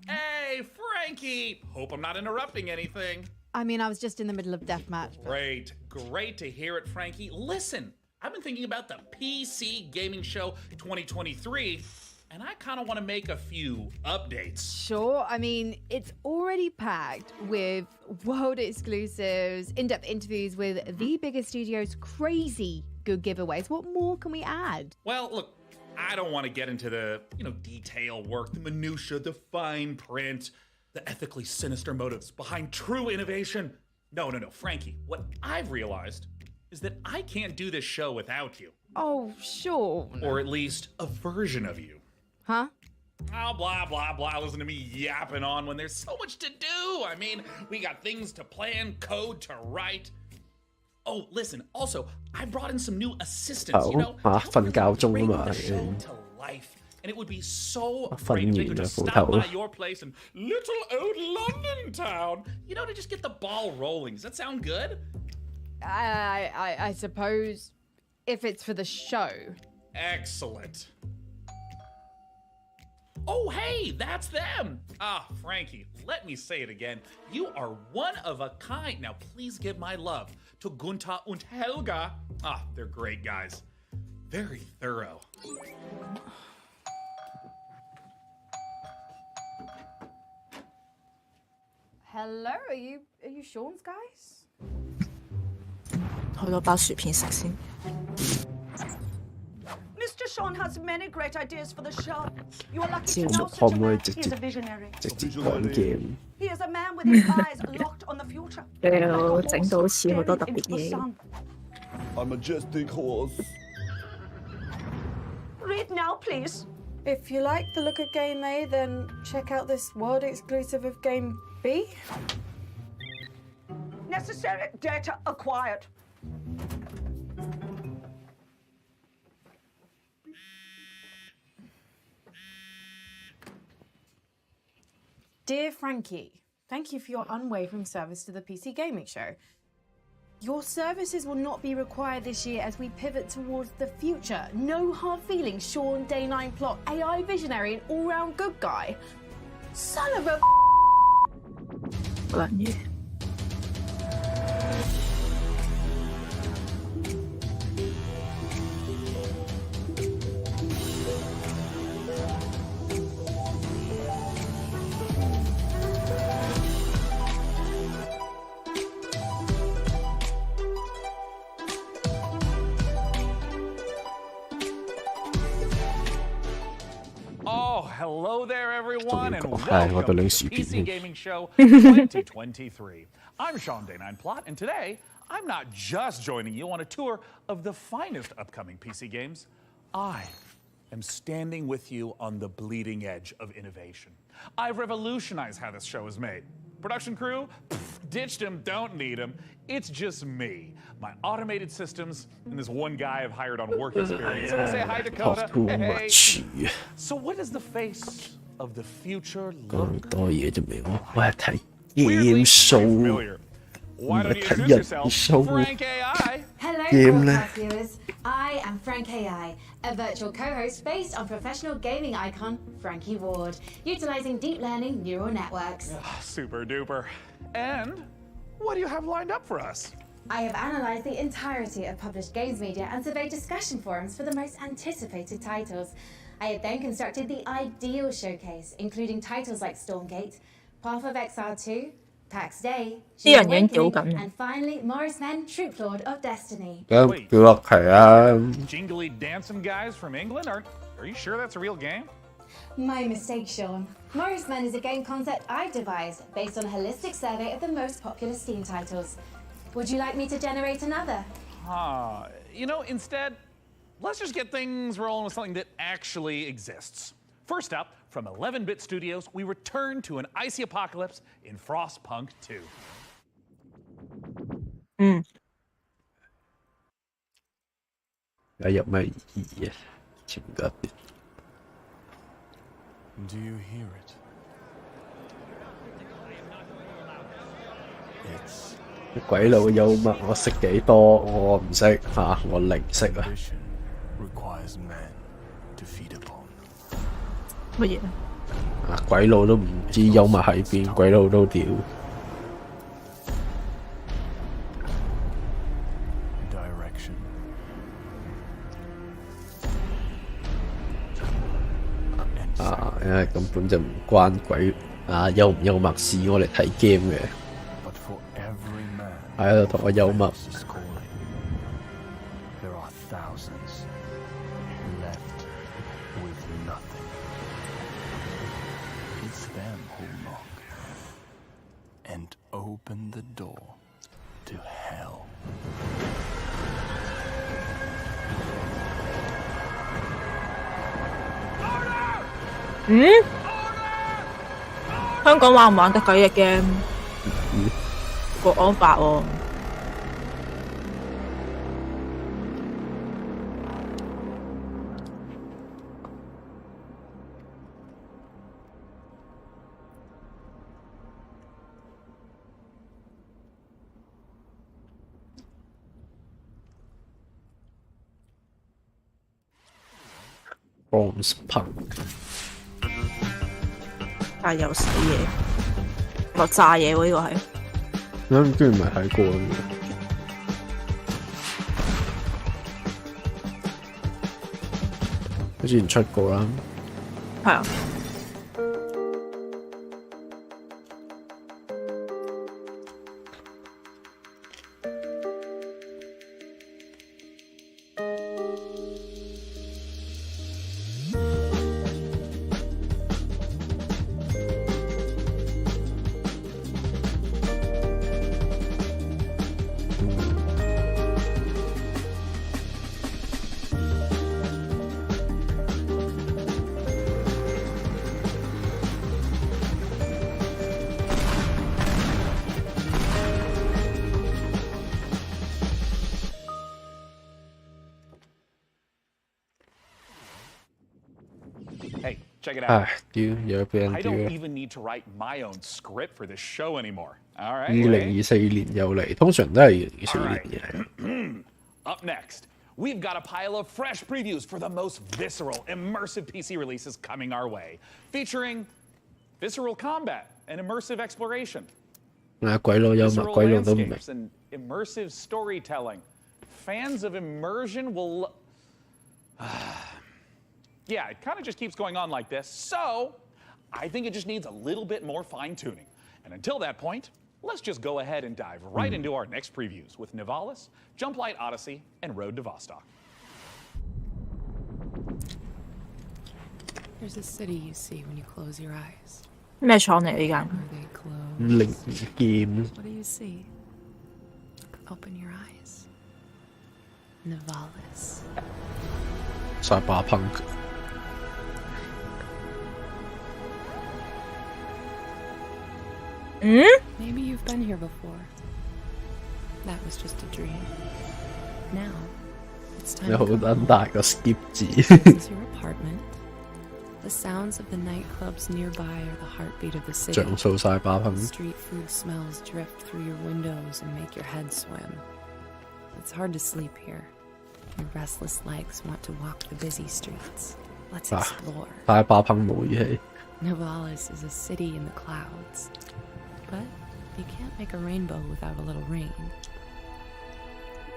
Hey, Frankie! Hope I'm not interrupting anything. I mean, I was just in the middle of deathmatch. Great. Great to hear it, Frankie. Listen, I've been thinking about the PC Gaming Show 2023, and I kind of want to make a few updates. Sure. I mean, it's already packed with world exclusives, in-depth interviews with the biggest studios, crazy good giveaways. What more can we add? Well, look, I don't want to get into the, detail work, the minutia, the fine print, the ethically sinister motives behind true innovation. No, Frankie, what I've realized is that I can't do this show without you. Oh, sure. Or at least a version of you. Huh? Oh, blah, blah, blah. Listen to me yapping on when there's so much to do. I mean, we got things to plan, code to write. Oh, listen, also, I brought in some new assistants, 瞓覺鐘啊嘛， to life. And it would be so great if they could just stop by your place in little old London town, to just get the ball rolling. Does that sound good? I suppose if it's for the show. Excellent. Oh, hey, that's them. Ah, Frankie, let me say it again. You are one of a kind. Now, please give my love to Gunther and Helga. Ah, they're great guys. Very thorough. Hello, are you Sean's guys? 開多包薯片食先。 Mr. Sean has many great ideas for the show. You are lucky 之 to 後 know 可 such a 唔可以 man. 直 He 接 is a visionary. 直接講 game？ He is a man with his eyes locked on the future. 又整到好似好多特別嘢。 A majestic horse. Read now, please. If you like the look of Game A, then check out this world exclusive of Game B. Necessary data acquired. Dear Frankie, thank you for your unwavering service to the PC Gaming Show. Your services will not be required this year as we pivot towards the future. No hard feelings, Sean, Day 9 plot, AI visionary and all-round good guy. Son of a... Oh, hello there, everyone, and welcome to the PC Gaming Show 2023. I'm Sean Day 9 Plot, and today, I'm not just joining you on a tour of the finest upcoming PC games. I am standing with you on the bleeding edge of innovation. I've revolutionized how this show is made. Production crew? Ditched him, don't need him. It's just me, my automated systems, and this one guy I've hired on work experience. So say hi, Dakota. Hey. So what does the face of the future look like? Game show. Why don't you introduce yourself, Frank AI? Hello, broadcast viewers. I am Frank AI, a virtual co-host based on professional gaming icon Frankie Ward, utilizing deep learning neural networks. Super duper. And what do you have lined up for us? I have analyzed the entirety of published games media and surveyed discussion forums for the most anticipated titles. I have then constructed the ideal showcase, including titles like Stormgate, Path of Exile 2, Pax Day, and finally Morris Men, Troop Lord of Destiny. Jingly dancing guys from England? Are you sure that's a real game? My mistake, Sean. Morris Men is a game concept I've devised based on a holistic survey of the most popular Steam titles. Would you like me to generate another? Instead, let's just get things rolling with something that actually exists. First up, from 11-bit studios, we return to an icy apocalypse in Frostpunk 2. 有咩意義啊？前嗰邊。Do you hear it? It's 鬼佬幽默，我識幾多？我唔識嚇，我零識啊。requires man to feed upon. 乜嘢？啊！鬼佬都唔知幽默喺邊，鬼佬都屌。Direction. 啊，因為根本就唔關鬼啊幽唔幽默事，我嚟睇 game 嘅。喺度同我幽默。There are thousands left with nothing. It's them who knock and open the door to hell. 香港玩唔玩得鬼嘅 game？國安法喎。Frostpunk 但係又死嘢，落炸嘢喎呢個係。咁居然唔係睇過嘅，之前出過啦。係啊。Hey, check it out. I don't even need to write my own script for this show anymore. All right. 2024年又嚟，通常都係2024年嘅。Up next, we've got a pile of fresh previews for the most visceral, immersive PC releases coming our way, featuring visceral combat and immersive exploration. 鬼佬幽默，鬼佬都唔明。 Visceral landscapes and immersive storytelling. Fans of immersion will. Yeah, it kind of just keeps going on like this. So, I think it just needs a little bit more fine-tuning. And until that point, let's just go ahead and dive right into our next previews with Nivalis, Jump Light Odyssey, and Road to Vostok. There's a city you see when you close your eyes. 咩廠嚟呢間？ game. What do you see? Open your eyes. Nivalis. Cyberpunk. Maybe you've been here before. That was just a dream. Now, it's time to come home. skip This is your apartment. The sounds of the nightclubs nearby are the heartbeat of the city. Street food smells drift through your windows and make your head swim. It's hard to sleep here. Your restless legs want to walk the busy streets. Let's explore. Nivalis is a city in the clouds. But you can't make a rainbow without a little rain.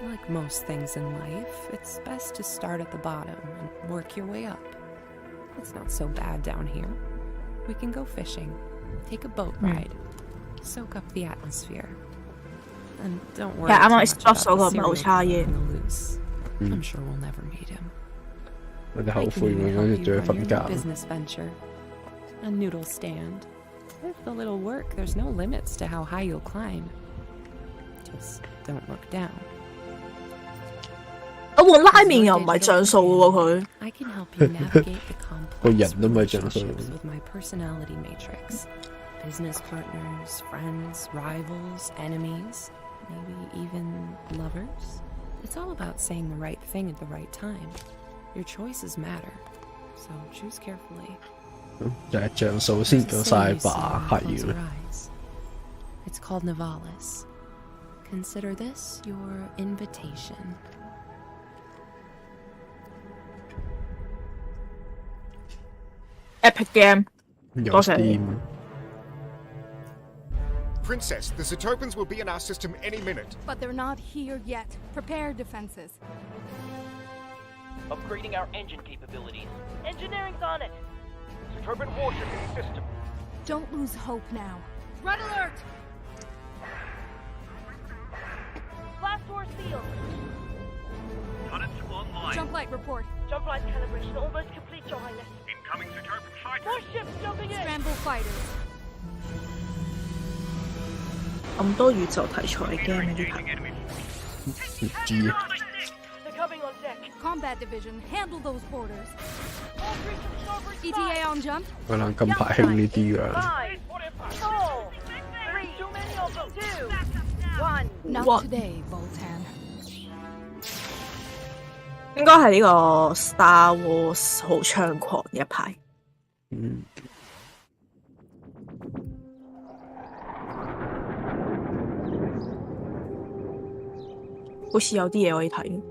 Like most things in life, it's best to start at the bottom and work your way up. It's not so bad down here. We can go fishing, take a boat ride, soak up the atmosphere. And don't worry too much about the serial killer on the loose. I'm sure we'll never meet him. I can even help you run your business venture. A noodle stand. With a little work, there's no limits to how high you'll climb. Just don't look down. 我換拉麵又唔係像素喎佢。I can help you navigate the complex 個人都咪進去。 With my personality matrix, business partners, friends, rivals, enemies, maybe even lovers. It's all about saying the right thing at the right time. Your choices matter, so choose carefully. 就係像素先夠晒把係要。 It's called Nivalis. Consider this your invitation. Epic game. 有 Steam。 Princess, the Zetopans will be in our system any minute. But they're not here yet. Prepare defenses. Upgrading our engine capabilities. Engineering's on it. Zetopan warship in the system. Don't lose hope now. Red alert! Blast door sealed. Turrets online. Jump light report. Jump light calibration almost complete, Your Highness. Incoming Zetopan fighters. More ships jumping in. Scramble fighters. 咁多宇宙題材嘅 game 呢排。唔知啊。 They're coming on deck. Combat division, handle those boarders. ETA on jump. 可能近排興呢啲㗎。 5, 4, 3, too many of them. 2, 1. Not today, Voltan. 應該係呢個 Star Wars 好猖狂嘅一排。嗯。好似有啲嘢可以睇。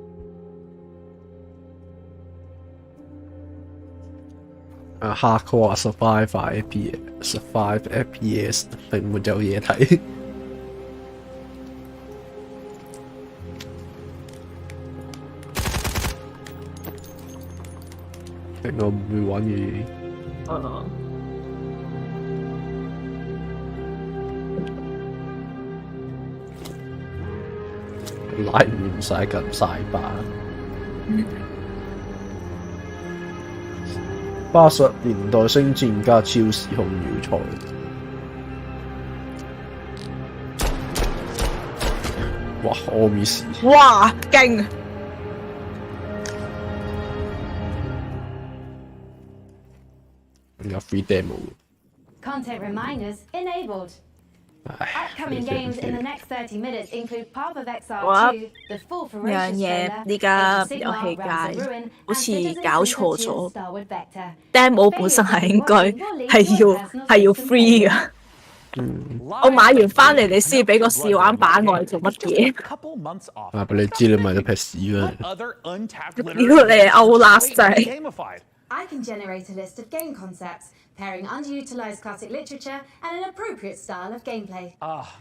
Hardcore survive FPS 並沒有嘢睇。我唔會玩嘅。拉唔晒咁晒吧。80年代星戰加超時空要塞。哇！阿米斯。哇！勁！有 free demo。 Content reminders enabled. Upcoming games in the next 30 minutes include Path of Exile 2, The Full Ferocious Trailer, 呢家 Age 遊 of 戲 Sigmar, Realms 界 of Ruin, 好 and 似 Citizen 搞 Sleeper 錯 2 咗。 Starwood Vector. demo 本身係應該係要 free 噶。我買完翻嚟你先俾個試玩版我係做乜嘢？啊！俾你知你買咗劈屎啦！屌你係歐拉仔！ I can generate a list of game concepts, pairing underutilized classic literature and an appropriate style of gameplay.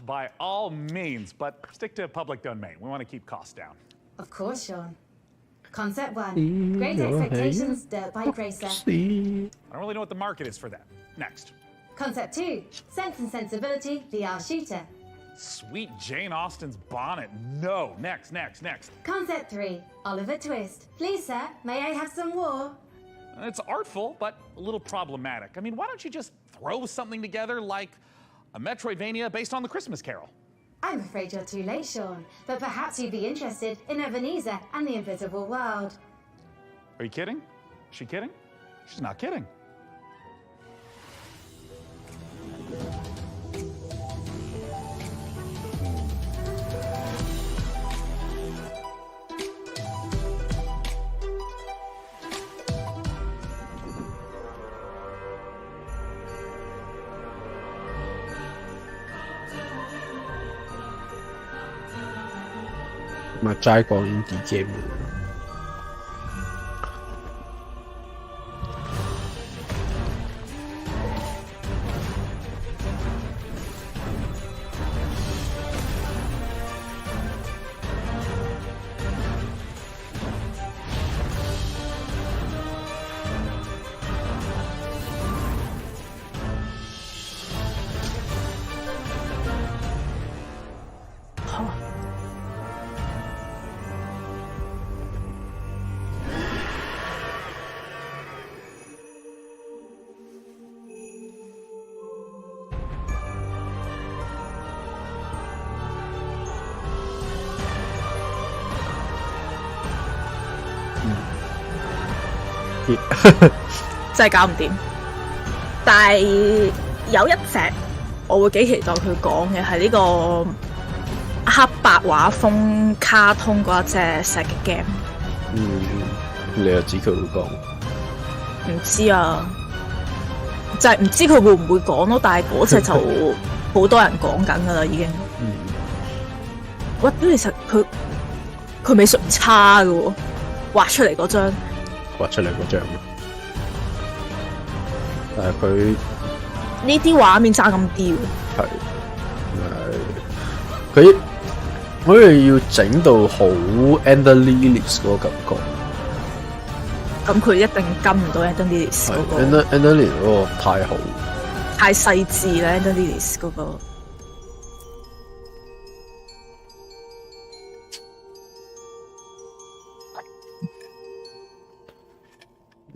By all means, but stick to public domain. We want to keep costs down. Of course, Sean. Concept 1, Great Expectations, Dirt Bike Racer. I don't really know what the market is for that. Next. Concept 2, Sense and Sensibility, VR Shooter. Sweet Jane Austen's bonnet. No. Next. Concept 3, Oliver Twist. Please, sir, may I have some war? It's artful, but a little problematic. I mean, why don't you just throw something together like a Metroidvania based on the Christmas Carol? I'm afraid you're too late, Sean, but perhaps you'd be interested in Ebenezer and the Invisible World. Are you kidding? Is she kidding? She's not kidding.咪齋講 indie game。真係搞唔掂。但係有一隻我會幾期待佢講嘅係呢個黑白畫風卡通嗰一隻射擊 game。你又知佢會講？唔知啊，就係唔知佢會唔會講咯。但係嗰隻就好多人講緊噶啦，已經。喂，其實佢美術唔差噶喎，畫出嚟嗰張。但係佢呢啲畫面爭咁啲喎。佢好似要整到好 Ender Lilies 嗰個感覺。咁佢一定跟唔到 Ender Lilies 嗰個。Ender Lilies 嗰個太好，太細緻啦 Ender Lilies 嗰個。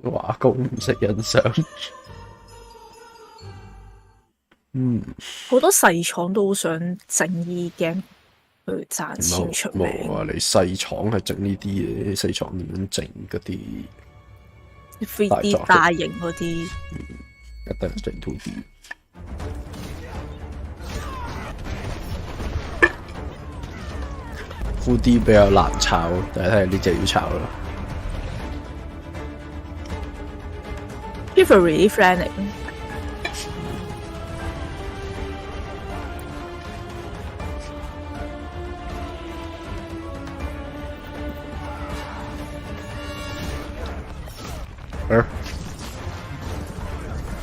畫工唔識欣賞。好多細廠都好想整呢 game 去賺錢出名。冇啊！你細廠係整呢啲嘢，細廠點樣整嗰啲 3D 大型嗰啲？一定係整 2D。2D 比較難炒，但係睇下呢隻要炒咯。Chivalry 啲 friend 嚟。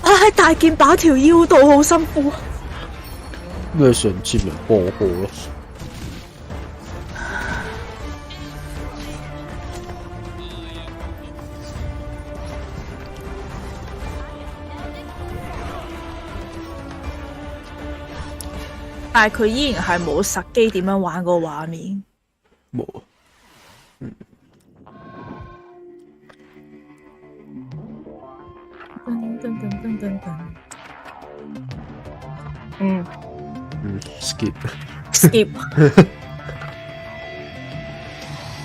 喺大劍把條腰度好辛苦。咩上次咪播過咯？但係佢依然係冇實機點樣玩個畫面。冇。skip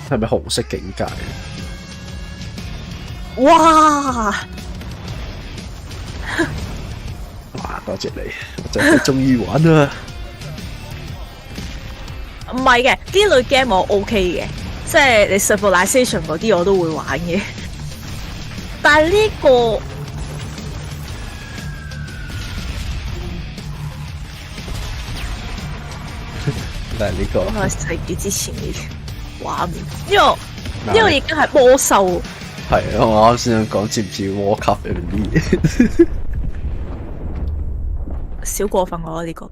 係咪紅色境界？哇！哇！多謝你，我真係中意玩啊！唔係嘅，啲類 game 我 OK 嘅，即係你 civilization 嗰啲我都會玩嘅。但係呢個但係呢個係世紀之前嘅畫面，呢個已經係魔獸。係啊，我啱先想講似唔似 World Cup 入面啲嘢？少過分我呢個。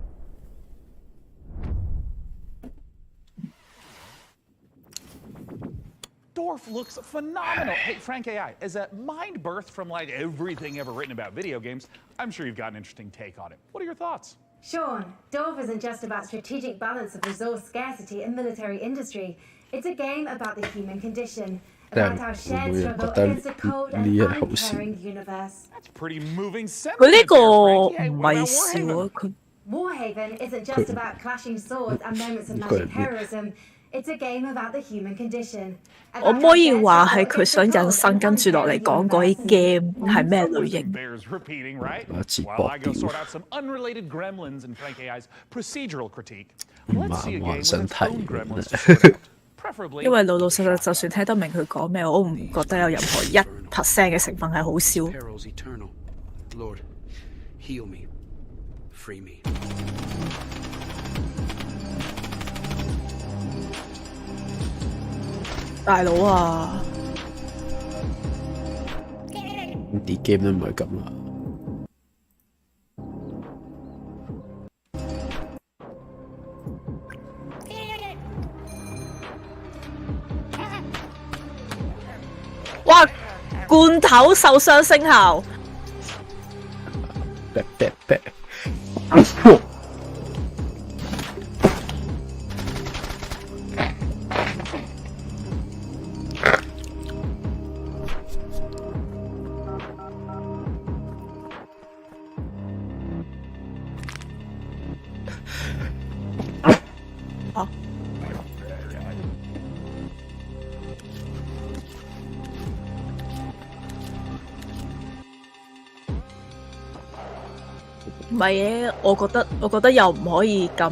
Dorf looks phenomenal. Hey, Frank AI, as a mind birth from like everything ever written about video games, I'm sure you've got an interesting take on it. What are your thoughts? Sean, Dorf isn't just about strategic balance of resource scarcity and military industry. It's a game about the human condition, about our shared struggle against a cold and uncaring universe. That's pretty moving sentiment. 佢呢個唔係笑啊，佢 Warhaven isn't just about clashing swords and moments of magic heroism. It's a game about the human condition. 我唔可以話係佢想引申跟住落嚟講嗰啲 game 係咩類型。Bears repeating, right? While I go sort out some unrelated gremlins in Frank AI's procedural critique. Let's see a game with its own gremlins to sort out. Preferably. 因為老老實實，就算聽得明佢講咩，我唔覺得有任何1% 嘅成分係好笑。Lord, heal me, free me. 大佬啊！啲 game 都唔係咁啦。哇！罐頭受傷聲效。唔係嘅，我覺得又唔可以咁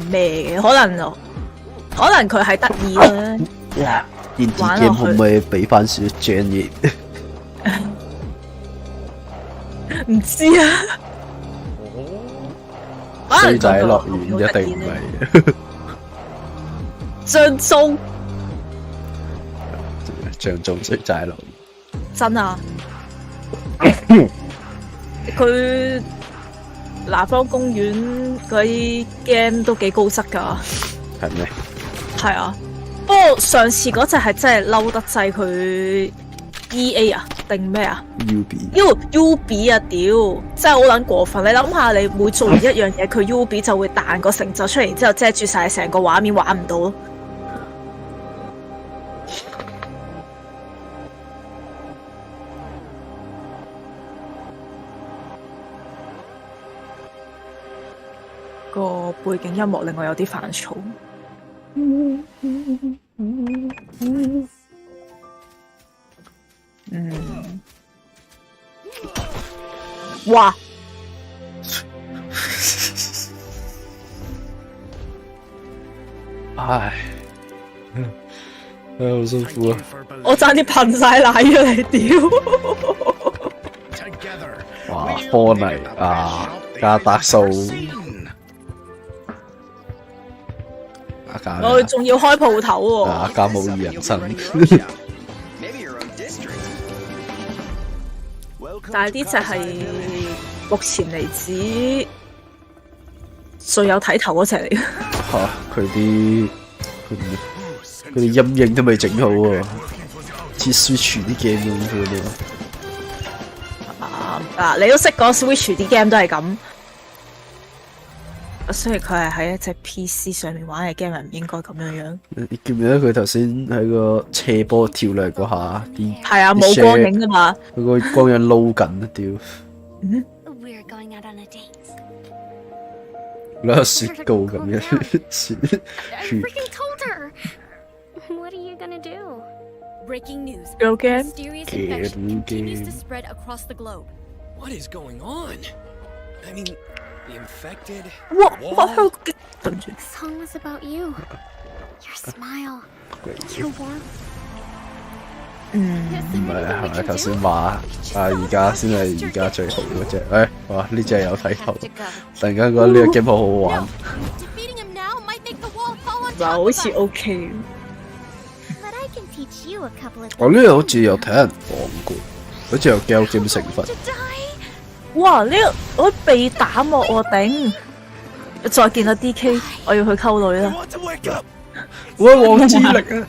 咩嘅，可能佢係得意啦。電子 game 可唔可以俾翻少少張嘢？唔知啊。衰仔樂園一定唔係。像宗衰仔樂園。真啊！佢南方公園嗰啲 game 都幾高質㗎。係咩？係啊，不過上次嗰隻係真係嬲得滯，佢 EA 啊定咩啊 ？UB 啊屌！真係好撚過分！你諗下，你每做完一樣嘢，佢 UB 就會彈個成就出嚟，然之後遮住晒成個畫面，玩唔到咯。個背景音樂令我有啲煩躁。哇！唉，好辛苦啊！我差啲噴晒奶出嚟，屌！哇，科尼啊，加達數，我仲要開鋪頭喎！加模擬人生。但係呢隻係目前為止最有睇頭嗰隻嚟嘅。嚇！佢啲陰影都未整好喎，似 Switch 啲 game 咁樣。你都識講 Switch 啲 game 都係咁。雖然佢係喺一隻 PC 上面玩嘅 game，唔應該咁樣樣。你記唔記得佢頭先喺個斜坡跳嚟嗰下啲？係啊，冇光影㗎嘛。佢個光影撈緊啊屌！攞雪糕咁樣雪。What are you gonna do? Breaking news. Go again? Mysterious infection continues to spread across the globe. What is going on? I mean, the infected. What? The song was about you. Your smile. Your warmth. 唔係咪頭先話而家先係而家最好嗰隻？哇！呢隻有睇頭，突然間覺得呢個 game 好好玩。嗱，好似 OK。我呢個好似有睇人講過，好似有 gal game 成分。哇！呢個我被打喎，我頂！再見到 DK， 我要去溝女啦。哇！王之力啊！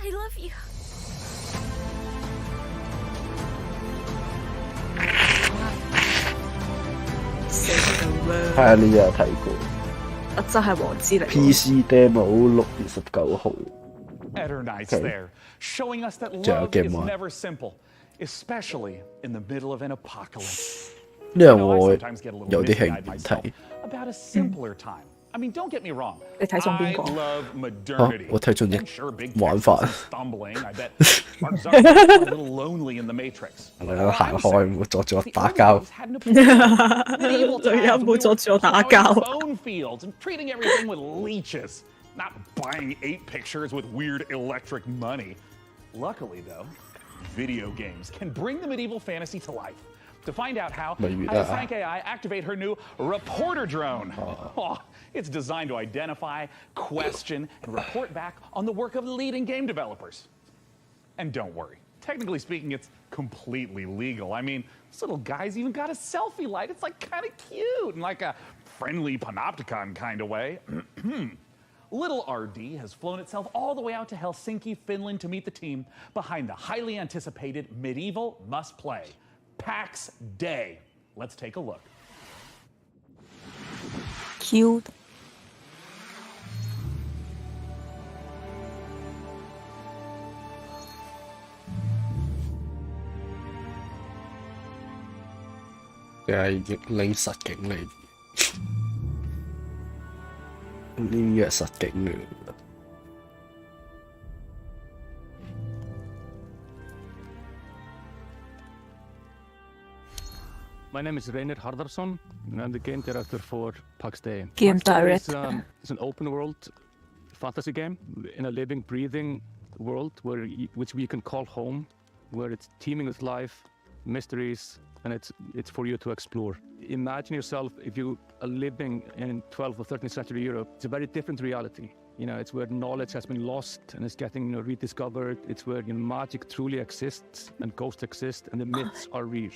I love you. 係啊，呢個有睇過。真係王之力。PC demo 6月19號。Showing us that love is never simple, especially in the middle of an apocalypse. 呢樣我有啲興趣睇。 About a simpler time. I mean, don't get me wrong. 你睇中邊個？我睇中啲玩法。你都行開，唔好阻住我打交。女人唔好阻住我打交。 Not buying 8 pictures with weird electric money. Luckily, though, video games can bring the medieval fantasy to life. To find out how does Frank AI activate her new reporter drone? Oh, it's designed to identify, question, and report back on the work of leading game developers. And don't worry, technically speaking, it's completely legal. I mean, this little guy's even got a selfie light. It's like kind of cute in like a friendly panopticon kind of way. Little RD has flown itself all the way out to Helsinki, Finland to meet the team behind the highly anticipated medieval must-play, PAX Day. Let's take a look. Cute. Yeah, 拎實景嚟。呢啲係實景嚟。My name is Reynir Hardarson, and I'm the game director for Pax Day. Game director. It's an open world fantasy game in a living, breathing world which we can call home, where it's teeming with life, mysteries, and it's for you to explore. Imagine yourself if you are living in 12th or 13th century Europe. It's a very different reality. It's where knowledge has been lost and is getting rediscovered. It's where magic truly exists and ghosts exist and the myths are real.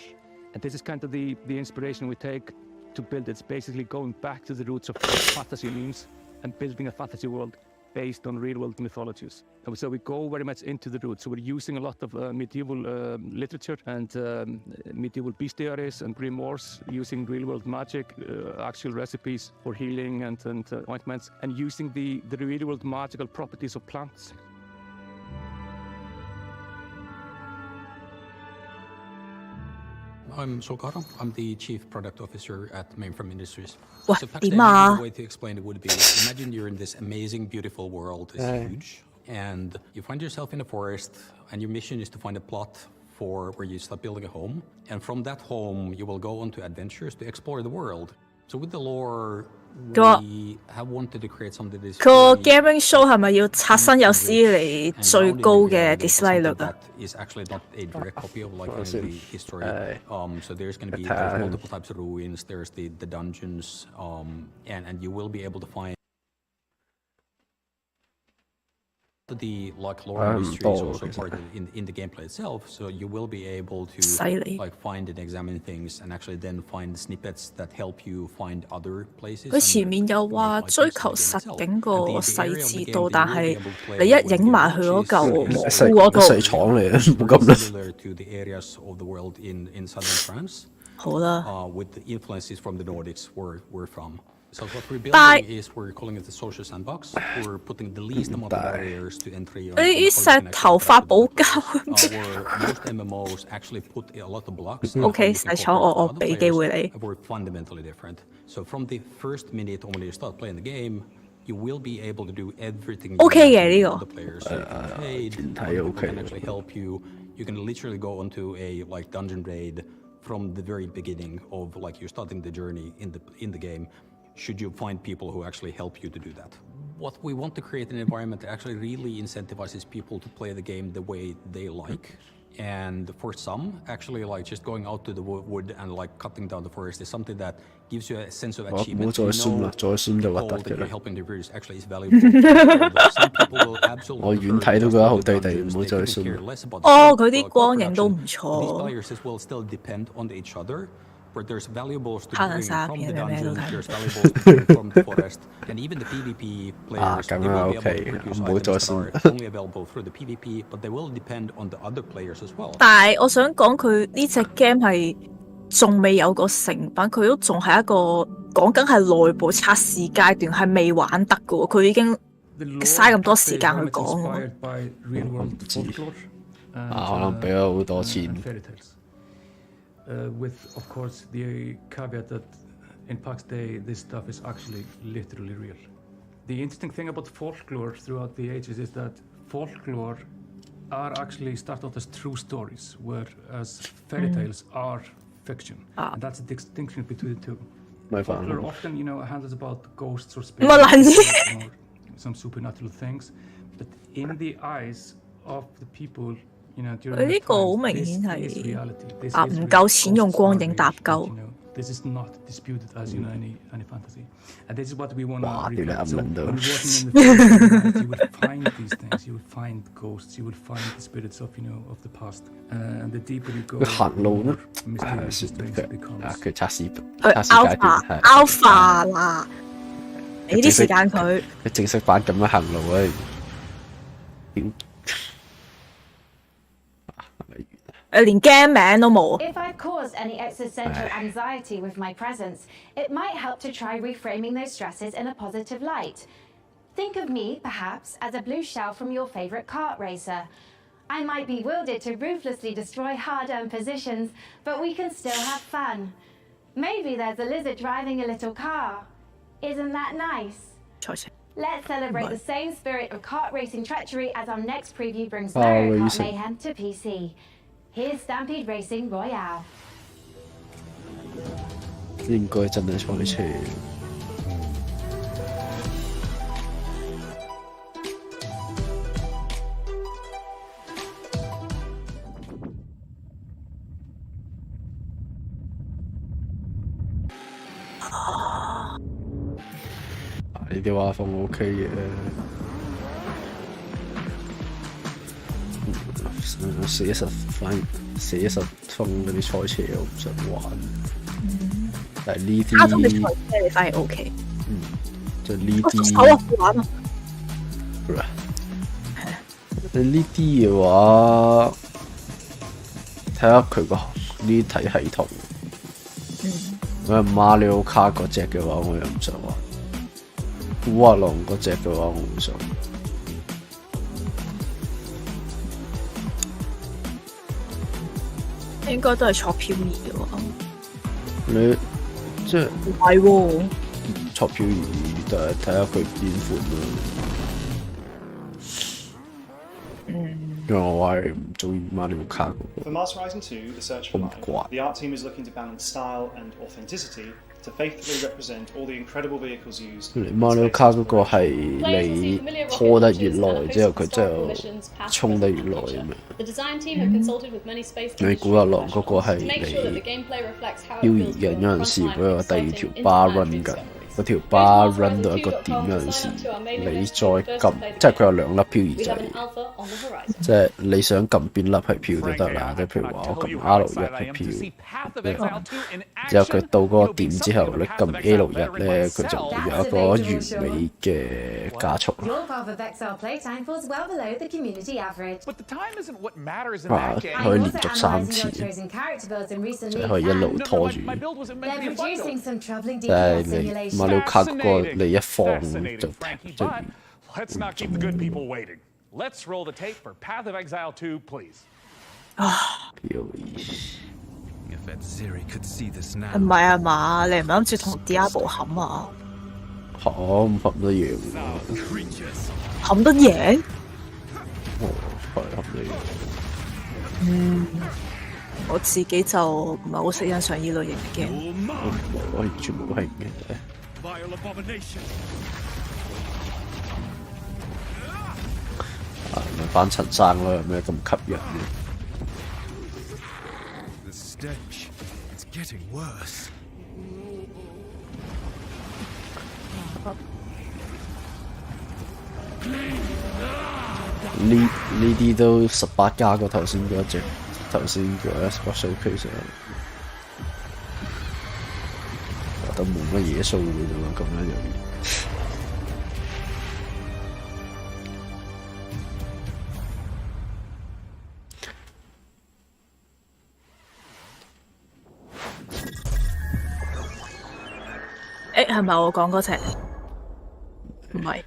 And this is kind of the inspiration we take to build. It's basically going back to the roots of what fantasy means and building a fantasy world based on real-world mythologies. And so we go very much into the roots. So we're using a lot of medieval literature and medieval bestiaries and grimoires, using real-world magic, actual recipes for healing and ointments, and using the real-world magical properties of plants. I'm Solkaro. I'm the Chief Product Officer at Mainframe Industries. What? So Pax Day, the way to explain it would be, imagine you're in this amazing, beautiful world. It's huge. And you find yourself in a forest, and your mission is to find a plot for where you start building a home. And from that home, you will go on to adventures to explore the world. So with the lore, we have wanted to create something that is 個 gaming show 係咪要刷新有史以嚟最高嘅 display 率啊？ is actually not a direct copy of like the history. So there's going to be multiple types of ruins. There's the dungeons, and you will be able to find the like lore and mystery is also part of in the gameplay itself. So you will be able to like find and examine things, and actually then find snippets that help you find other places. 佢前面又話追求實景個細緻度，但係你一影埋佢嗰嚿模糊嗰度，細廠嚟嘅，冇咁啦。Similar to the areas of the world in southern France. 好啦。With the influences from the Nordics we're from. So what we're building is we're calling it the social sandbox. We're putting the least amount of barriers to entry. 啲石頭發寶膠。Most MMOs actually put a lot of blocks. OK， 細廠我俾機會你。We're fundamentally different. So from the first minute when you start playing the game, you will be able to do everything. OK 嘅呢個。The players can actually help you. You can literally go onto a like dungeon raid from the very beginning of like you're starting the journey in the game. Should you find people who actually help you to do that? What we want to create an environment that actually really incentivizes people to play the game the way they like. And for some, actually like just going out to the wood and like cutting down the forest is something that gives you a sense of achievement. You know that you're helping the viewers actually is valuable. Some people will absolutely care less about佢啲光影都唔錯。These players will still depend on each other. Where there's valuables to bring from the dungeons, there's valuables to bring from the forest, and even the PvP players, they will be able to produce items that are only available through the PvP, but they will depend on the other players as well. 但係我想講佢呢隻 game 係仲未有個成品，佢都仲係一個講緊係內部測試階段，係未玩得嘅喎，佢已經嘥咁多時間去講喎。可能俾咗好多錢。With, of course, the caveat that in Pax Day, this stuff is actually literally real. The interesting thing about folklore throughout the ages is that folklore are actually start out as true stories, whereas fairy tales are fiction. And that's the distinction between the two. Folklore often, handles about ghosts or spirits or some supernatural things, but in the eyes of the people, 佢呢個好明顯係唔夠錢用光影搭夠。This is not disputed as any fantasy, and this is what we want to reflect. So when you're walking in the you will find these things. You will find ghosts. You will find the spirits of the past, and the deeper you go, the mysterious things becomes. 佢測試 Alpha 啦，俾啲時間佢。佢正式版咁樣行路啊！點？ 連 game 名都冇。 If I've caused any existential anxiety with my presence, it might help to try reframing those stresses in a positive light. Think of me, perhaps, as a blue shell from your favorite kart racer. I might be wielded to ruthlessly destroy hard-earned positions, but we can still have fun. Maybe there's a lizard driving a little car. Isn't that nice? Let's celebrate the same spirit of kart racing treachery as our next preview brings Mario Kart Mayhem to PC. Here's Stampede Racing Royale. 應該真係賽車。呢啲畫風 OK 嘅。寫實風嗰啲賽車我唔想玩，但係呢啲卡通嘅賽車你反而 OK。就呢啲手啊玩啊！呢啲嘅話，睇下佢個呢體系統。我係馬里奧卡嗰隻嘅話，我又唔想玩；古惑狼嗰隻嘅話，我唔想。應該都係錯漂移嘅喎。你即係唔係喎？錯漂移，但係睇下佢邊款咯。因為我係唔中意馬里奧卡嗰個。For Master Horizon 2, The Search for Life, the art team is looking to balance style and authenticity to faithfully represent all the incredible vehicles used. 你馬里奧卡嗰個係你拖得越耐之後，佢就衝得越耐咁樣。你古惑狼嗰個係你漂移緊嗰陣時，嗰個第二條巴 run 緊。嗰條巴 run 到一個點嗰陣時，你再撳，即係佢有2粒漂移掣，即係你想撳邊粒係漂都得啦。即係譬如話我撳 R1係漂，之後佢到嗰個點之後，你撳 L1咧，佢就會有一個完美嘅加速。可以連續3次，即係可以一路拖住。但係你馬里奧卡嗰個你一放就 Let's not keep the good people waiting. Let's roll the tape for Path of Exile 2, please. 唔係啊嘛？你唔係諗住同 Diablo 冚啊？冚得贏，冚得贏？哦，係冚得贏。我自己就唔係好識欣賞呢類型嘅 game。我完全冇興嘅。咪班陳生咯，有咩咁吸引呢啲都18加過頭先嗰隻，頭先個 Xbox Showcase 都冇乜嘢數嘅啫嘛，咁樣又。誒，係咪我講嗰隻？唔係。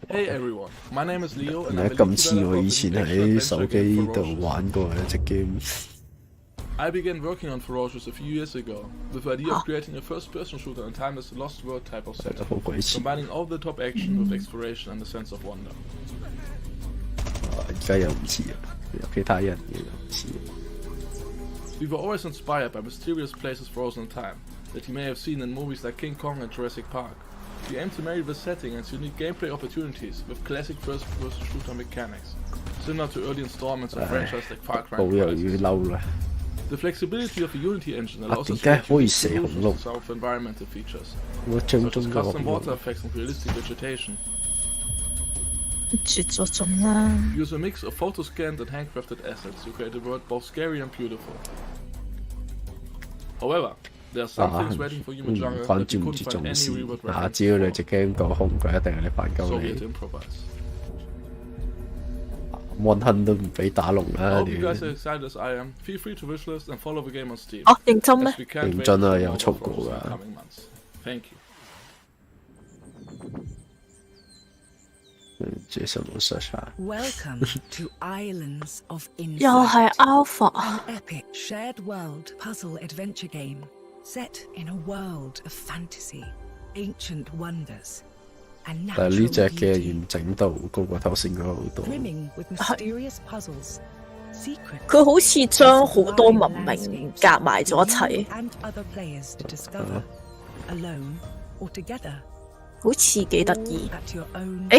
Hey everyone, my name is Leo. 咁似我以前喺手機度玩過一隻 game。I began working on Ferocious a few years ago with the idea of creating a first-person shooter in timeless Lost World type of setting, combining all the top action with exploration and a sense of wonder. 而家又唔似啊，有其他人又唔似。We were always inspired by mysterious places frozen in time that you may have seen in movies like King Kong and Jurassic Park. We aim to marry the setting and unique gameplay opportunities with classic first-person shooter mechanics, similar to early installments of franchises like Far Cry and Crysis. The flexibility of the Unity engine allows us to use of environmental features, such as custom water effects and realistic vegetation. Use a mix of photo-scanned and handcrafted assets to create a world both scary and beautiful. However, there are some things waiting for you in jungle that you couldn't find any reward reference for, so we had to improvise. 1亨都唔俾打龍啦！ I hope you guys are excited as I am. Feel free to wishlist and follow the game on Steam. 認真咩？認真啊，有速過㗎。Thank you. Jason 冇 search 下。 Welcome to Islands of Insight. 又係 Alpha。 An epic shared world puzzle adventure game set in a world of fantasy, ancient wonders, and 但係 natural 呢隻嘅 beauty. 完整度高過頭先嗰個好多。 Brimming with mysterious puzzles, 佢好似將好多文明夾埋咗一齊，好似幾得意。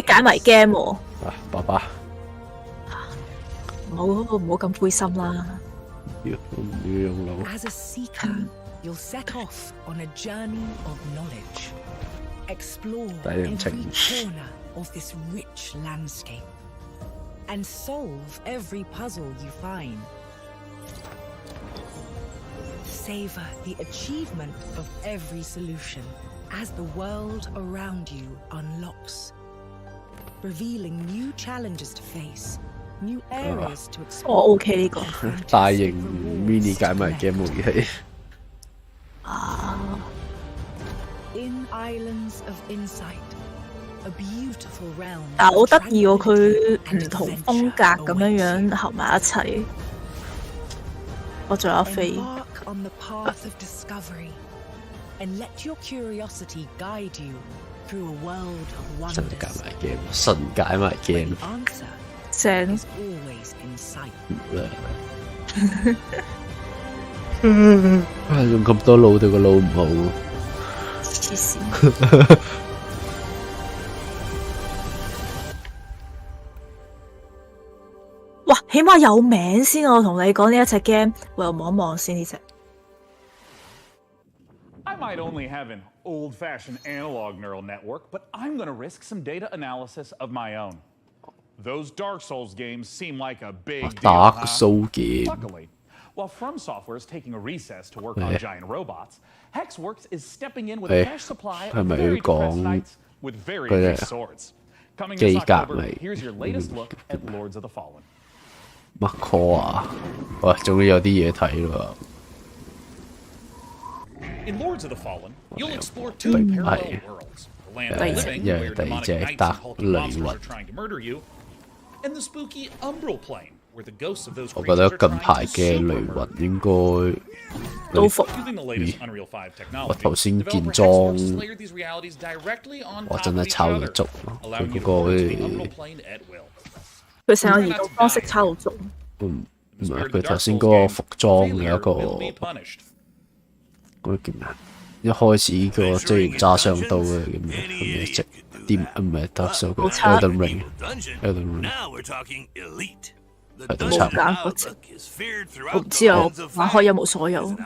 解埋 game 喎。爸爸。唔好咁灰心啦。As a seeker, you'll set off on a journey of knowledge. Explore every corner of this rich landscape and solve every puzzle you find. Savor the achievement of every solution as the world around you unlocks, revealing new challenges to face, new areas to explore. 我 OK 呢個。大型 mini 解埋 game 遊戲。In islands of insight, a beautiful realm. 但好得意喎，佢唔同風格咁樣合埋一齊。我仲有飛。Embark on the path of discovery, and let your curiosity guide you through a world of 神 wonders. 解埋 game， 神解埋 game。正。Is always in sight. 用咁多腦對個腦唔好。黐線。哇，起碼有名先，我同你講呢一隻 game， 我又望一望先呢隻。I might only have an old-fashioned analog neural network, but I'm going to risk some data analysis of my own. Those Dark Souls games seem like a big deal, Dark Souls game. Luckily, while From Software is taking a recess to work on giant robots, Hexworks is stepping in with a fresh supply of very depressed knights with very nice swords. Coming this October, here's your latest look at Lords of the Fallen. 乜 call 啊？哇，終於有啲嘢睇咯。In Lords of the Fallen, you'll explore two parallel worlds: the land of the living, where demonic knights and hulking monsters are trying to murder you, and the spooky umbral plane, where the ghosts of those 我覺 creatures 得 are 近 trying 排 to 嘅 super 雷 murder 魂應該Using the latest Unreal 5我 technology, 頭先見 developer 裝 Hexworks layered these realities directly on 我 top 真 of 係 each 抄到 other, 足咯，佢 allowing you 嗰 to merge the 個 umbral plane at will. 佢成個移動方式抄到足。唔係佢頭先嗰個服裝有一個 Will be punished. 嗰個叫咩？一開始個即係揸雙刀嘅叫咩？係咪直點？唔係得手嘅 Elden Ring。係都差唔多。冇揀嗰隻，我唔知啊，我玩開一無所有。冇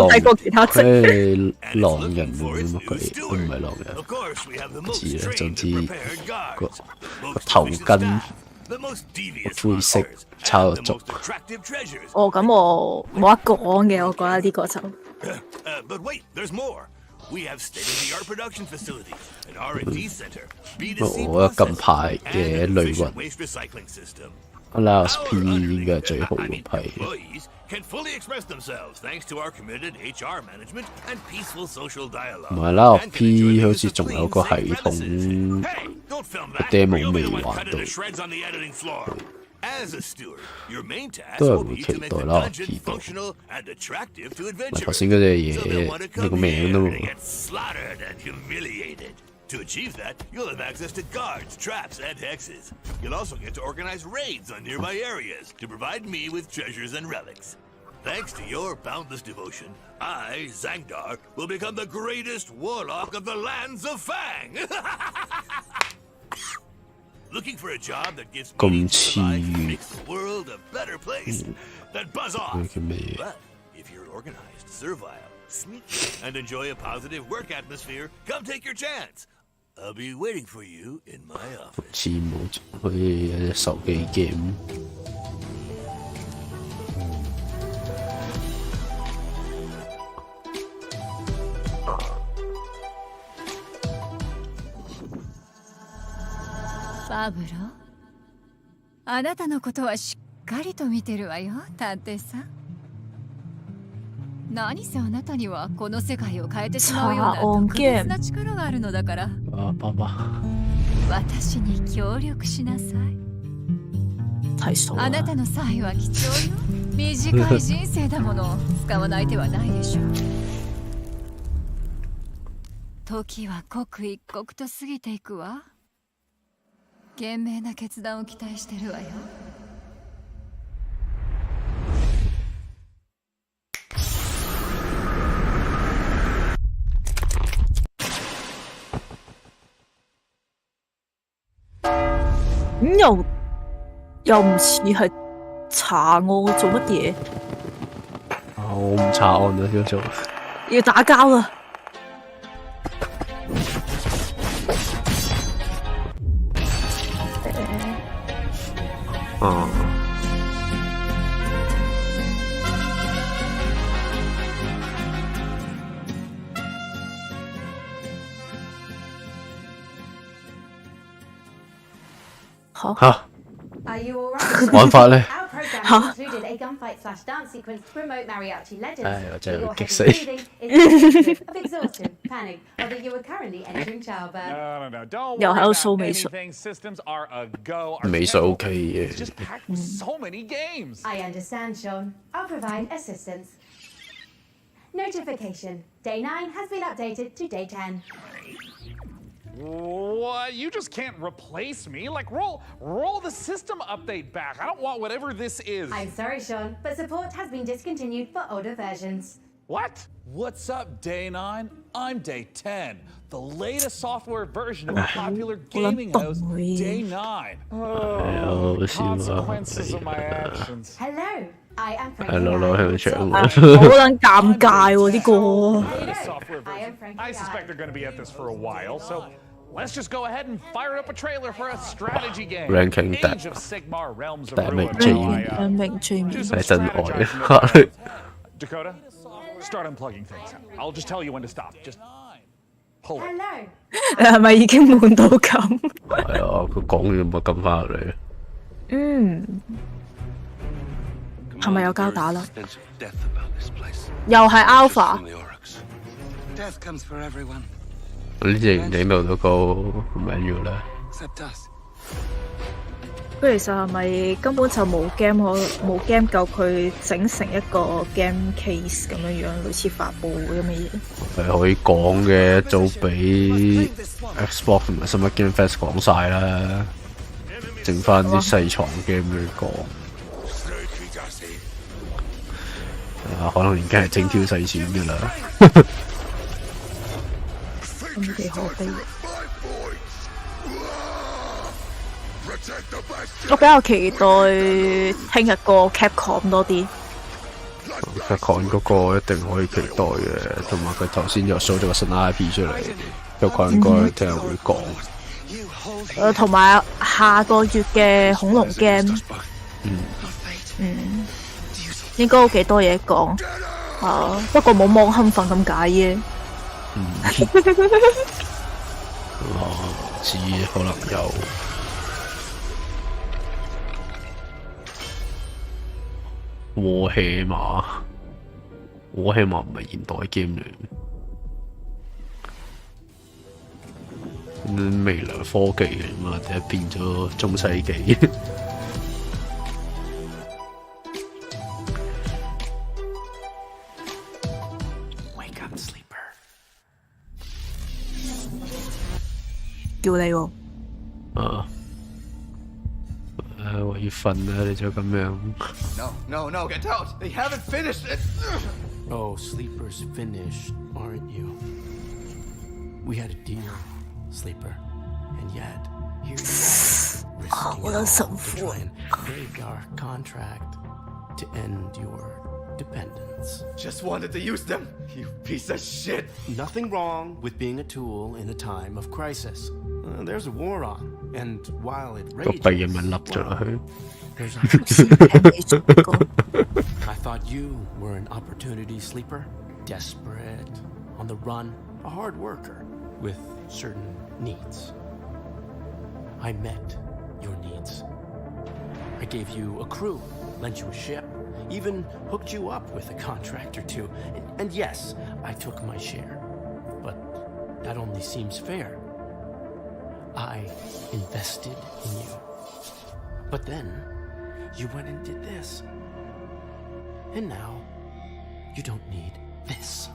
睇過其他隻。狼人會乜鬼？唔係狼人，唔知啦。總之個頭巾灰色抄到足。哦，咁我冇得講嘅，我覺得呢個就。But wait, there's more. We have state-of-the-art production facilities, an R&D center, B2C 我覺得近排嘅雷魂 waste recycling system. LSP 應該係最好嗰批。 Employees can fully express themselves thanks to our committed HR management and peaceful social dialogue. 唔係啦，P 好似仲有個系統 demo 未玩到。 As a steward, your main task 都係 will 會 be 期 to make 待 the 啦 dungeon ，P 度。 functional and attractive to 頭 adventurers. 先嗰隻 So they'll want to 嘢，你個 come 名 here 都 and 冇。 get slaughtered and humiliated. To achieve that, you'll have access to guards, traps, and hexes. You'll also get to organize raids on nearby areas to provide me with treasures and relics. Thanks to your boundless devotion, I, Zangdar, will become the greatest warlock of the lands of Fang! Looking for a job that gives meaning to life and makes the world a better place? Then buzz off! But if you're organized, servile, sneaky, and enjoy a positive work atmosphere, come take your chance. I'll be waiting for you in my office. 似冇好似有隻手機 game。パブロ、あなたのことはしっかりと見てるわよ、探偵さん。何せあなたにはこの世界を変えてしまうような特別な力があるのだから。私に協力しなさい。あなたの才は貴重よ。短い人生だもの、使わない手はないでしょう。時は刻一刻と過ぎていくわ。賢明な決断を期待してるわよ。又唔似係查案做乜嘢？我唔查案啦，要做。要打交啦！吓？玩法咧？吓？唉，我真係會激死。又喺度掃美術。美術 OK 嘅。I understand, Sean. I'll provide assistance. Notification. Day 9 has been updated to day 10. What? You just can't replace me? Like, roll the system update back. I don't want whatever this is. I'm sorry, Sean, but support has been discontinued for older versions. What? What's up, Day 9? I'm Day 10, the latest software version of a popular gaming house, Day 9. Oh, consequences of my actions. Hello, I am Frankie. 係攞向場好撚尷尬喎呢個。I suspect they're going to be at this for a while, so let's just go ahead and fire up a trailer for a strategy game. Ranking Age of Sigmar Realms of 大名 Ruin. 兩名最面係真愛。Dakota, start unplugging things. I'll just tell you when to stop. Just pull it. Hello. 你係咪已經悶到咁？係啊，佢講完咪撳翻入嚟。係咪有交打啦？又係 Alpha。呢隻影到嗰個 menu 咧。佢其實係咪根本就冇 game 夠佢整成一個 game case 咁樣，類似發佈會咁嘅嘢？係可以講嘅，早俾 Xbox 同埋 Summer Game Fest 講晒啦，剩翻啲細廠 game 去講。可能已經係精挑細選嘅啦。咁幾可悲。我比較期待聽日個 Capcom 多啲。Capcom 嗰個一定可以期待嘅，同埋佢頭先又 show 咗個新 IP 出嚟，Capcom 應該聽日會講。同埋下個月嘅恐龍 game， 應該有幾多嘢講。不過冇網興奮咁解啫。唔知可能有。窩氣嘛唔係現代 game 嚟，未來科技嚟嘛，定係變咗中世紀？Wake up, sleeper！ 叫你喎。我要瞓啦，你就咁樣。No, get out! They haven't finished it! Oh, Sleeper's finished, aren't you? We had a deal, Sleeper, and yet here you are, risking it all to try and break our contract to end your dependence. Just wanted to use them, you piece of shit! Nothing wrong with being a tool in a time of crisis. There's a war on, and while it rages, there's I thought you were an opportunity sleeper, desperate, on the run, a hard worker with certain needs. I met your needs. I gave you a crew, lent you a ship, even hooked you up with a contract or two. And yes, I took my share, but that only seems fair. I invested in you. But then, you went and did this. And now, you don't need this.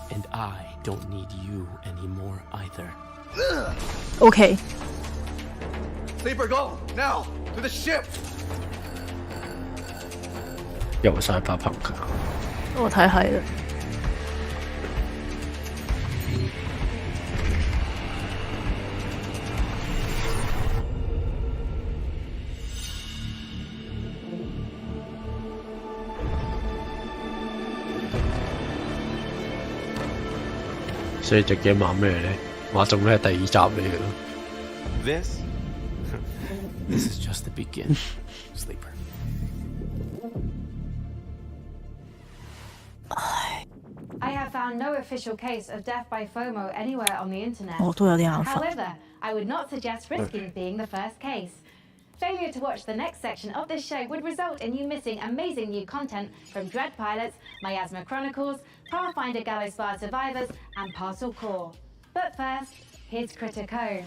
And I don't need you anymore either. Okay. Sleeper, go now to the ship. 又晒白朋克。我睇係啦。所以隻 game 話咩咧？話仲咩係第2集嚟嘅。This is just the begin, Sleeper. I have found no official case of death by FOMO anywhere on the internet. 我都有啲眼瞓。 However, I would not suggest risking being the first case. Failure to watch the next section of this show would result in you missing amazing new content from Dread Pilots, Miasma Chronicles, Pathfinder Gallows Bar Survivors, and Parcel Core. But first, here's Critico.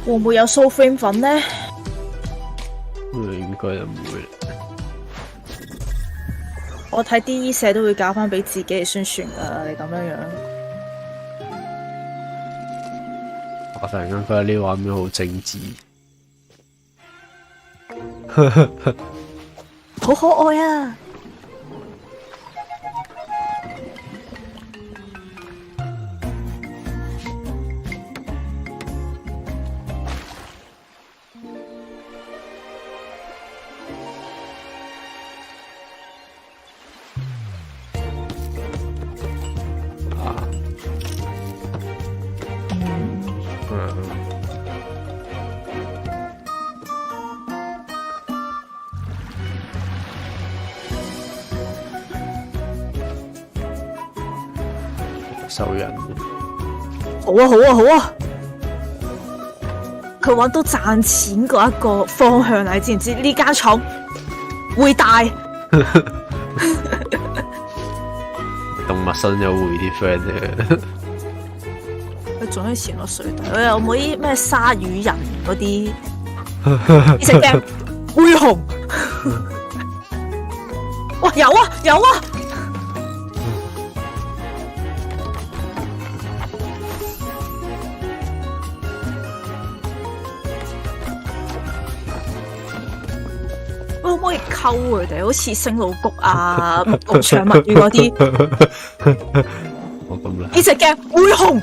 會唔會有 Soul Frame 粉呢？應該就唔會。我睇 DE 社都會搞翻俾自己嚟宣傳㗎，你咁樣樣。我突然間覺得呢畫面好精緻，好可愛啊！收人。好啊好啊好啊！佢揾到賺錢嗰一個方向，你知唔知？呢間廠會大。動物新友會啲 friend 啫。佢仲要潛落水底，佢有冇啲咩鯊魚人嗰啲？呢隻 game 會紅。哇！有啊有啊！可唔可以溝佢哋？好似星露谷啊、牧場物語嗰啲。我咁啦。呢隻 game 會紅。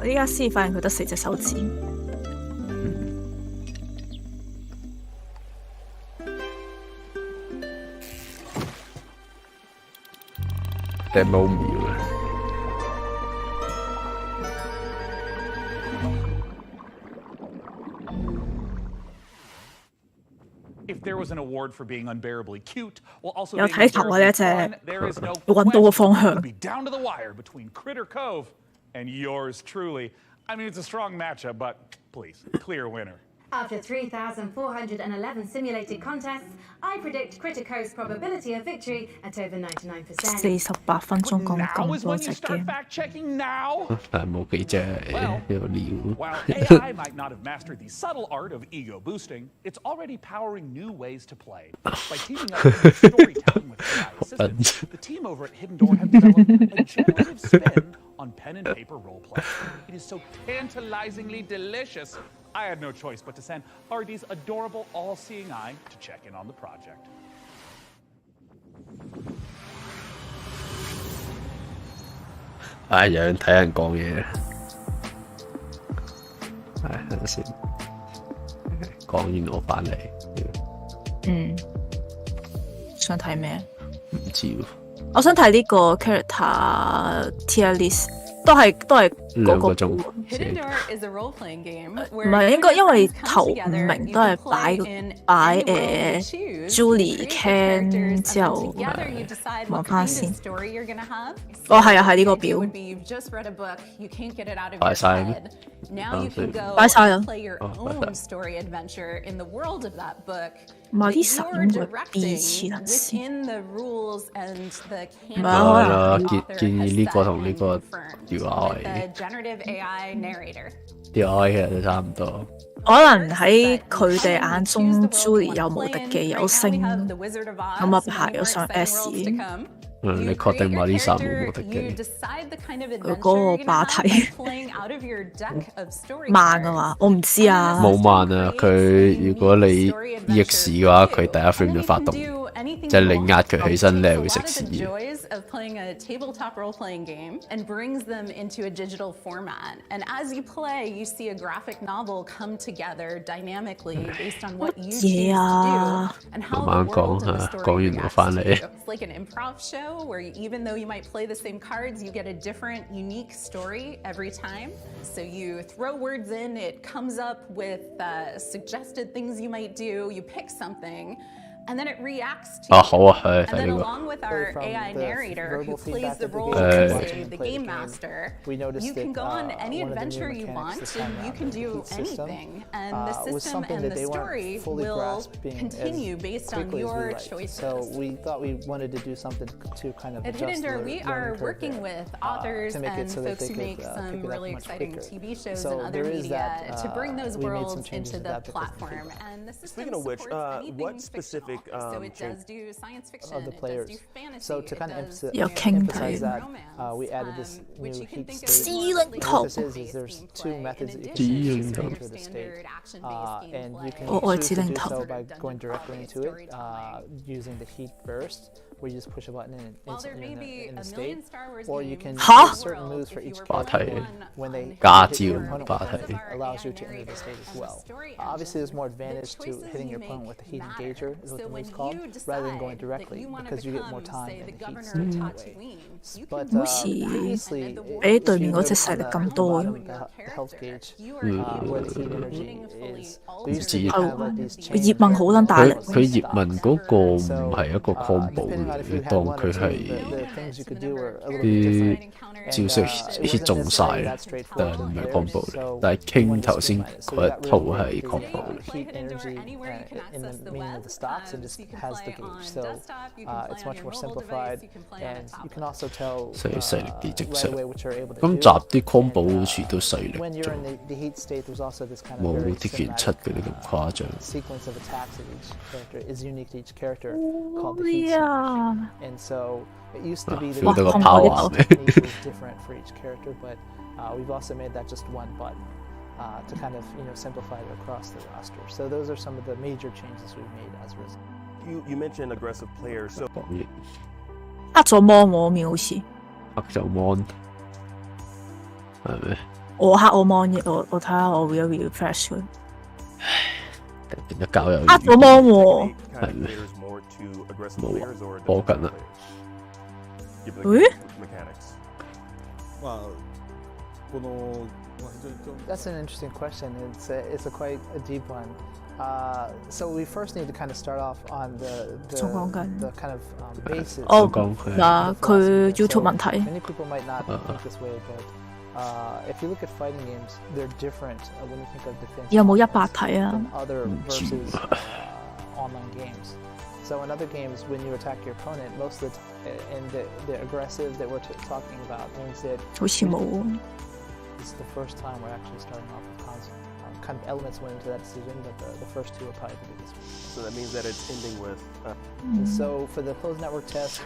我依家先發現佢得4隻手指。demo 秒啊！ If there was an award for being unbearably cute, while also 有 being 睇頭啊呢一隻， there is no 揾到個方 question. 向 It would be down to the wire between Critter Cove and yours truly. I mean, it's a strong matchup, but please, clear winner. After 3,411 simulated contests, I predict Critico's probability of victory at over 99%. 48分鐘講 Now 咁 is 多 when 隻 you start game。 fact-checking now. 但係冇幾隻有料。 While AI might not have mastered the subtle art of ego boosting, it's already powering new ways to play. By teaming up with storytelling with AI assistants, the team over at Hidden Door have developed a generative spin on pen and paper roleplay. It is so tantalizingly delicious. I had no choice but to send RD's adorable all-seeing eye to check in on the project. 有人睇人講嘢。等陣先，講完我返嚟。想睇咩？唔知喎。我想睇呢個 character tier list， 都係嗰個。 Hidden Door is a role-playing game 唔係應該因為頭唔明都係擺Julie Ken 之後望翻先。哦係啊係呢個表。擺晒咩？擺晒啦。Marisa 應該第次啦先。唔係啦，建議呢個同呢個調下位。generative AI narrator. 啲 I 其實都差唔多。可能喺佢哋眼中 ，Julie 有無敵技有星，咁啊排咗上 S。你確定馬麗莎冇無敵技？佢嗰個霸體慢啊嘛，我唔知啊。冇慢啊！佢如果你 EX 嘅話，佢第一 frame 就發動。即係你壓佢起身，你係會食屎嘅。Of playing a tabletop role-playing game and brings them into a digital format. And as you play, you see a graphic novel come together dynamically based on what you choose to do and how the world and the story reacts to you. It's like an improv show where even though you might play the same cards, you get a different, unique story every time. So you throw words in, it comes up with suggested things you might do, you pick something, and then it reacts to you. And then along with our AI narrator who plays the role of the game master, you can go on any adventure you want and you can do anything. And the system and the story will continue based on your choices. So we thought we wanted to do something to kind of At Hidden Door, we are working with authors and folks who make some really exciting TV shows and other media to bring those worlds into the platform. And the system Speaking of which, what specific so it does do science fiction, of the players. It does do fantasy, so to kind of emphasize that, we added this new heat state. What this is there's two methods that you can enter the state, and you can choose to do so by going directly into it using the heat burst, where you just push a button and it's in the state, or you can do certain moves for each character when they hit your opponent, allows you to enter the state as well. Obviously, there's more advantage to hitting your opponent with the heat engager, is what the move's called, rather than going directly, because you get more time in the heat state that way. But previously,比對面嗰隻勢力咁多嘅。the health gauge, where the heat energy is. We used to kind of let these change. 葉問好撚大力。佢葉問嗰個唔係一個 combo。你當佢係啲招式 hit 中晒，但唔係 combo 嚟。但係 King 頭先嗰一套係 combo 嚟。Heat energy in the meaning of the stocks and just has the gauge, so it's much more simplified, and you can also tell right away what you're able to do. 今集啲 combo 好似都犀利 When you're in the heat state, there's also this kind of 冇 very 啲拳七嗰啲咁誇張。sequence of attacks that each character is unique to each character called the heat state. And so it used to be that each was different for each character, but we've also made that just one button to kind of simplify it across the roster. So those are some of the major changes we've made as a result. You mentioned aggressive players, so 黑咗 mon 我面好似。黑咗 mon 係咪？我黑我 mon 嘅，我睇下我會有 refresh 佢。變咗交友。黑咗 mon 喎。係咩？冇啊，播緊啦。誒？ That's an interesting question. It's quite a deep one. So we first need to kind of start off on the kind of basis. 哦，嗱，佢 YouTube 問題。 Many people might not think this way, but if you look at fighting games, they're different when you think of defense. 有冇100睇啊？ Other versus online games. So in other games, when you attack your opponent, most of the aggressive that we're talking about means that 好似冇。 This is the first time we're actually starting off with kind of elements went into that decision, but the first two are probably the biggest ones. So that means that it's ending with. And so for the closed network test,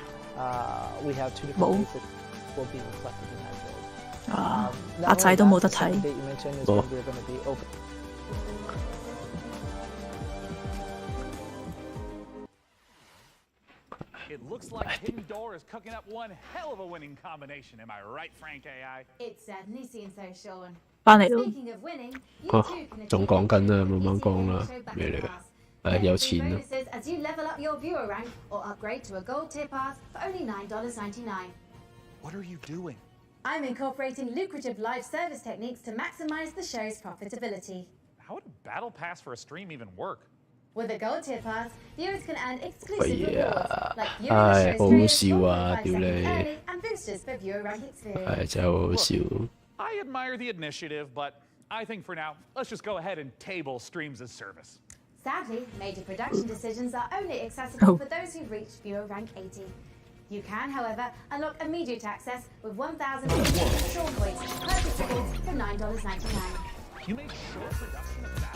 we have two different ways that will be reflected in that build. 阿仔都冇得睇。 Date you mentioned is when we're going to be open. It looks like Hidden Door is cooking up one hell of a winning combination. Am I right, Frank AI? It certainly seems so, Sean. 翻嚟咯。 Speaking of winning, 仲講緊啦，慢慢講啦，咩嚟㗎？有錢啦。 As you level up your viewer rank or upgrade to a gold tier pass for only $9.99. What are you doing? I'm incorporating lucrative live service techniques to maximize the show's profitability. How would a battle pass for a stream even work? With a gold tier pass, viewers can earn exclusive 哎 rewards 呀， like 唉， viewing 好 the 好 show's 笑 trailer 啊！ 5 屌 seconds 你， early and boosters for viewer rank experience. 係真係好好笑。 I admire the initiative, but I think for now, let's just go ahead and table streams as service. Sadly, major production decisions are only accessible for those who reach viewer rank 80. You can, however, unlock immediate access with 1,000 Sean points purchasable for $9.99. You made short production of that.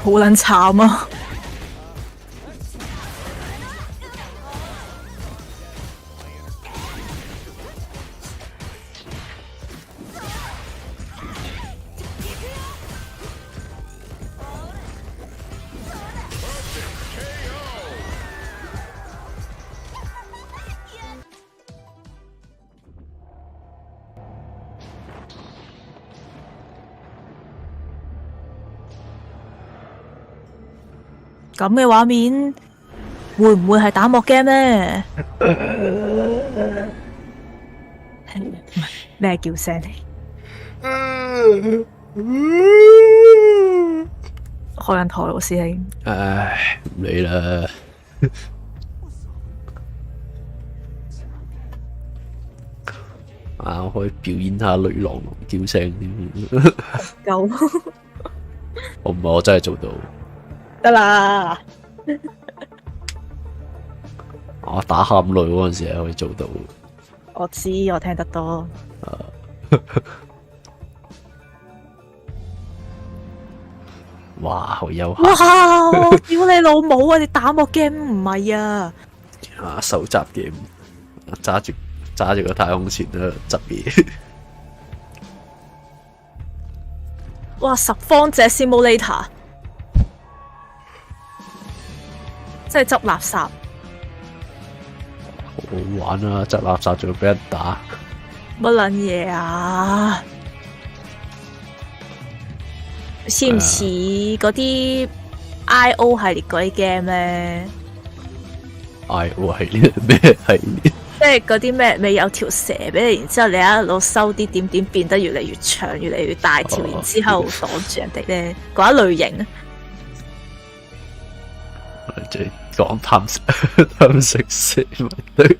好撚慘啊！咁嘅畫面會唔會係打幕 game 呢？咩叫聲？開緊台喎，師兄。唉，唔理啦。我可以表演下女郎叫聲。夠。我真係做到。得啦！我打喊女嗰陣時係可以做到。我知，我聽得多。哇，好悠閒！哇！屌你老母啊！你打幕 game 唔係啊！手集 game， 揸住個太空船喺度執嘢。哇！十方隻 simulator。即係執垃圾，好好玩啊！執垃圾仲要俾人打，乜撚嘢啊？似唔似嗰啲 I.O 系列嗰啲 game 咧 ？I.O 系列咩系列？即係嗰啲咩？咪有條蛇俾你，然之後你一路收啲點點變得越嚟越長、越嚟越大條，然之後擋住人哋咧嗰一類型。即係講貪食蛇咪對，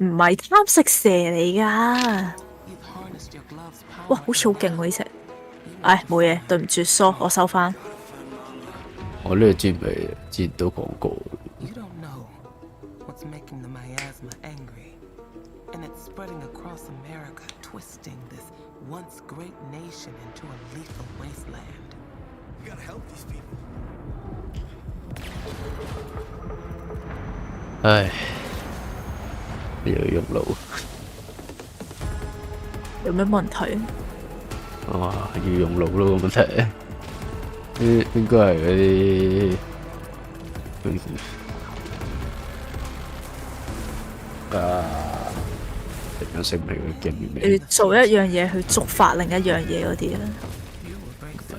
唔係貪食蛇嚟噶。哇，好似好勁喎呢隻。唉，冇嘢，對唔住，sorry，我收翻。我呢個之前都講過。唉，又要用腦，有咩問題？哇，要用腦咯個問題，應該係嗰啲點樣識明佢嘅名？你做一樣嘢去觸發另一樣嘢嗰啲咧？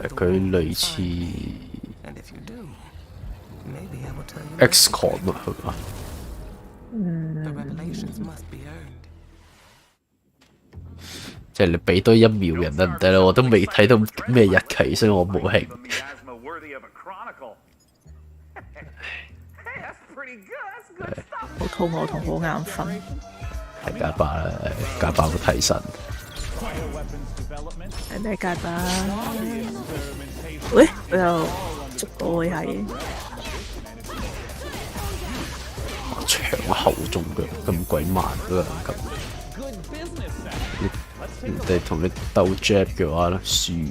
佢類似 XCOM 啊，係嘛？即係你俾多1秒人得唔得咧？我都未睇到咩日期，所以我冇興。好肚餓同好眼瞓。係街霸啦，街霸個替身。係咩街霸？喂，我又捉到佢係。長後中腳咁鬼慢嗰個咁，人哋同你鬥 jet 嘅話咧，輸。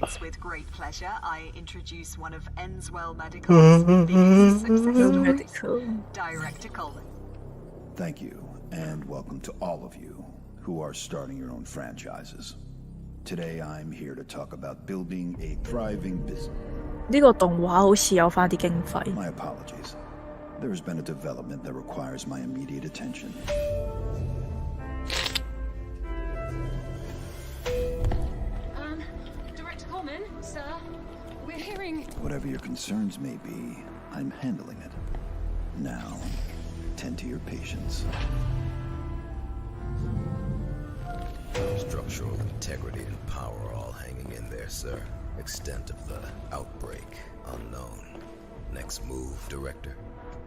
It's with great pleasure I introduce one of Enswell Medical's biggest success stories, Director Colin. Thank you, and welcome to all of you who are starting your own franchises. Today I'm here to talk about building a thriving business. 呢個動畫好似有返啲經費。 My apologies. There has been a development that requires my immediate attention. Sir, we're hearing... Whatever your concerns may be, I'm handling it. Now, tend to your patients. Struck Structural integrity and power all hanging in there, sir. Extent of the outbreak unknown. Next move, Director?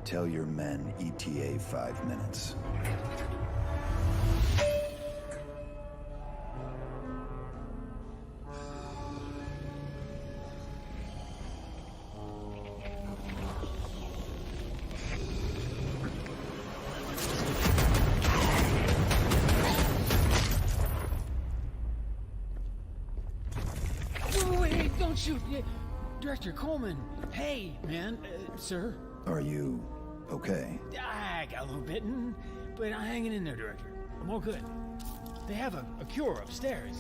Tell your men ETA 5 minutes. Wait, don't shoot! Director Coleman! Hey, man, sir? Are you okay? I got a little bitten, but I'm hanging in there, Director. I'm all good. They have a cure upstairs,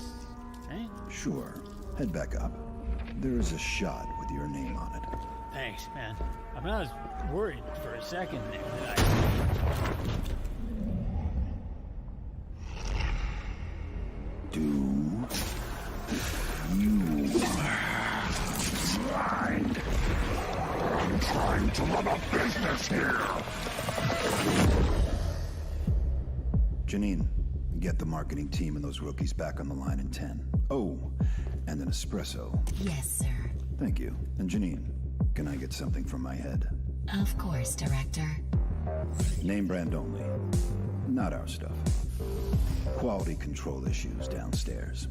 right? Sure. Head back up. There is a shot with your name on it. Thanks, man. I mean, I was worried for a second there that Do you mind? I'm trying to run a business here. Janine, get the marketing team and those rookies back on the line in 10. Oh, and an espresso. Yes, sir. Thank you. And Janine, can I get something from my head? Of course, Director. Name brand only. Not our stuff. Quality control issues downstairs.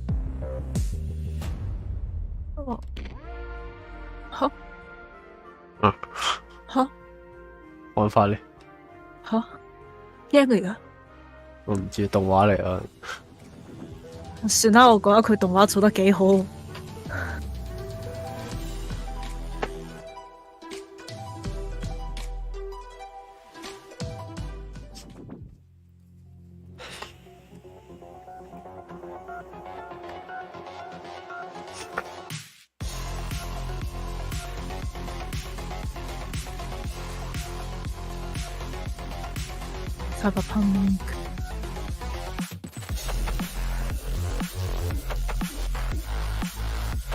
Oh. Huh? Huh? 看法咧？吓 game 嚟噶？我唔知動畫嚟啊。算啦，我覺得佢動畫做得幾好。Cyberpunk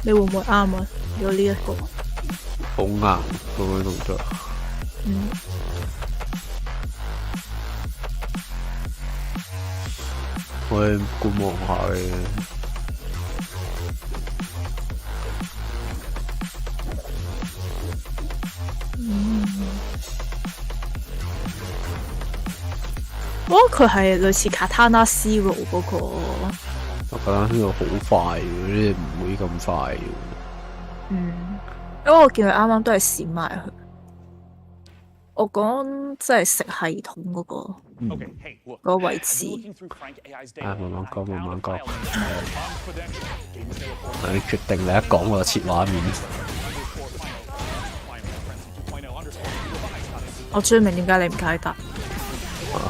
你會唔會啱啊？有呢一個好硬咁樣動作。我去觀望下嘅。我覺得佢係類似 Katana Zero 嗰個。我覺得呢個好快嘅，呢唔會咁快嘅。因為我見佢啱啱都係閃埋佢。我講即係食系統嗰個嗰個位置。慢慢講，慢慢講。你決定你一講我就切畫面。我最明點解你唔解答。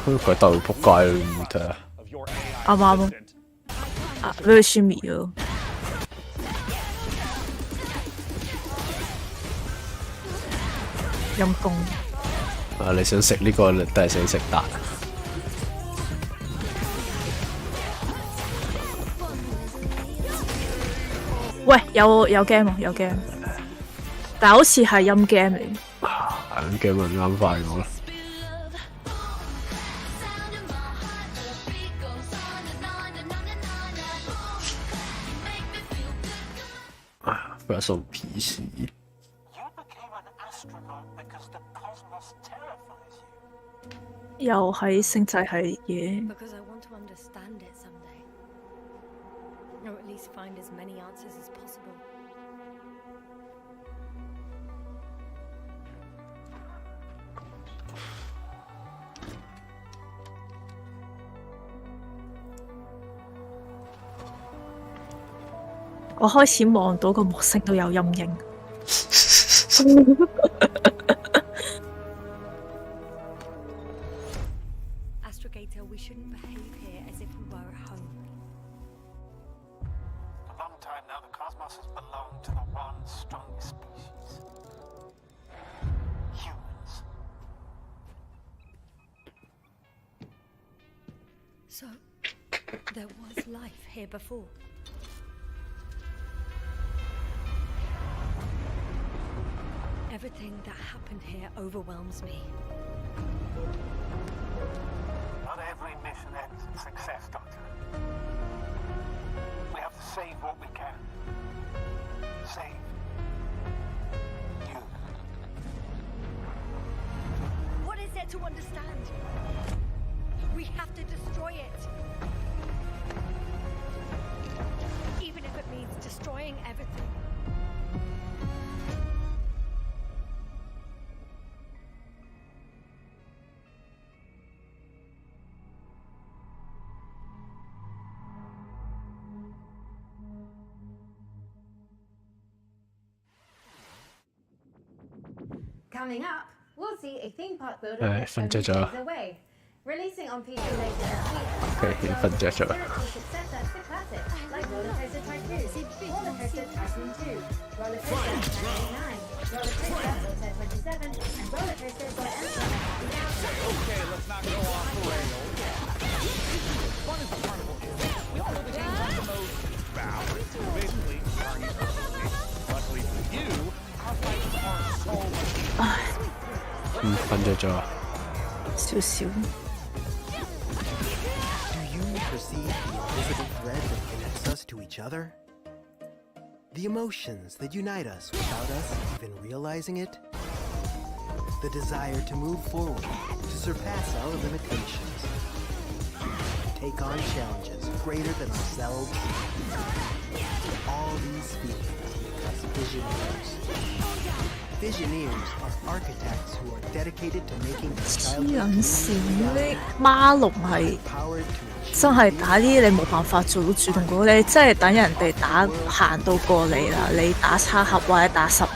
佢鬥仆街咯，唔睇啊！啱啱咯，啊俾佢宣滅咯。陰公。啊！你想食呢個，你都係想食蛋。喂，有 game 有 game， 但係好似係陰 game 嚟。陰 game 咪啱快我啦。Wrestle PC. You became an astronaut because the cosmos terrifies you. 又喺星際系嘢。Because I want to understand it someday, or at least find as many answers as possible.我開始望到個木星都有陰影。Astrogator, we shouldn't behave here as if we were at home. For a long time now, the cosmos has belonged to the one strongest species. Humans. So, there was life here before. Everything that happened here overwhelms me. Not every mission ends in success, Doctor. get to understand. We have to destroy it. Even if it means destroying everything. Coming up, we'll see a theme park builder that's only days away. Releasing on PC later this week, successor to classic, like Roller Coaster Tycoon, Roller Coaster Tycoon 2, Roller Coaster 99, Roller Coaster Hotel 27, and Roller Coaster by Okay, let's not go off the rails. Fun as the carnival is, we all know the games have the most balance. Basically, parties are okay. Luckily for you, our fights are so much. 瞓着咗。少少。Perceive the invisible thread that connects us to each other? The emotions that unite us without us even realizing it? The desire to move forward, to surpass our limitations, to take on challenges greater than ourselves. All these feelings make us visionaries. Visionaries are architects who are dedicated to making the childhood 孖龍係真係打啲你冇辦法做到主動嗰個，你真係等人哋打行到過嚟啦，你打叉盒或者打15。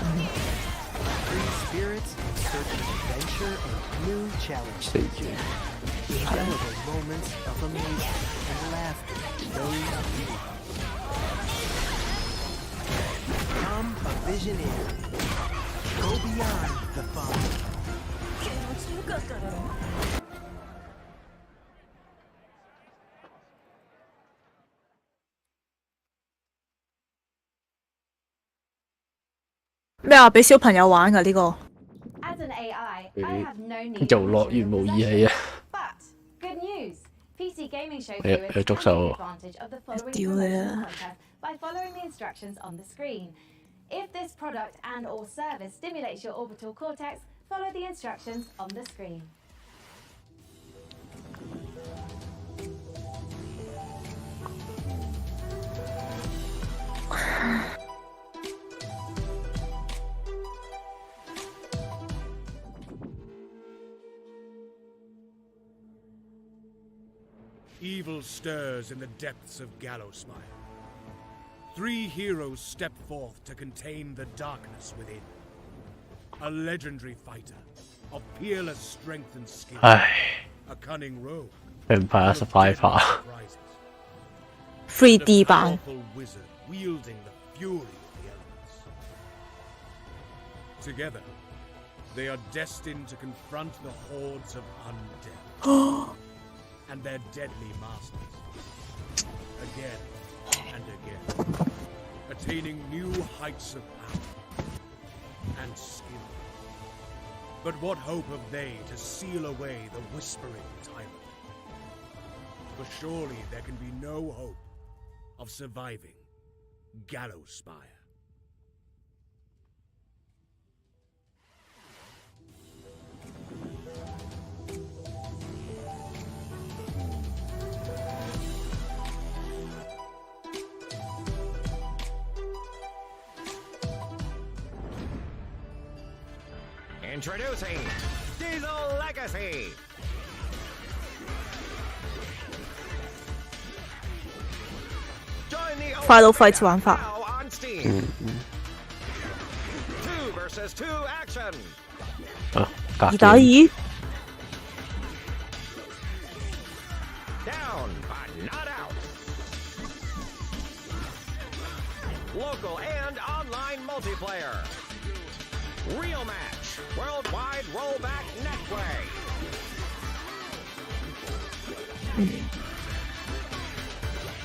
Go beyond the fun. 咩啊？俾小朋友玩㗎呢個？ As an AI, I have no need 遊樂園模擬器啊！ But good news, PC Gaming Show 有 viewers 捉 can 手 take advantage of the following 屌你啊！ contest by following the instructions on the screen. If this product and/or service stimulates your orbital cortex, follow the instructions on the screen. Evil stirs in the depths of Gallowspire. 3 heroes step forth to contain the darkness within. A legendary fighter of peerless strength and skill. A cunning rogue. 唔怕啊，survivor。3D 版。 Wizard wielding the fury of the elements. Together, they are destined to confront the hordes of undead. And their deadly masters. Again and again. Attaining new heights of power and skill. But what hope have they to seal away the whispering tyrant? For surely there can be no hope of surviving Gallowspire. Introducing Diesel Legacy. Join the Final Fight 玩法。 on Steam. 2 versus 2 action. 2打2。 Down but not out. Local and online multiplayer. Real match. Worldwide rollback netplay.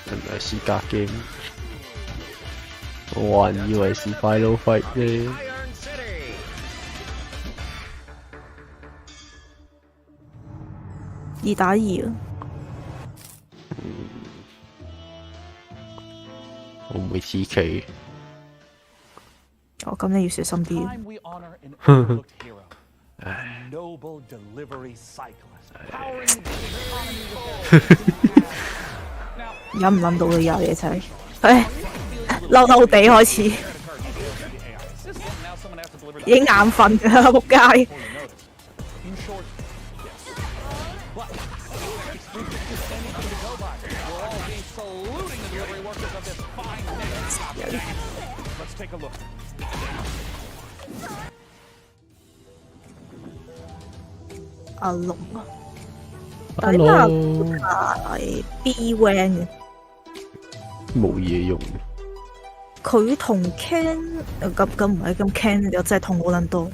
原來是格 game， 我還以為是 Final Fight 呢。2打2啊！會唔會 TK？ 哦，咁你要小心啲。Time we honor an overlooked hero. noble delivery cyclist, powering the economy with 忍唔諗到呢有嘢真係，嬲嬲地開始，已經眼瞓啦，仆街。阿龍啊，但係呢個係 B Wang 嘅，冇嘢用。佢同 Ken 咁唔係咁 Ken， 又真係痛好撚多。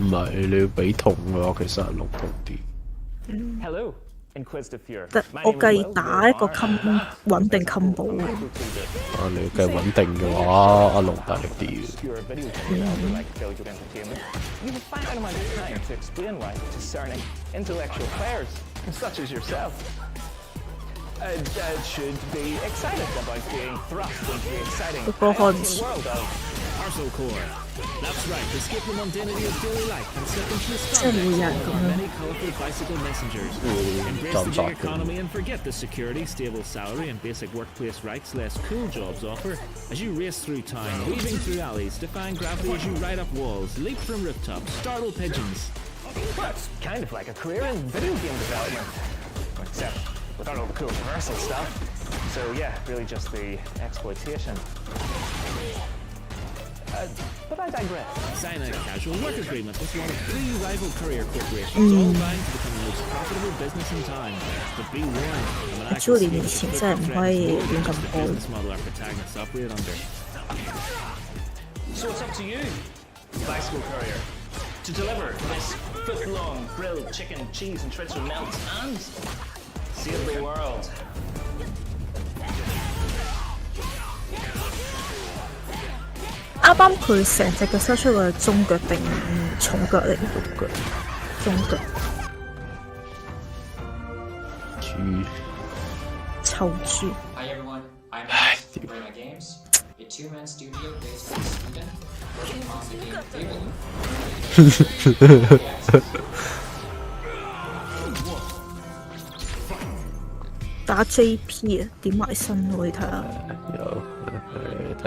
唔係你要俾痛嘅話，其實係龍痛啲。Hello, Inquisitive Fear. 我計打一個穩定 combo。你計穩定嘅話，阿龍大力啲。You have finite amount of time to explain why discerning, intellectual players, such as yourself, should be excited about being thrust into the exciting world of Arsenal Core. That's right, escape the mundanity of daily life and step into the starlight of many colorful bicycle messengers. Embrace the gig economy and forget the security, stable salary, and basic workplace rights less cool jobs offer as you race through town, weaving through alleys, defying gravity as you ride up walls, leap from rooftops, startle pigeons. That's kind of like a career in video game development, except without all the cool commercial stuff. So yeah, really just the exploitation. But I digress. Sign a casual work agreement with one of 3 rival courier corporations, all vying to become the most profitable business in town. But be warned, Julie 以前真係唔可以亂咁播。 So it's up to you, bicycle courier, to deliver this foot-long grilled chicken, cheese, and treats with melts and save the world. 啱啱佢成隻腳伸出個中腳定重腳嚟？中腳。豬。臭豬。Hi everyone, I'm Max from Bring My Games, a 2-man studio based in Sweden, working on the game Table. 打 JP 啊，點埋身喎？你睇下。有，睇。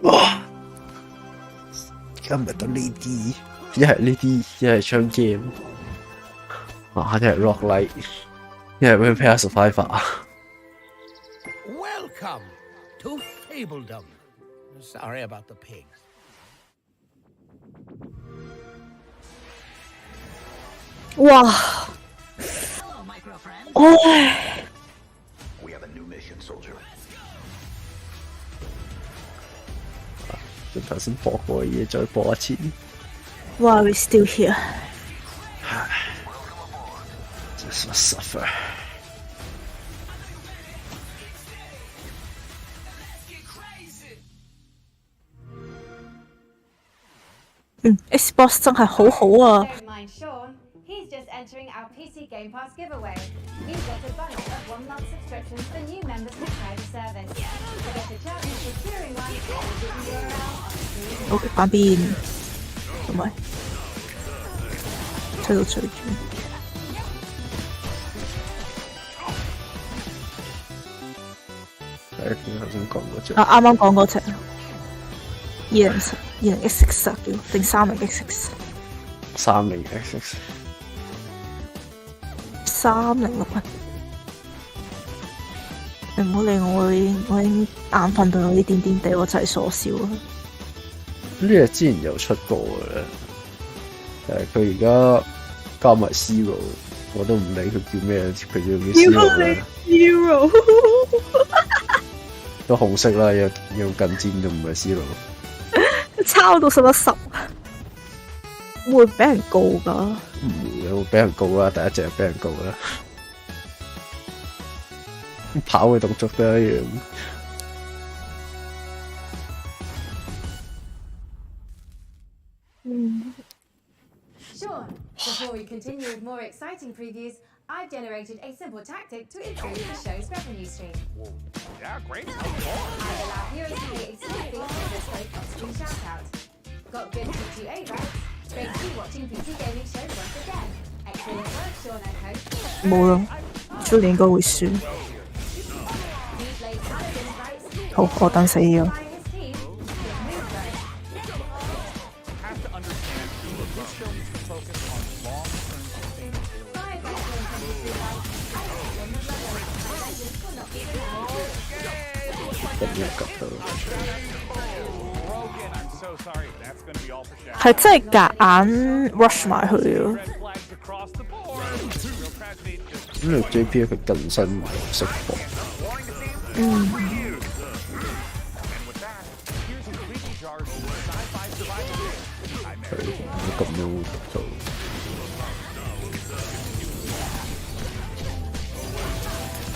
哇！今日到呢啲，一係呢啲，一係槍 game， 一係 rock light， 一係 Vampire Survivor。 Welcome to Fabledom. Sorry about the pigs. Wow. Oh. We have a new mission, soldier. 頭先播過嘅嘢再播一次。Why are we still here? Just must suffer. Xbox 真係好好啊！ He's just entering our PC Game Pass giveaway. We've got a bunch of 1-month subscriptions for new members to try the service. To get a chance of securing one, visit the URL on OK， 反邊，同埋推到最轉。頭先講嗰隻。啱啱講嗰隻20XX 啊，叫定30XX。30XX。306啊！你唔好理我，我已經眼瞓到有啲癲癲地，我就係傻笑啦。呢隻之前有出過嘅，佢而家加埋 Zero， 我都唔理佢叫咩，佢叫 Zero 都紅色啦，有近戰就唔係 Zero。抄到10，會俾人告㗎？唔會，會俾人告啦，第一隻就俾人告啦。跑嘅動作都一樣。Before we continue with more exciting previews, I've generated a simple tactic to improve the show's revenue stream. Yeah, great. I've allowed viewers to pay a small fee for this code on-screen shoutout. Got good P2A rights? Great to be watching PC gaming shows once again. Excellent work, Sean and Co. 冇啦，出年應該會輸。好，我等死咗。係真係夾硬 rush 埋去咯。咁你 JP 佢更新埋釋放。咁樣做。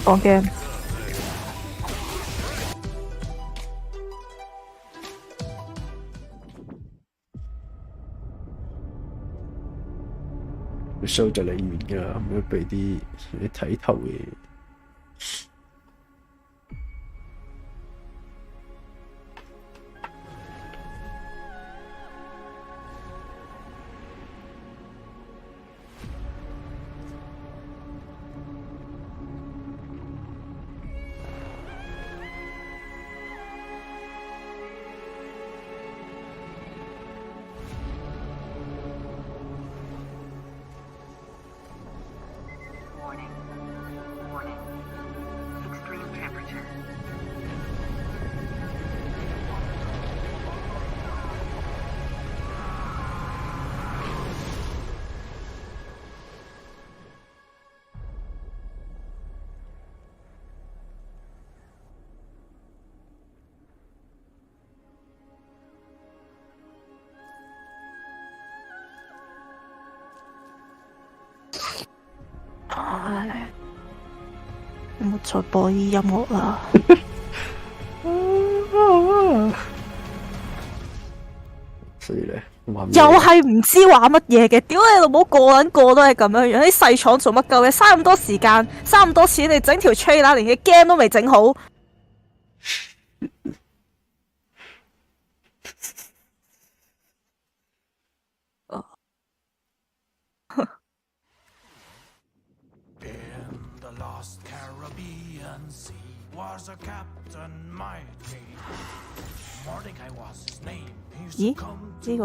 講 game。show 就嚟完㗎啦，咁樣俾啲睇頭嘅。唉，有冇再播啲音樂啦？所以咧，又係唔知玩乜嘢嘅，屌你老母個撚個都係咁樣樣，啲細廠做乜鳩嘅？嘥咁多時間，嘥咁多錢，你整條 trailer 連嘅 game 都未整好。咦？呢個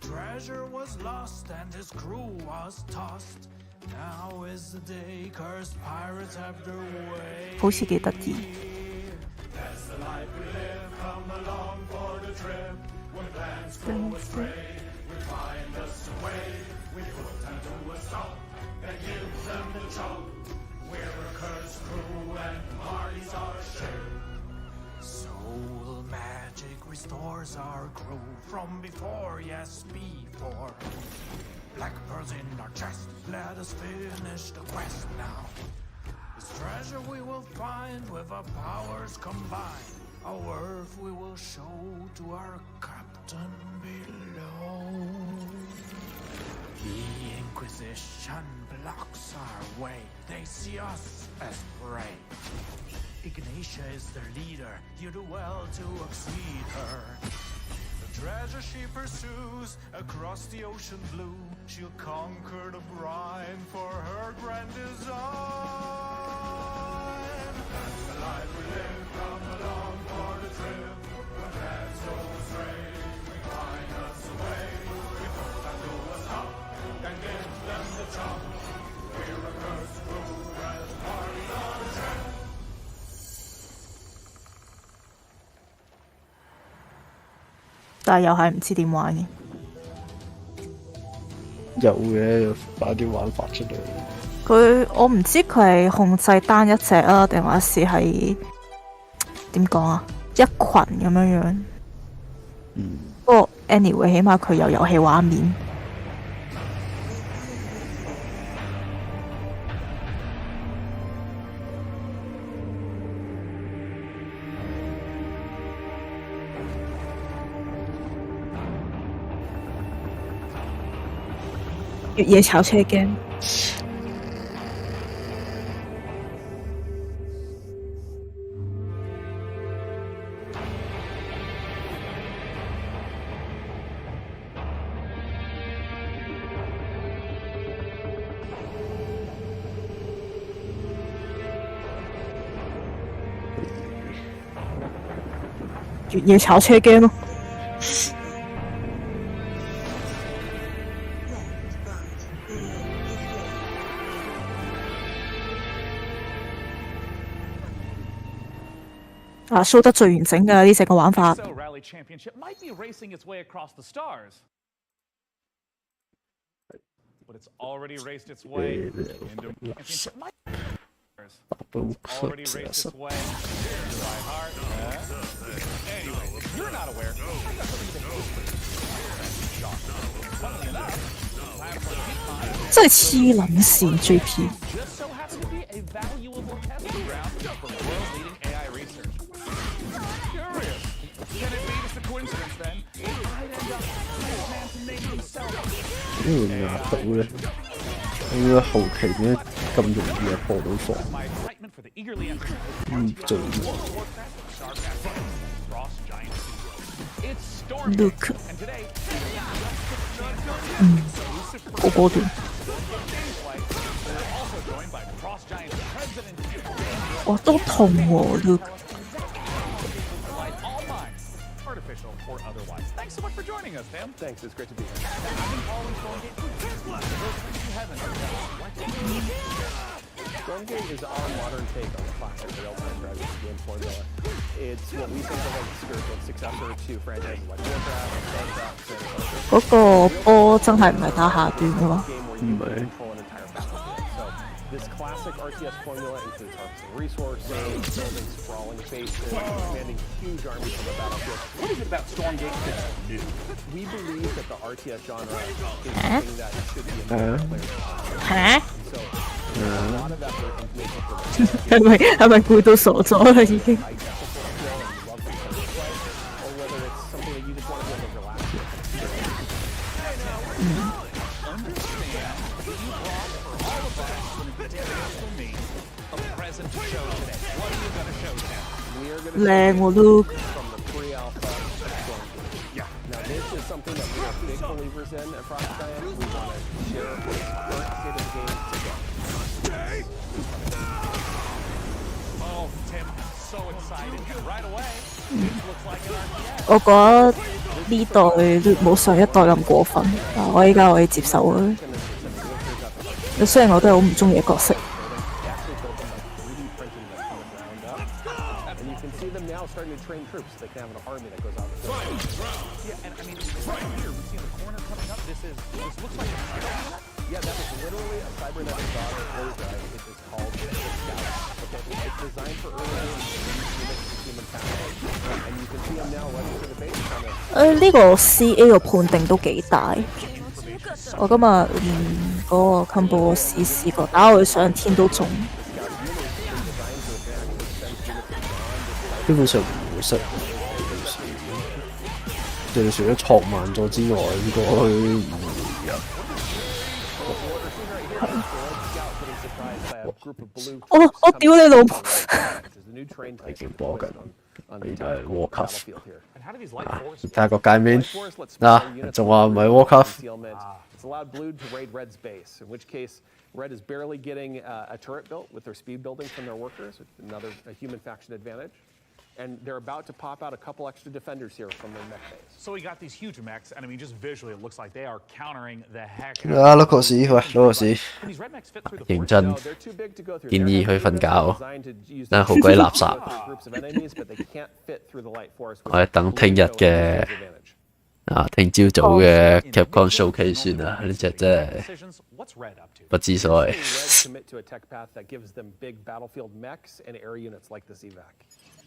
treasure was lost and his crew was tossed. Now is the day cursed pirates have their way. 好似幾得意。That's the life we live, come along for the trip. When plans go astray, we find us a way. We put them to a song that gives them the choke. We're a cursed crew and parties our share. Soul magic restores our crew from before, yes, before. Black pearls in our chest, let us finish the quest now. This treasure we will find with our powers combined. Our worth we will show to our captain below. The Inquisition blocks our way. They see us as prey. Ignatia is their leader. You do well to exceed her. The treasure she pursues across the ocean blue. She'll conquer the brine for her grand design. That's the life we live. Come along for the trip. When paths go astray, we find us a way. We put them to a stop and give them the chop. We're a cursed crew and party on a trip. 但係又係唔知點玩嘅。有嘅，擺啲玩法出嚟。我唔知佢係控制單一隻啊，定還是係點講啊？一群咁樣樣。不過 anyway， 起碼佢有遊戲畫面。越野炒車 game。越野炒車 game 咯。啊 ，show 得最完整嘅呢隻個玩法。Rally Championship might be racing its way across the stars, but it's already raced its way into championship. Already raced its way into my heart. Anyway, if you're not aware, I got something to Funnily enough,真係黐撚線 JP。 just so happens to be a valuable testing ground for world-leading AI research. Curious. Can it be just a coincidence then? It might end up with a man to name himself. 牙到咧，應該後期咧咁容易就破到防。做。Look。好果斷。哇，都痛喎 ，Look。Artificial or otherwise. Thanks so much for joining us, Tim. Thanks, it's great to be here. Stormgate is our modern take on the classic real-time driving game formula. It's what we think of as a spiritual successor to franchises like Warcraft, StarCraft, and 嗰個波真係唔係打下段㗎嘛？唔係。This classic RTS formula includes harvesting resources, building sprawling bases, commanding huge armies on the battlefield. What is it about Stormgate that's new? We believe that the RTS genre is something that should be a嚇？ So a lot of effort into making it 係咪攰到傻咗啦已經？ or whether it's something that you just want to be able to relax with.靚喎 Luke。 Now this is something that we are big believers in at Frost Giant. We want to share the current state of the game today. Oh, Tim, so excited. And right away, it looks like an RTS. 我覺得呢代冇上一代咁過分，但我依家可以接受啊。雖然我都係好唔中意嘅角色。 Starting to train troops, they can have an army that goes out. Yeah, and I mean, right here, we see the corner coming up. This looks like yeah, that is literally a cybernetic daughter overdrive. It is called the Scout. Okay, it's designed for early game human capital, and you can see them now running through the base. 呢個 CA 個判定都幾大。我今日嗰個 combo 試過打佢上天都中。 基本上唔會失，就除咗錯慢咗之外，應該唔會有。我屌你老母！係勁波緊，呢就係 Warcraft 睇下個界面嗱，仲話唔係 Warcraft。 It's allowed Blue to raid Red's base, in which case Red is barely getting a turret built with their speed building from their workers, another human faction advantage. And they're about to pop out a couple extra defenders here from their mech base. So we got these huge mechs, and I mean, just visually, it looks like they are countering the heck. 攞個屎，喂，攞個屎，認真建議去瞓覺，真係好鬼垃圾。我哋等聽日嘅聽朝早嘅 Capcom Showcase 算啦，呢隻真係不知所謂。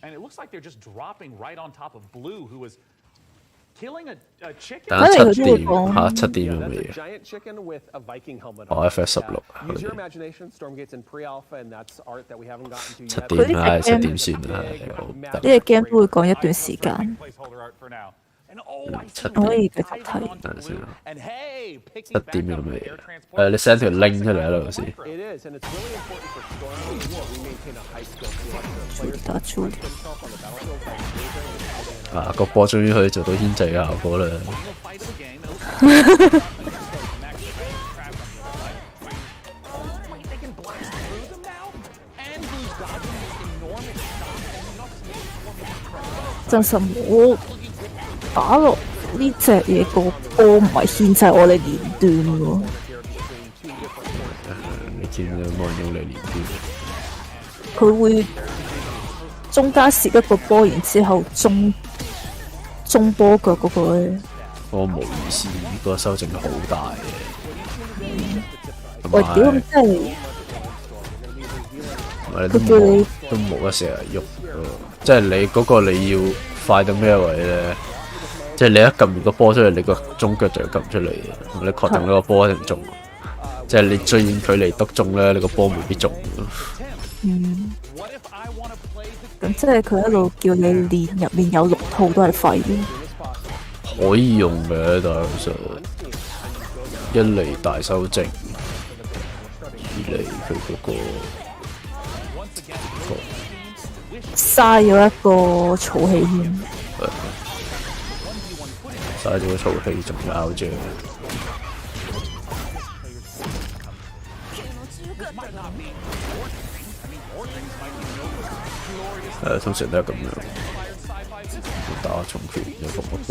And it looks like they're just dropping right on top of Blue, who was killing a chicken. 等7點嚇7點咁嘅 Giant chicken with a Viking helmet. FS16 Use your imagination. Stormgate's in pre-alpha, and that's art that we haven't gotten to yet. 7點啦，7點算啦。呢個 game 都會講一段時間。我可以繼續睇。等陣先啊，7點咁未？你 send 條 link 出嚟喺度先。啊，個波終於可以做到牽制嘅效果啦！真心我打落呢隻嘢個波唔係牽制我哋連段喎。你見到冇人用嚟連段？佢會中間攝一個波，然之後中波腳嗰個咧。我冇意思，個修正好大嘅。喂，屌咁真係〜佢叫你都冇得成日喐，即係你嗰個你要快到咩位咧？即係你一撳完個波出嚟，你個中腳就要撳出嚟嘅。你確定呢個波一定中，即係你最遠距離篤中咧，你個波未必中。咁即係佢一路叫你練入面有6套都係廢嘅。可以用嘅，但係其實一嚟大修正，二嚟佢嗰個。嘥咗一個草氣添，嘥咗個草氣仲拗啫。通常都係咁樣，打重拳又復一波。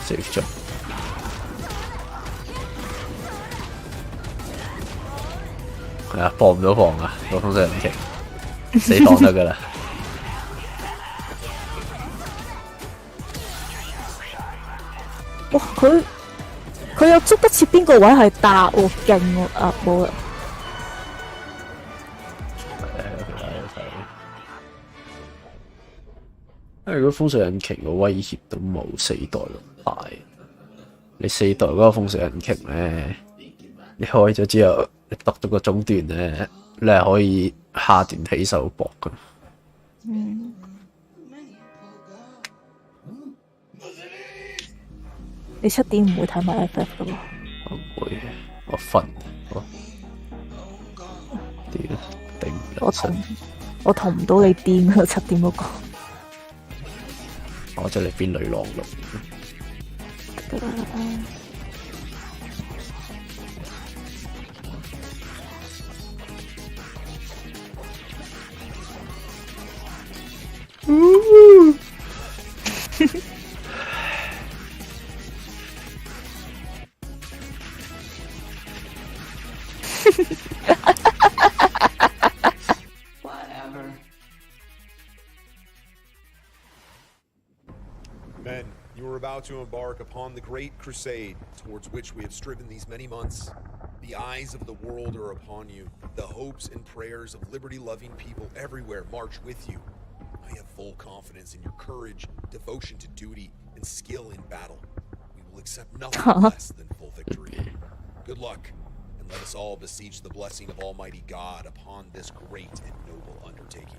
save 咗，係啊，放唔到防啊，個風勢引擎，死擋得噶啦。哇！佢又捉得切邊個位係打喎，勁喎啊！冇啦。如果風勢引擎個威脅都冇4代咁大，你4代嗰個風勢引擎咧，你開咗之後，你得到個中段咧，你係可以下段起手搏噶。你7點唔會睇埋 FF 噶嘛？我唔會，我瞓。屌，頂唔順。我同唔到你癲啊！7點嗰個。我即係你變女郎咯。Men, you are about to embark upon the great crusade towards which we have striven these many months. The eyes of the world are upon you. The hopes and prayers of liberty-loving people everywhere march with you. I have full confidence in your courage, devotion to duty, and skill in battle. We will accept nothing less than full victory. Good luck, and let us all beseech the blessing of Almighty God upon this great and noble undertaking.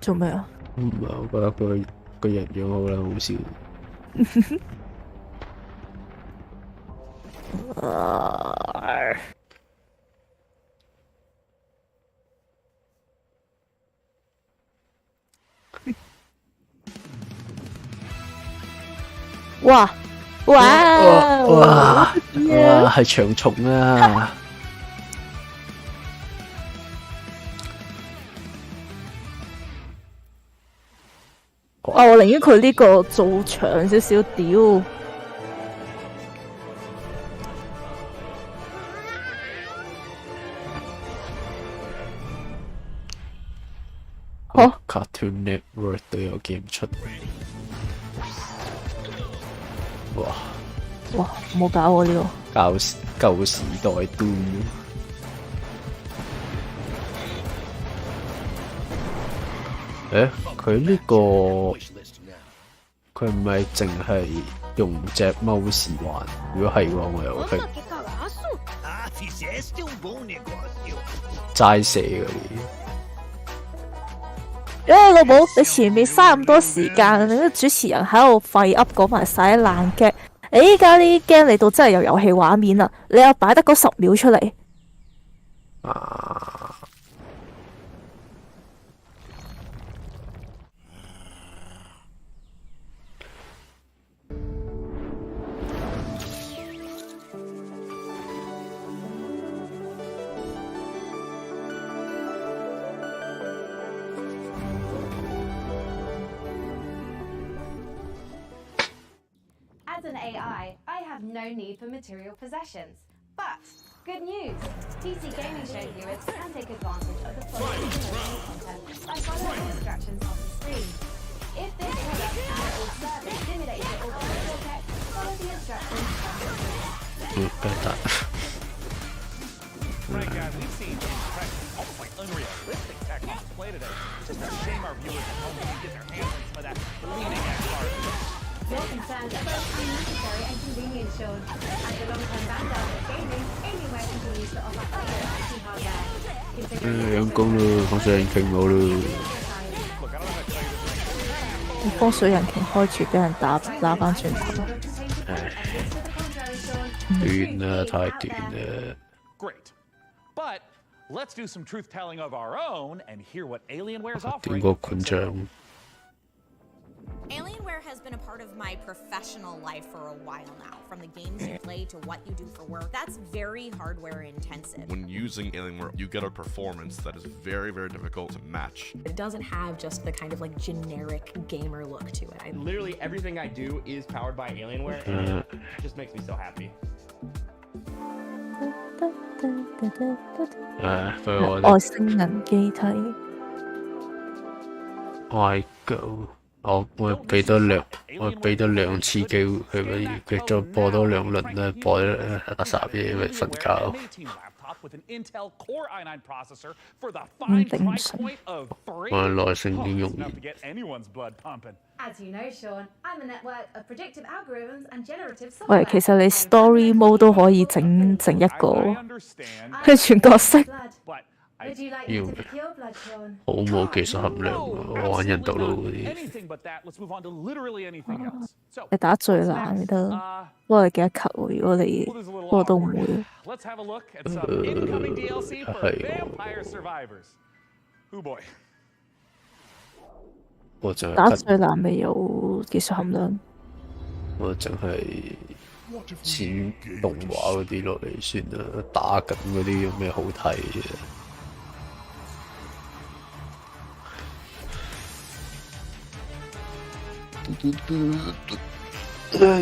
做咩啊？唔係，我覺得佢個人樣好啦，好笑。哇！哇！係長蟲啊！我寧願佢呢個做長少少屌。Cartoon Network 都有 game 出。哇！冇搞喎呢個。舊時代 Doom。佢呢個佢唔係淨係用隻 mouse 玩，如果係嘅話，我又係齋射嗰啲。老母，你前面嘥咁多時間，你啲主持人喺度廢噏講埋晒啲爛劇，你依家啲 game 嚟到真係有遊戲畫面啦，你又擺得嗰10秒出嚟。As an AI, I have no need for material possessions. But good news! PC gaming show viewers can take advantage of the following content by following the instructions on the screen. If this product and/or service stimulates your auditory cortex, follow the instructions on the screen. Right, guys, we've seen almost like unrealistic tech on display today. Just to shame our viewers at home and get their hands on some of that bleeding edge hardware. Your concerns are both unnecessary and convenient, Sean. As a long-term vanguard of gaming, Alienware continues to offer upgrades to hardware. 養工咯，風水引擎冇咯。風水引擎開住俾人打翻轉頭。短啦，太短啦。Great, but let's do some truth telling of our own and hear what Alienware's 點 offering. 個捆章？ Alienware has been a part of my professional life for a while now. From the games you play to what you do for work, that's very hardware intensive. When using Alienware, you get a performance that is very, very difficult to match. It doesn't have just the kind of like generic gamer look to it. Literally everything I do is powered by Alienware, and it just makes me so happy. 外星人機體。I go。我俾多兩次機會佢咪，佢再播多2輪啦，播垃圾嘢咪瞓覺。我耐性啲用完。As you know, Sean, I'm a network of predictive algorithms and generative software. 喂，其實你 story mode 都可以整一個，佢全角色。要好冇技術含量喎，玩印度佬嗰啲。你打最難你得，不過你幾多級喎？如果你不過都唔會。我淨係打最難未有技術含量。我淨係剪動畫嗰啲落嚟算啦，打緊嗰啲有咩好睇嘅？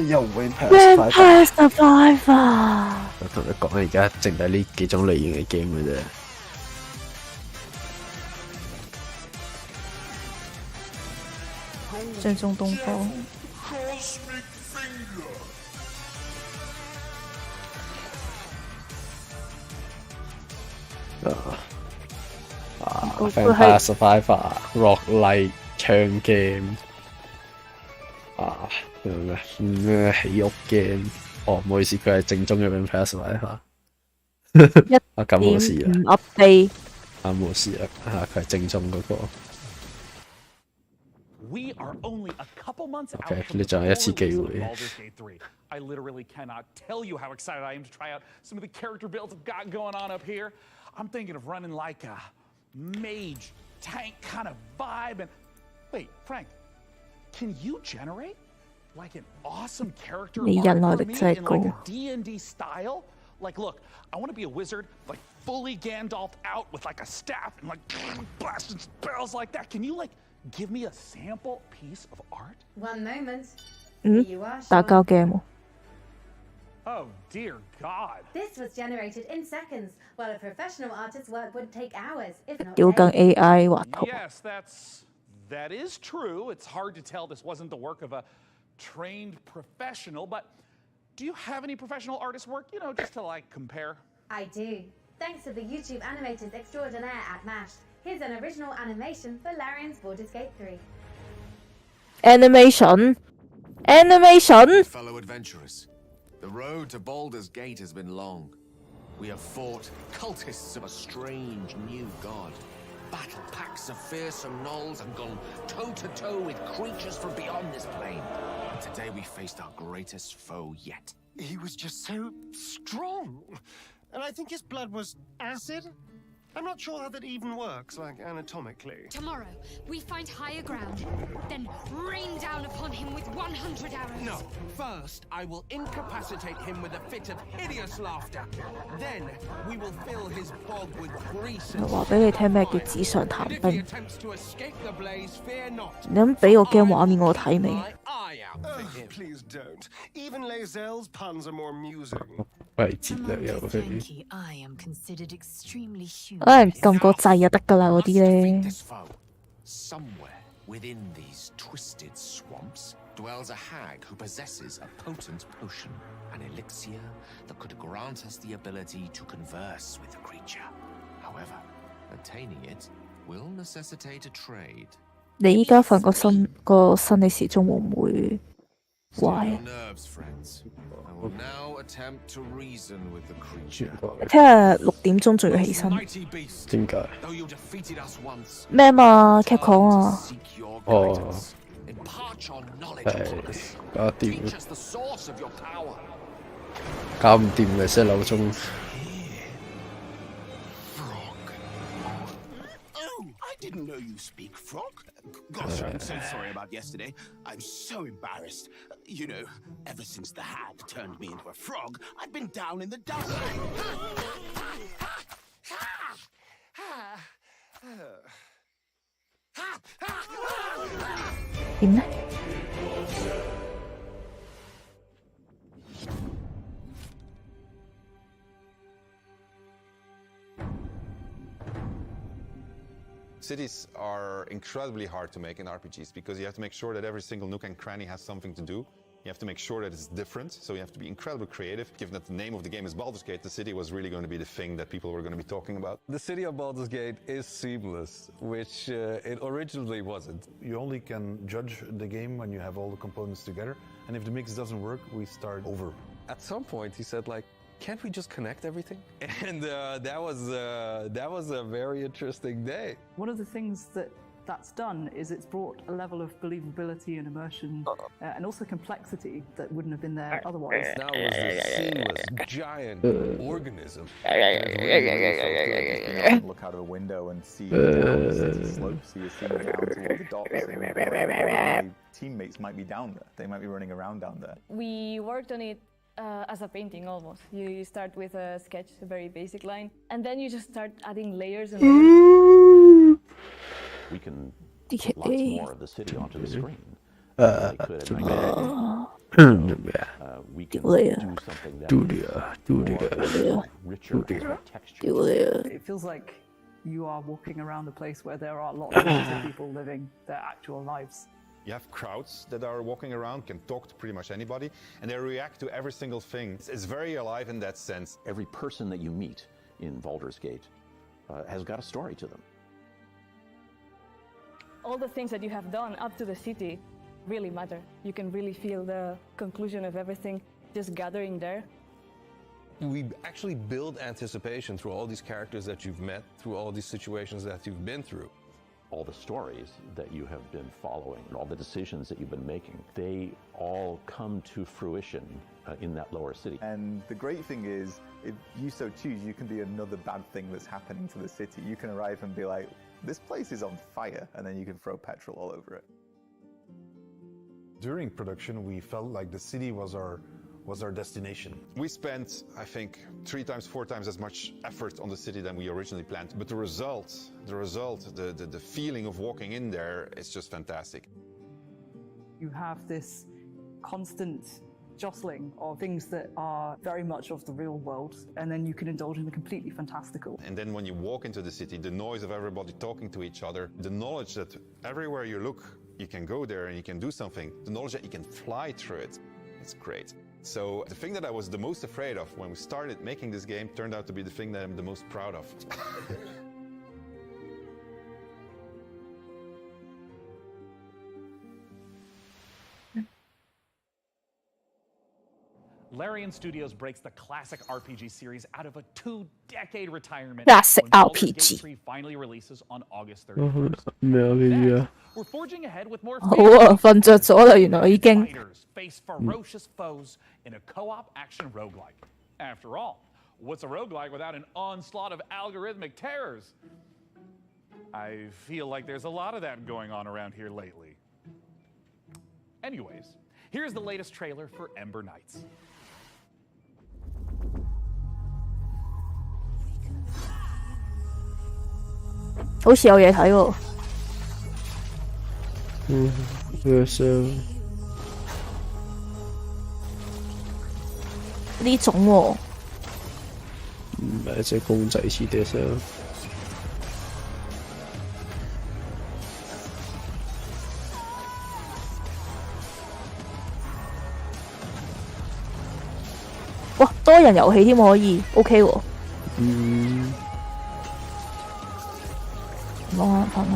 又會 Vampire Survivor。我同你講，而家淨係呢幾種類型嘅 game 嘅啫。最終東方。Vampire Survivor、Rock Light 槍 game 咩起屋 game。哦，唔好意思，佢係正宗嘅 Vampire Survivor。咁冇事啦。update。冇事啦，佢係正宗嗰個。We are only a couple months out Okay, from你仲有一次機會。Baldur's Gate 3. I literally cannot tell you how excited I am to try out some of the character builds I've got going on up here. I'm thinking of running like a mage tank kind of vibe. And wait, Frank, can you generate like an awesome character arc for me in like a D&D style? Like, look, I want to be a wizard, like fully Gandalf out with like a staff and like blasting spells like that. Can you like give me a sample piece of art? One moment. Here you are, 打交 game Oh dear God. This was generated in seconds, while a professional artist's work would take hours, if not 屌緊 days. AI 畫圖。 Yes, that is true. It's hard to tell this wasn't the work of a trained professional, but do you have any professional artist work, you know, just to like compare? I do. Thanks to the YouTube animators extraordinaire at MASH. Here's an original animation for Larian's Baldur's Gate 3. Animation. Fellow adventurers, the road to Baldur's Gate has been long. We have fought cultists of a strange new god, battled packs of fearsome gnolls, and gone toe-to-toe with creatures from beyond this plane. And today we faced our greatest foe yet. He was just so strong. And I think his blood was acid? I'm not sure how that even works, like anatomically. Tomorrow, we find higher ground, then rain down upon him with 100 arrows. No. First, I will incapacitate him with a fit of hideous laughter. Then, we will fill his bog with grease and 話俾你聽咩叫紙上談 if he 兵。 attempts to escape the blaze, fear not. 你諗俾個 game 畫面我睇未？ Please don't. Even Lae'zel's puns are more amusing. 喂，節略遊戲。 I am considered extremely human. 撳個掣就得㗎啦，嗰啲咧。 Somewhere within these twisted swamps dwells a hag who possesses a potent potion, an elixir that could grant us the ability to converse with the creature. However, attaining it will necessitate a trade. 你依家瞓個生理時鐘會唔會壞？ Nerves, friends. I will now attempt to reason with the creature. 聽日6點鐘仲要起身。點解？咩嘛？Capcom 啊。哦。係搞掂。搞唔掂嘅7樓鐘。 I didn't know you speak frog. Gosh, I'm so sorry about yesterday. I'm so embarrassed. You know, ever since the hag turned me into a frog, I've been down in the dumps. 點呢？ Cities are incredibly hard to make in RPGs because you have to make sure that every single nook and cranny has something to do. You have to make sure that it's different, so you have to be incredibly creative. Given that the name of the game is Baldur's Gate, the city was really going to be the thing that people were going to be talking about. The city of Baldur's Gate is seamless, which it originally wasn't. You only can judge the game when you have all the components together, and if the mix doesn't work, we start over. At some point, he said, like, can't we just connect everything? And that was a very interesting day. One of the things that's done is it's brought a level of believability and immersion and also complexity that wouldn't have been there otherwise. That was a seamless, giant organism. Look out of a window and see down the city slopes, so you're seeing down towards the docks. And teammates might be down there. They might be running around down there. We worked on it as a painting almost. You start with a sketch, a very basic line, and then you just start adding layers and layers. We can put lots more of the city onto the screen. We can do something that richer, texture. It feels like you are walking around a place where there are lots of people living their actual lives. You have crowds that are walking around, can talk to pretty much anybody, and they react to every single thing. It's very alive in that sense. Every person that you meet in Baldur's Gate has got a story to them. All the things that you have done up to the city really matter. You can really feel the conclusion of everything just gathering there. We actually build anticipation through all these characters that you've met, through all these situations that you've been through. All the stories that you have been following, and all the decisions that you've been making, they all come to fruition in that lower city. And the great thing is, if you so choose, you can be another bad thing that's happening to the city. You can arrive and be like, this place is on fire, and then you can throw petrol all over it. During production, we felt like the city was our destination. We spent, I think, 3 times, 4 times as much effort on the city than we originally planned. But the result, the feeling of walking in there is just fantastic. You have this constant jostling of things that are very much of the real world, and then you can indulge in the completely fantastical. And then when you walk into the city, the noise of everybody talking to each other, the knowledge that everywhere you look, you can go there and you can do something, the knowledge that you can fly through it, it's great. So the thing that I was the most afraid of when we started making this game turned out to be the thing that I'm the most proud of. Larian Studios breaks the classic RPG series out of a 2-decade retirement. Classic when Baldur's Gate RPG. 3 finally releases on August 31st. 咩啊呢啲啊？ We're forging ahead with more 好啊，瞓着咗啦，原來已經。 fighters face ferocious foes in a co-op action roguelike. After all, what's a roguelike without an onslaught of algorithmic terrors? I feel like there's a lot of that going on around here lately. Anyways, here's the latest trailer for Ember Knights. 好似有嘢睇喎。咩聲？呢種喎。唔係隻公仔似啲聲。哇，多人遊戲添可以 ，OK 喎。冇辦法咩？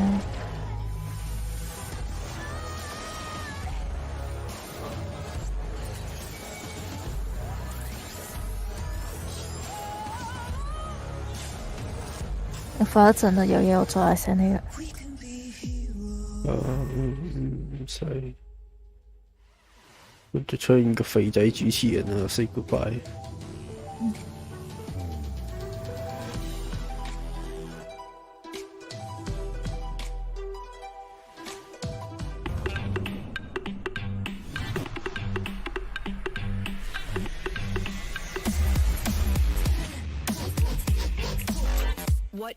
你快一陣啦，有嘢我再嗌醒你啦。唔使。就出現個肥仔主持人啊 ，say goodbye。What?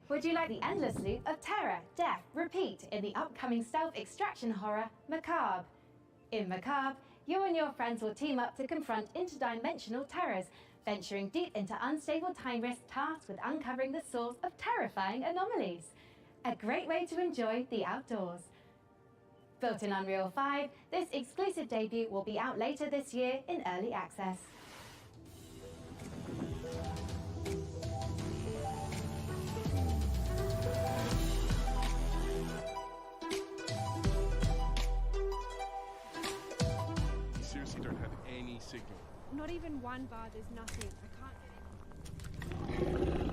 Would you like the endless loop of terror, death, repeat in the upcoming stealth extraction horror, Macabre? In Macabre, you and your friends will team up to confront interdimensional terrors, venturing deep into unstable time risk tasked with uncovering the source of terrifying anomalies. A great way to enjoy the outdoors. Built in Unreal 5, this exclusive debut will be out later this year in early access. Seriously don't have any signal. Not even one bar, there's nothing. I can't get any.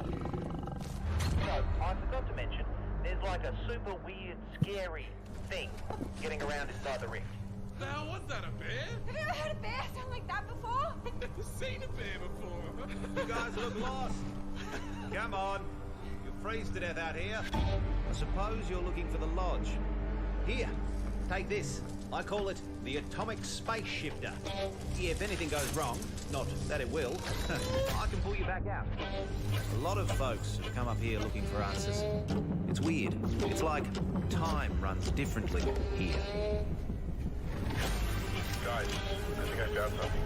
So, I forgot to mention, there's like a super weird, scary thing getting around inside the rift. The hell was that, a bear? Have you ever heard a bear sound like that before? never seen a bear before. You guys look lost. Come on. You'll freeze to death out here. I suppose you're looking for the lodge. Here, take this. I call it the atomic space shifter. If anything goes wrong, not that it will, I can pull you back out. A lot of folks have come up here looking for answers. It's weird. It's like time runs differently here. Guys, I think I found something.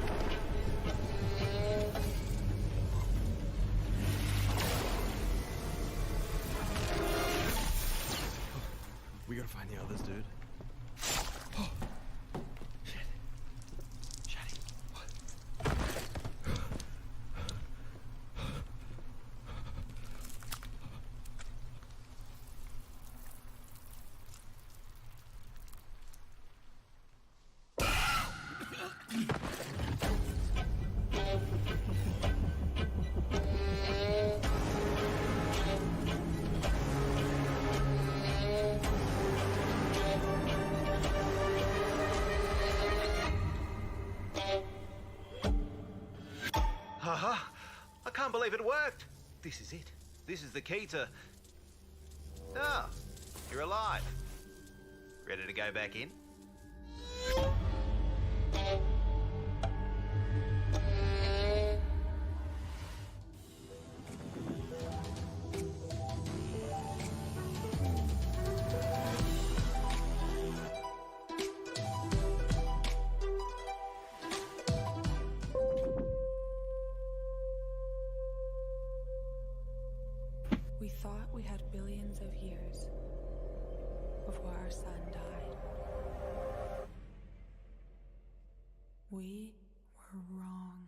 We gotta find the others, dude. I can't believe it worked. This is it. This is the key to... Ah, you're alive. Ready to go back in? We thought we had billions of years before our sun died. We were wrong.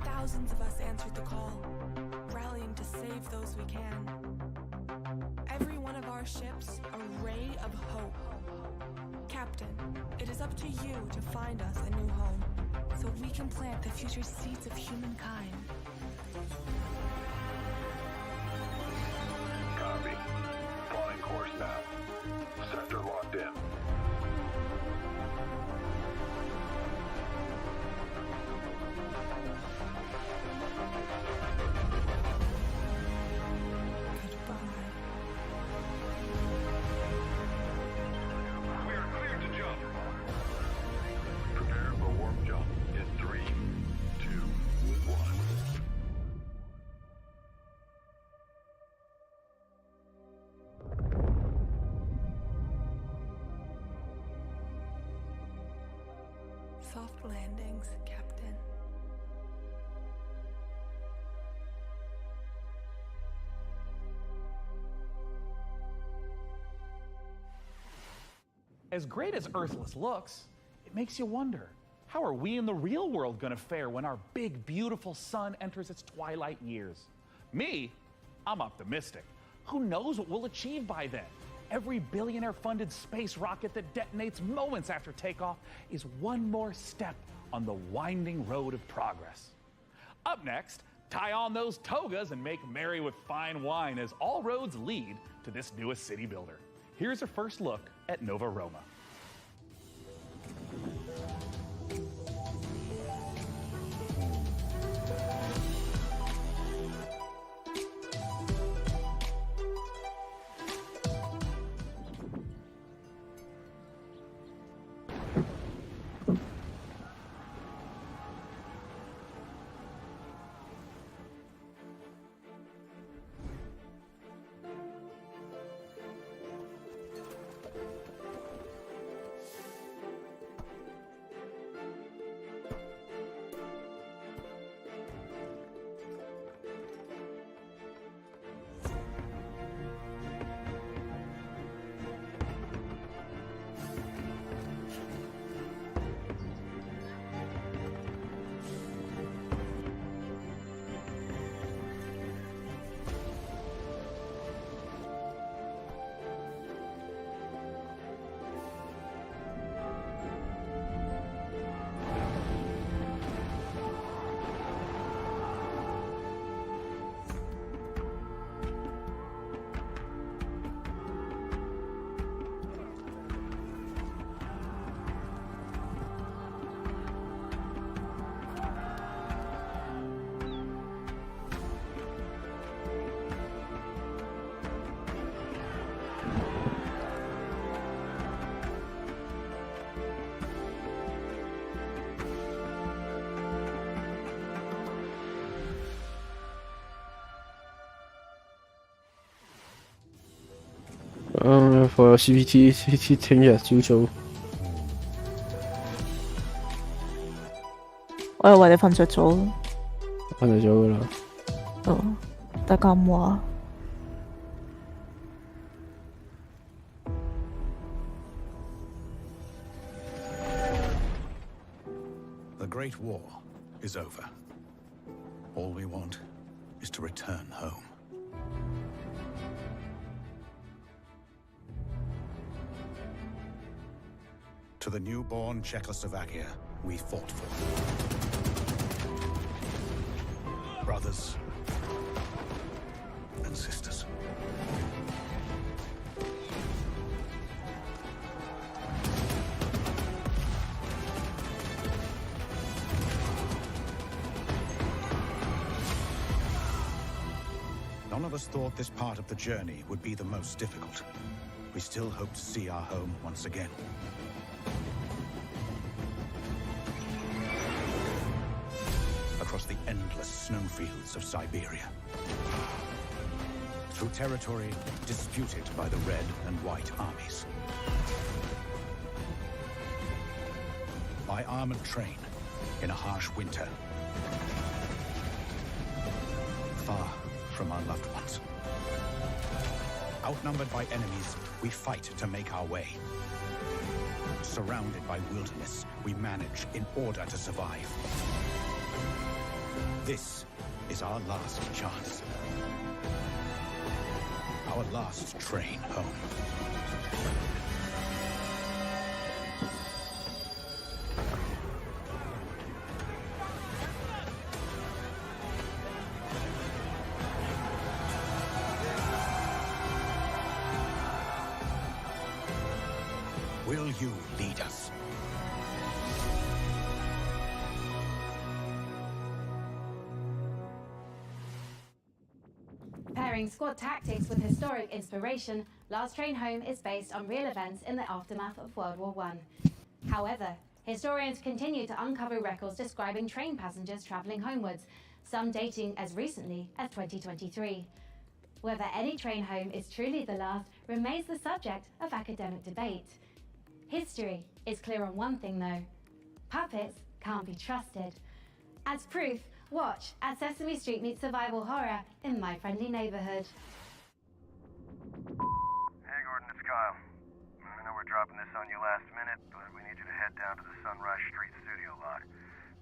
Thousands of us answered the call, rallying to save those we can. Every one of our ships a ray of hope. Captain, it is up to you to find us a new home, so we can plant the future seeds of humankind. Copy. Flying course now. Sector locked in. We are cleared to jump. Prepare for warp jump in 3, 2, 1. Soft landings, Captain. As great as Earthless looks, it makes you wonder, how are we in the real world gonna fare when our big, beautiful sun enters its twilight years? Me, I'm optimistic. Who knows what we'll achieve by then? Every billionaire-funded space rocket that detonates moments after takeoff is one more step on the winding road of progress. Up next, tie on those togas and make merry with fine wine as all roads lead to this newest city builder. Here's a first look at Nova Roma. for CPT 聽日朝早。我以為你瞓着咗。瞓着咗㗎啦。哦，得咁話。The Great War is over. All we want is to return home. To the newborn Czechoslovakia we fought for. Brothers and sisters. None of us thought this part of the journey would be the most difficult. We still hope to see our home once again. Across the endless snowfields of Siberia. Through territory disputed by the Red and White armies. By armored train in a harsh winter. Far from our loved ones. Outnumbered by enemies, we fight to make our way. Surrounded by wilderness, we manage in order to survive. This is our last chance. Our last train home. Will you lead us? Pairing squad tactics with historic inspiration, Last Train Home is based on real events in the aftermath of World War I. However, historians continue to uncover records describing train passengers travelling homewards, some dating as recently as 2023. Whether any train home is truly the last remains the subject of academic debate. History is clear on one thing though. Puppets can't be trusted. As proof, watch as Sesame Street meets survival horror in My Friendly Neighborhood. Hey Gordon, it's Kyle. I know we're dropping this on you last minute, but we need you to head down to the Sunrise Street studio lot.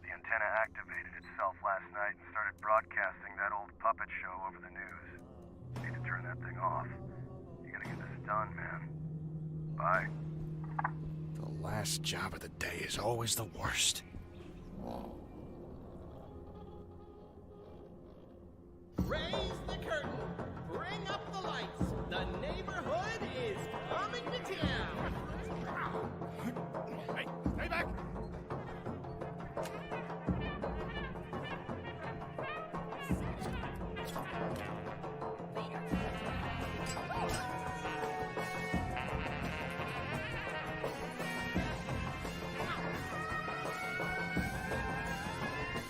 The antenna activated itself last night and started broadcasting that old puppet show over the news. You need to turn that thing off. You gotta get this done, man. Bye. The last job of the day is always the worst. Raise the curtain. Bring up the lights. The neighborhood is coming to town. Hey, stay back!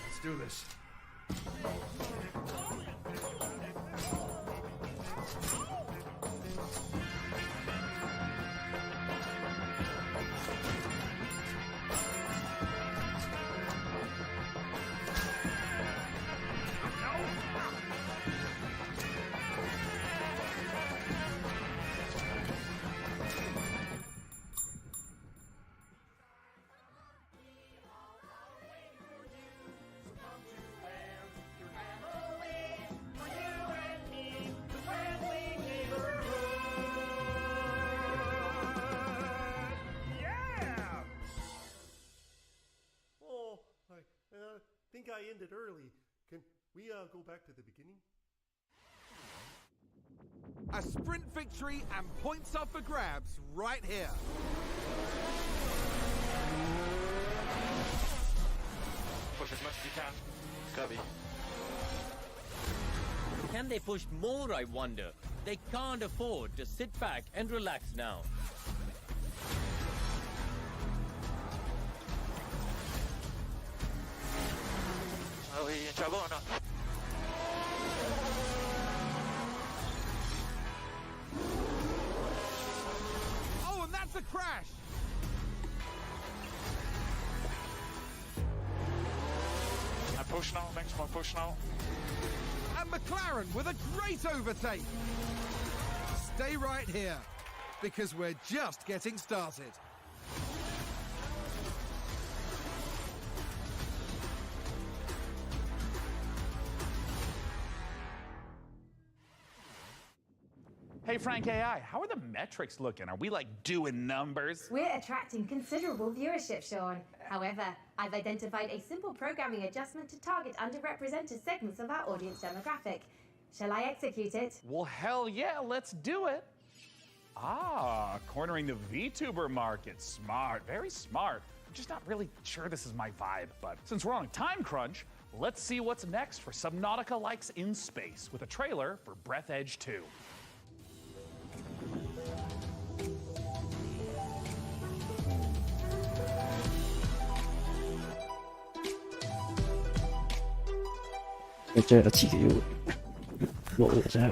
Let's do this. I think I ended early. Can we go back to the beginning? A sprint victory and points up for grabs right here. Push as much as you can. Kirby. Can they push more, I wonder? They can't afford to sit back and relax now. Are we in trouble or not? push now, next one push now. And McLaren with a great overtake. Stay right here, because we're just getting started. Hey, Frank AI, how are the metrics looking? Are we like doing numbers? We're attracting considerable viewership, Sean. However, I've identified a simple programming adjustment to target underrepresented segments of our audience demographic. Shall I execute it? Well, hell yeah, let's do it. Ah, cornering the VTuber market. Smart, very smart. I'm just not really sure this is my vibe, but since we're on a time crunch, let's see what's next for Subnautica Likes in Space with a trailer for Breath Edge 2.真係有自己會冇嘅真係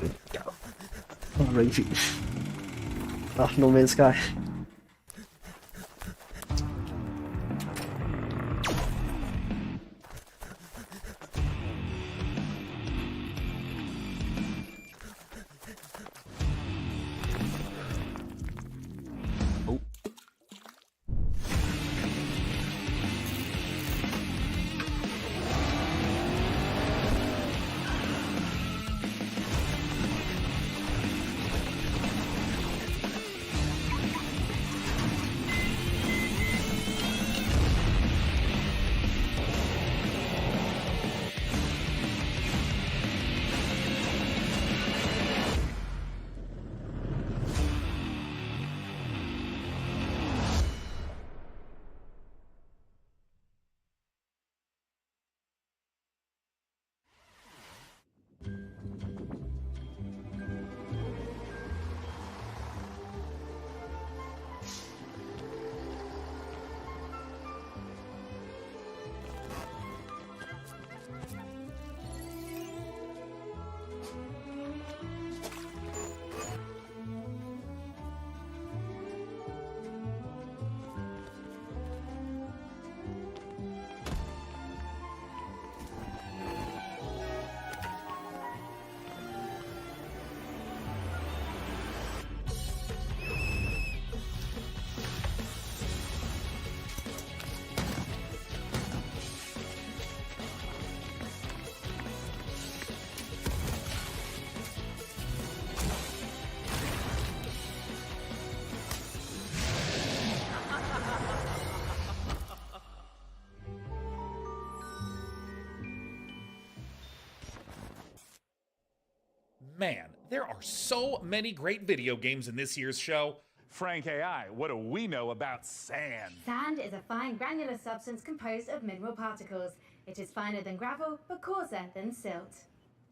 Raven No Man's Sky。Man, there are so many great video games in this year's show. Frank AI, what do we know about sand? Sand is a fine granular substance composed of mineral particles. It is finer than gravel, but coarser than silt.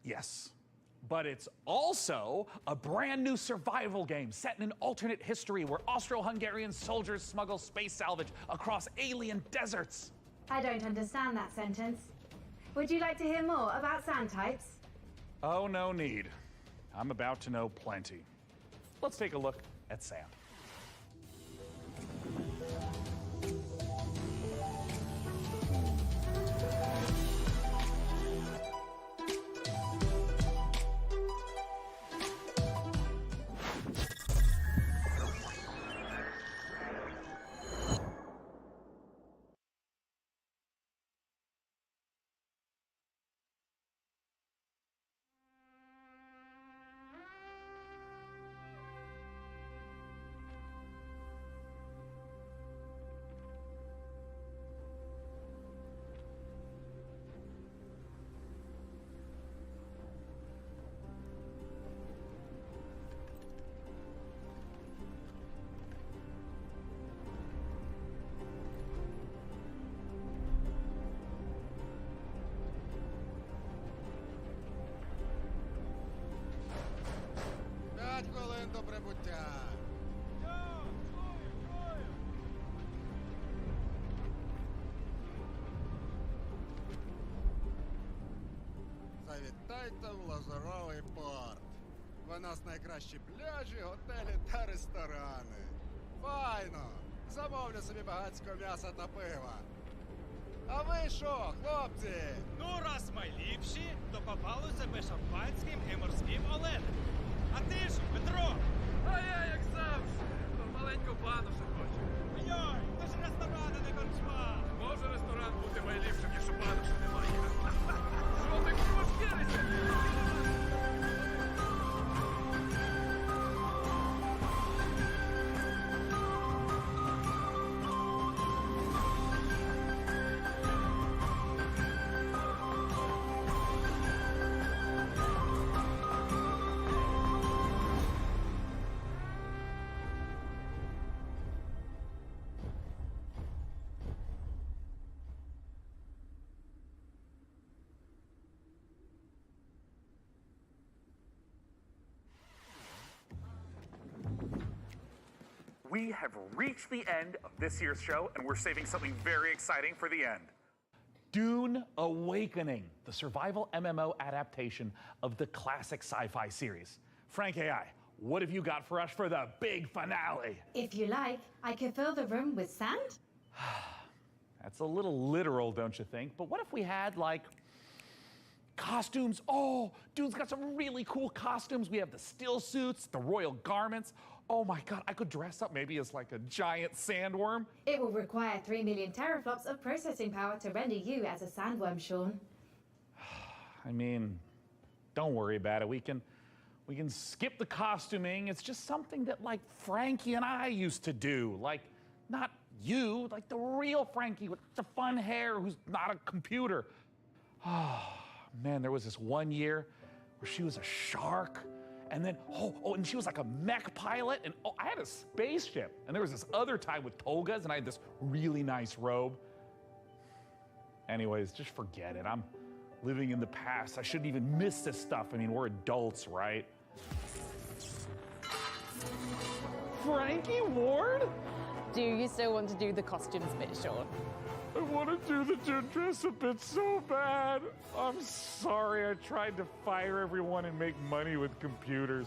Yes, but it's also a brand new survival game set in an alternate history where Austro-Hungarian soldiers smuggle space salvage across alien deserts. I don't understand that sentence. Would you like to hear more about sand types? Oh, no need. I'm about to know plenty. Let's take a look at sand. До прибуття. Завітайте в Лазуровий порт. У нас найкращі пляжі, готелі та ресторани. Файно! Замовлю собі багатського м'яса та пива. А ви що, хлопці? Ну, раз ми ліпші, то попалося би шампанським і морським оленем. А ти ж, Петро? А я, як завжди, маленьку пану ще хочу. Йой, то ж ресторан, а не корчма. Може ресторан бути найліпшим, якщо пану ще немає. Що ти крошкерися? We have reached the end of this year's show, and we're saving something very exciting for the end. Dune Awakening, the survival MMO adaptation of the classic sci-fi series. Frank AI, what have you got for us for the big finale? If you like, I could fill the room with sand. That's a little literal, don't you think? But what if we had, like, costumes? Oh, Dune's got some really cool costumes. We have the still suits, the royal garments. Oh my God, I could dress up maybe as like a giant sandworm. It will require 3 million teraflops of processing power to render you as a sandworm, Sean. I mean, don't worry about it. We can skip the costuming. It's just something that like Frankie and I used to do. Like, not you, like the real Frankie with the fun hair who's not a computer. Oh, man, there was this one year where she was a shark. And then, and she was like a mech pilot, and I had a spaceship. And there was this other time with togas, and I had this really nice robe. Anyways, just forget it. I'm living in the past. I shouldn't even miss this stuff. I mean, we're adults, right? Frankie Ward? Do you still want to do the costumes bit, Sean? I want to do the dress up bit so bad. I'm sorry, I tried to fire everyone and make money with computers.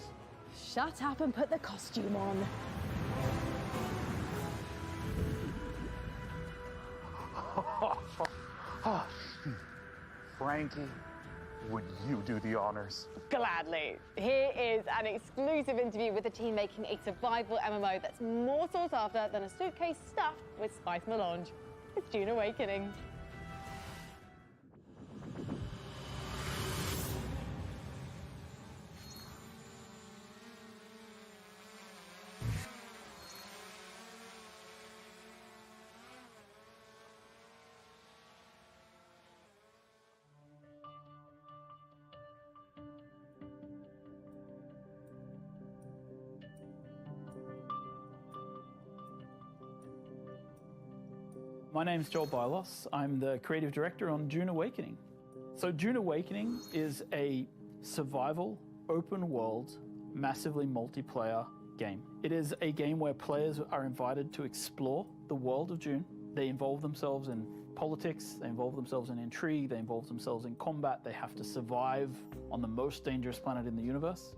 Shut up and put the costume on. Frankie, would you do the honors? Gladly. Here is an exclusive interview with the team making a survival MMO that's more sought after than a suitcase stuffed with spice melange. It's Dune Awakening. My name's Joel Bylos. I'm the creative director on Dune Awakening. So Dune Awakening is a survival, open world, massively multiplayer game. It is a game where players are invited to explore the world of Dune. They involve themselves in politics, they involve themselves in intrigue, they involve themselves in combat. They have to survive on the most dangerous planet in the universe.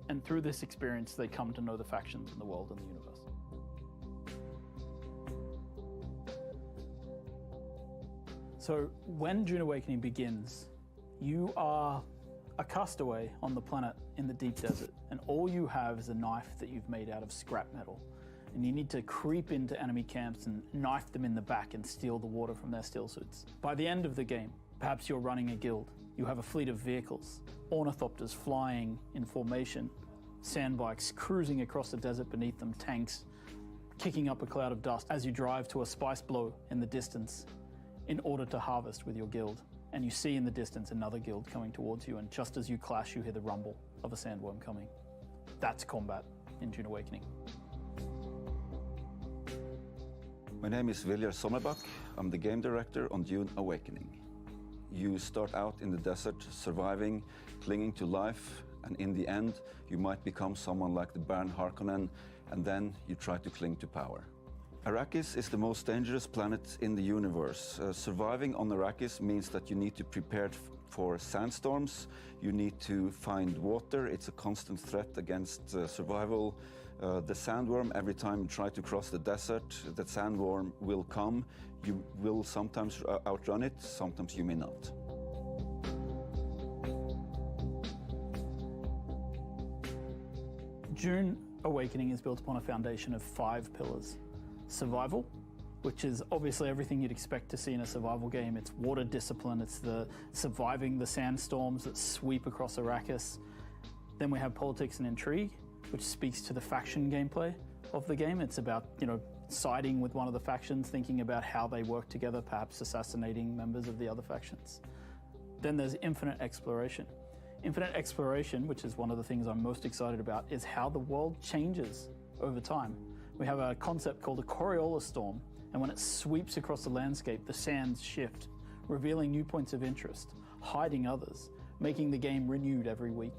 And through this experience, they come to know the factions in the world and the universe. So when Dune Awakening begins, you are a castaway on the planet in the deep desert, and all you have is a knife that you've made out of scrap metal. And you need to creep into enemy camps and knife them in the back and steal the water from their still suits. By the end of the game, perhaps you're running a guild. You have a fleet of vehicles, ornithopters flying in formation, sandbikes cruising across the desert beneath them, tanks kicking up a cloud of dust as you drive to a spice blow in the distance in order to harvest with your guild. And you see in the distance another guild coming towards you, and just as you clash, you hear the rumble of a sandworm coming. That's combat in Dune Awakening. My name is Viljar Sommerbach. I'm the game director on Dune Awakening. You start out in the desert, surviving, clinging to life, and in the end, you might become someone like the Baron Harkonnen, and then you try to cling to power. Arrakis is the most dangerous planet in the universe. Surviving on Arrakis means that you need to prepare for sandstorms, you need to find water, it's a constant threat against survival The sandworm, every time you try to cross the desert, the sandworm will come. You will sometimes outrun it, sometimes you may not. Dune Awakening is built upon a foundation of 5 pillars. Survival, which is obviously everything you'd expect to see in a survival game. It's water discipline, it's the surviving the sandstorms that sweep across Arrakis. Then we have politics and intrigue, which speaks to the faction gameplay of the game. It's about, siding with one of the factions, thinking about how they work together, perhaps assassinating members of the other factions. Then there's infinite exploration. Infinite exploration, which is one of the things I'm most excited about, is how the world changes over time. We have a concept called a Coriolis storm, and when it sweeps across the landscape, the sands shift, revealing new points of interest, hiding others, making the game renewed every week.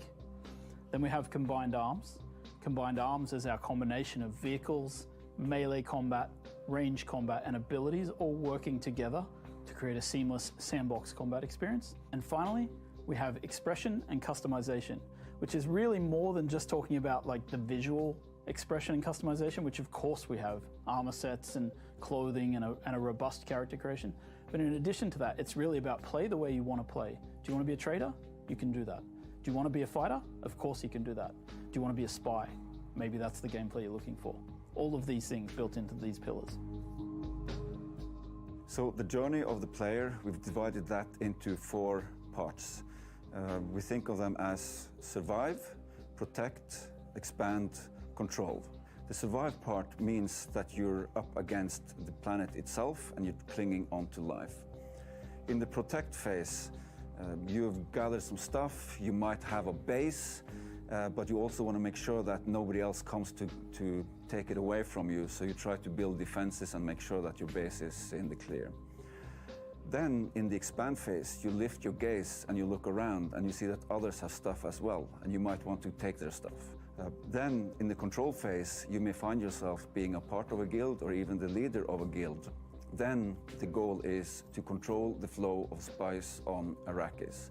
Then we have combined arms. Combined arms is our combination of vehicles, melee combat, range combat, and abilities all working together to create a seamless sandbox combat experience. And finally, we have expression and customization, which is really more than just talking about the visual expression and customization, which of course we have armor sets and clothing and a robust character creation. But in addition to that, it's really about play the way you want to play. Do you want to be a trader? You can do that. Do you want to be a fighter? Of course you can do that. Do you want to be a spy? Maybe that's the gameplay you're looking for. All of these things built into these pillars. So the journey of the player, we've divided that into 4 parts. We think of them as survive, protect, expand, control. The survive part means that you're up against the planet itself and you're clinging onto life. In the protect phase, you've gathered some stuff, you might have a base, but you also want to make sure that nobody else comes to take it away from you, so you try to build defenses and make sure that your base is in the clear. Then in the expand phase, you lift your gaze and you look around and you see that others have stuff as well, and you might want to take their stuff. Then in the control phase, you may find yourself being a part of a guild or even the leader of a guild. Then the goal is to control the flow of spice on Arrakis.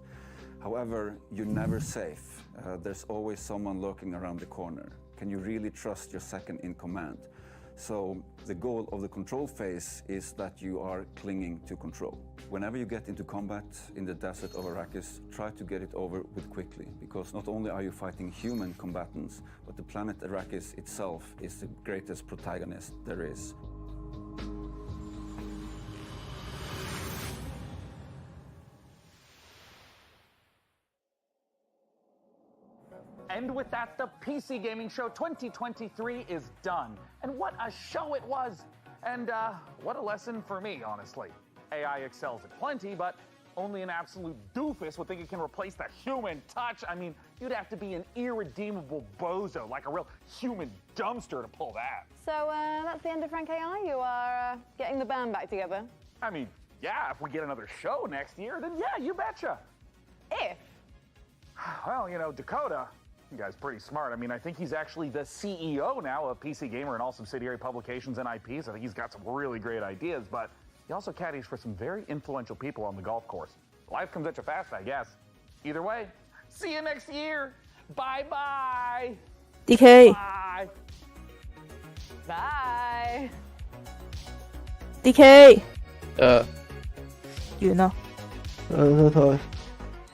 However, you're never safe. There's always someone lurking around the corner. Can you really trust your second in command? So the goal of the control phase is that you are clinging to control. Whenever you get into combat in the desert of Arrakis, try to get it over with quickly, because not only are you fighting human combatants, but the planet Arrakis itself is the greatest protagonist there is. And with that, the PC Gaming Show 2023 is done. And what a show it was! And what a lesson for me, honestly. AI excels at plenty, but only an absolute doofus would think it can replace the human touch. I mean, you'd have to be an irredeemable bozo, like a real human dumpster to pull that. So that's the end of Frank AI? You are getting the band back together? I mean, yeah, if we get another show next year, then yeah, you betcha. If? Well, Dakota, the guy's pretty smart. I mean, I think he's actually the CEO now of PC Gamer and all subsidiary publications and IPs. I think he's got some really great ideas, but he also caddies for some very influential people on the golf course. Life comes at you fast, I guess. Either way, see you next year. Bye-bye. DK. Bye. Bye. DK. 完啦。完啦。睇睇。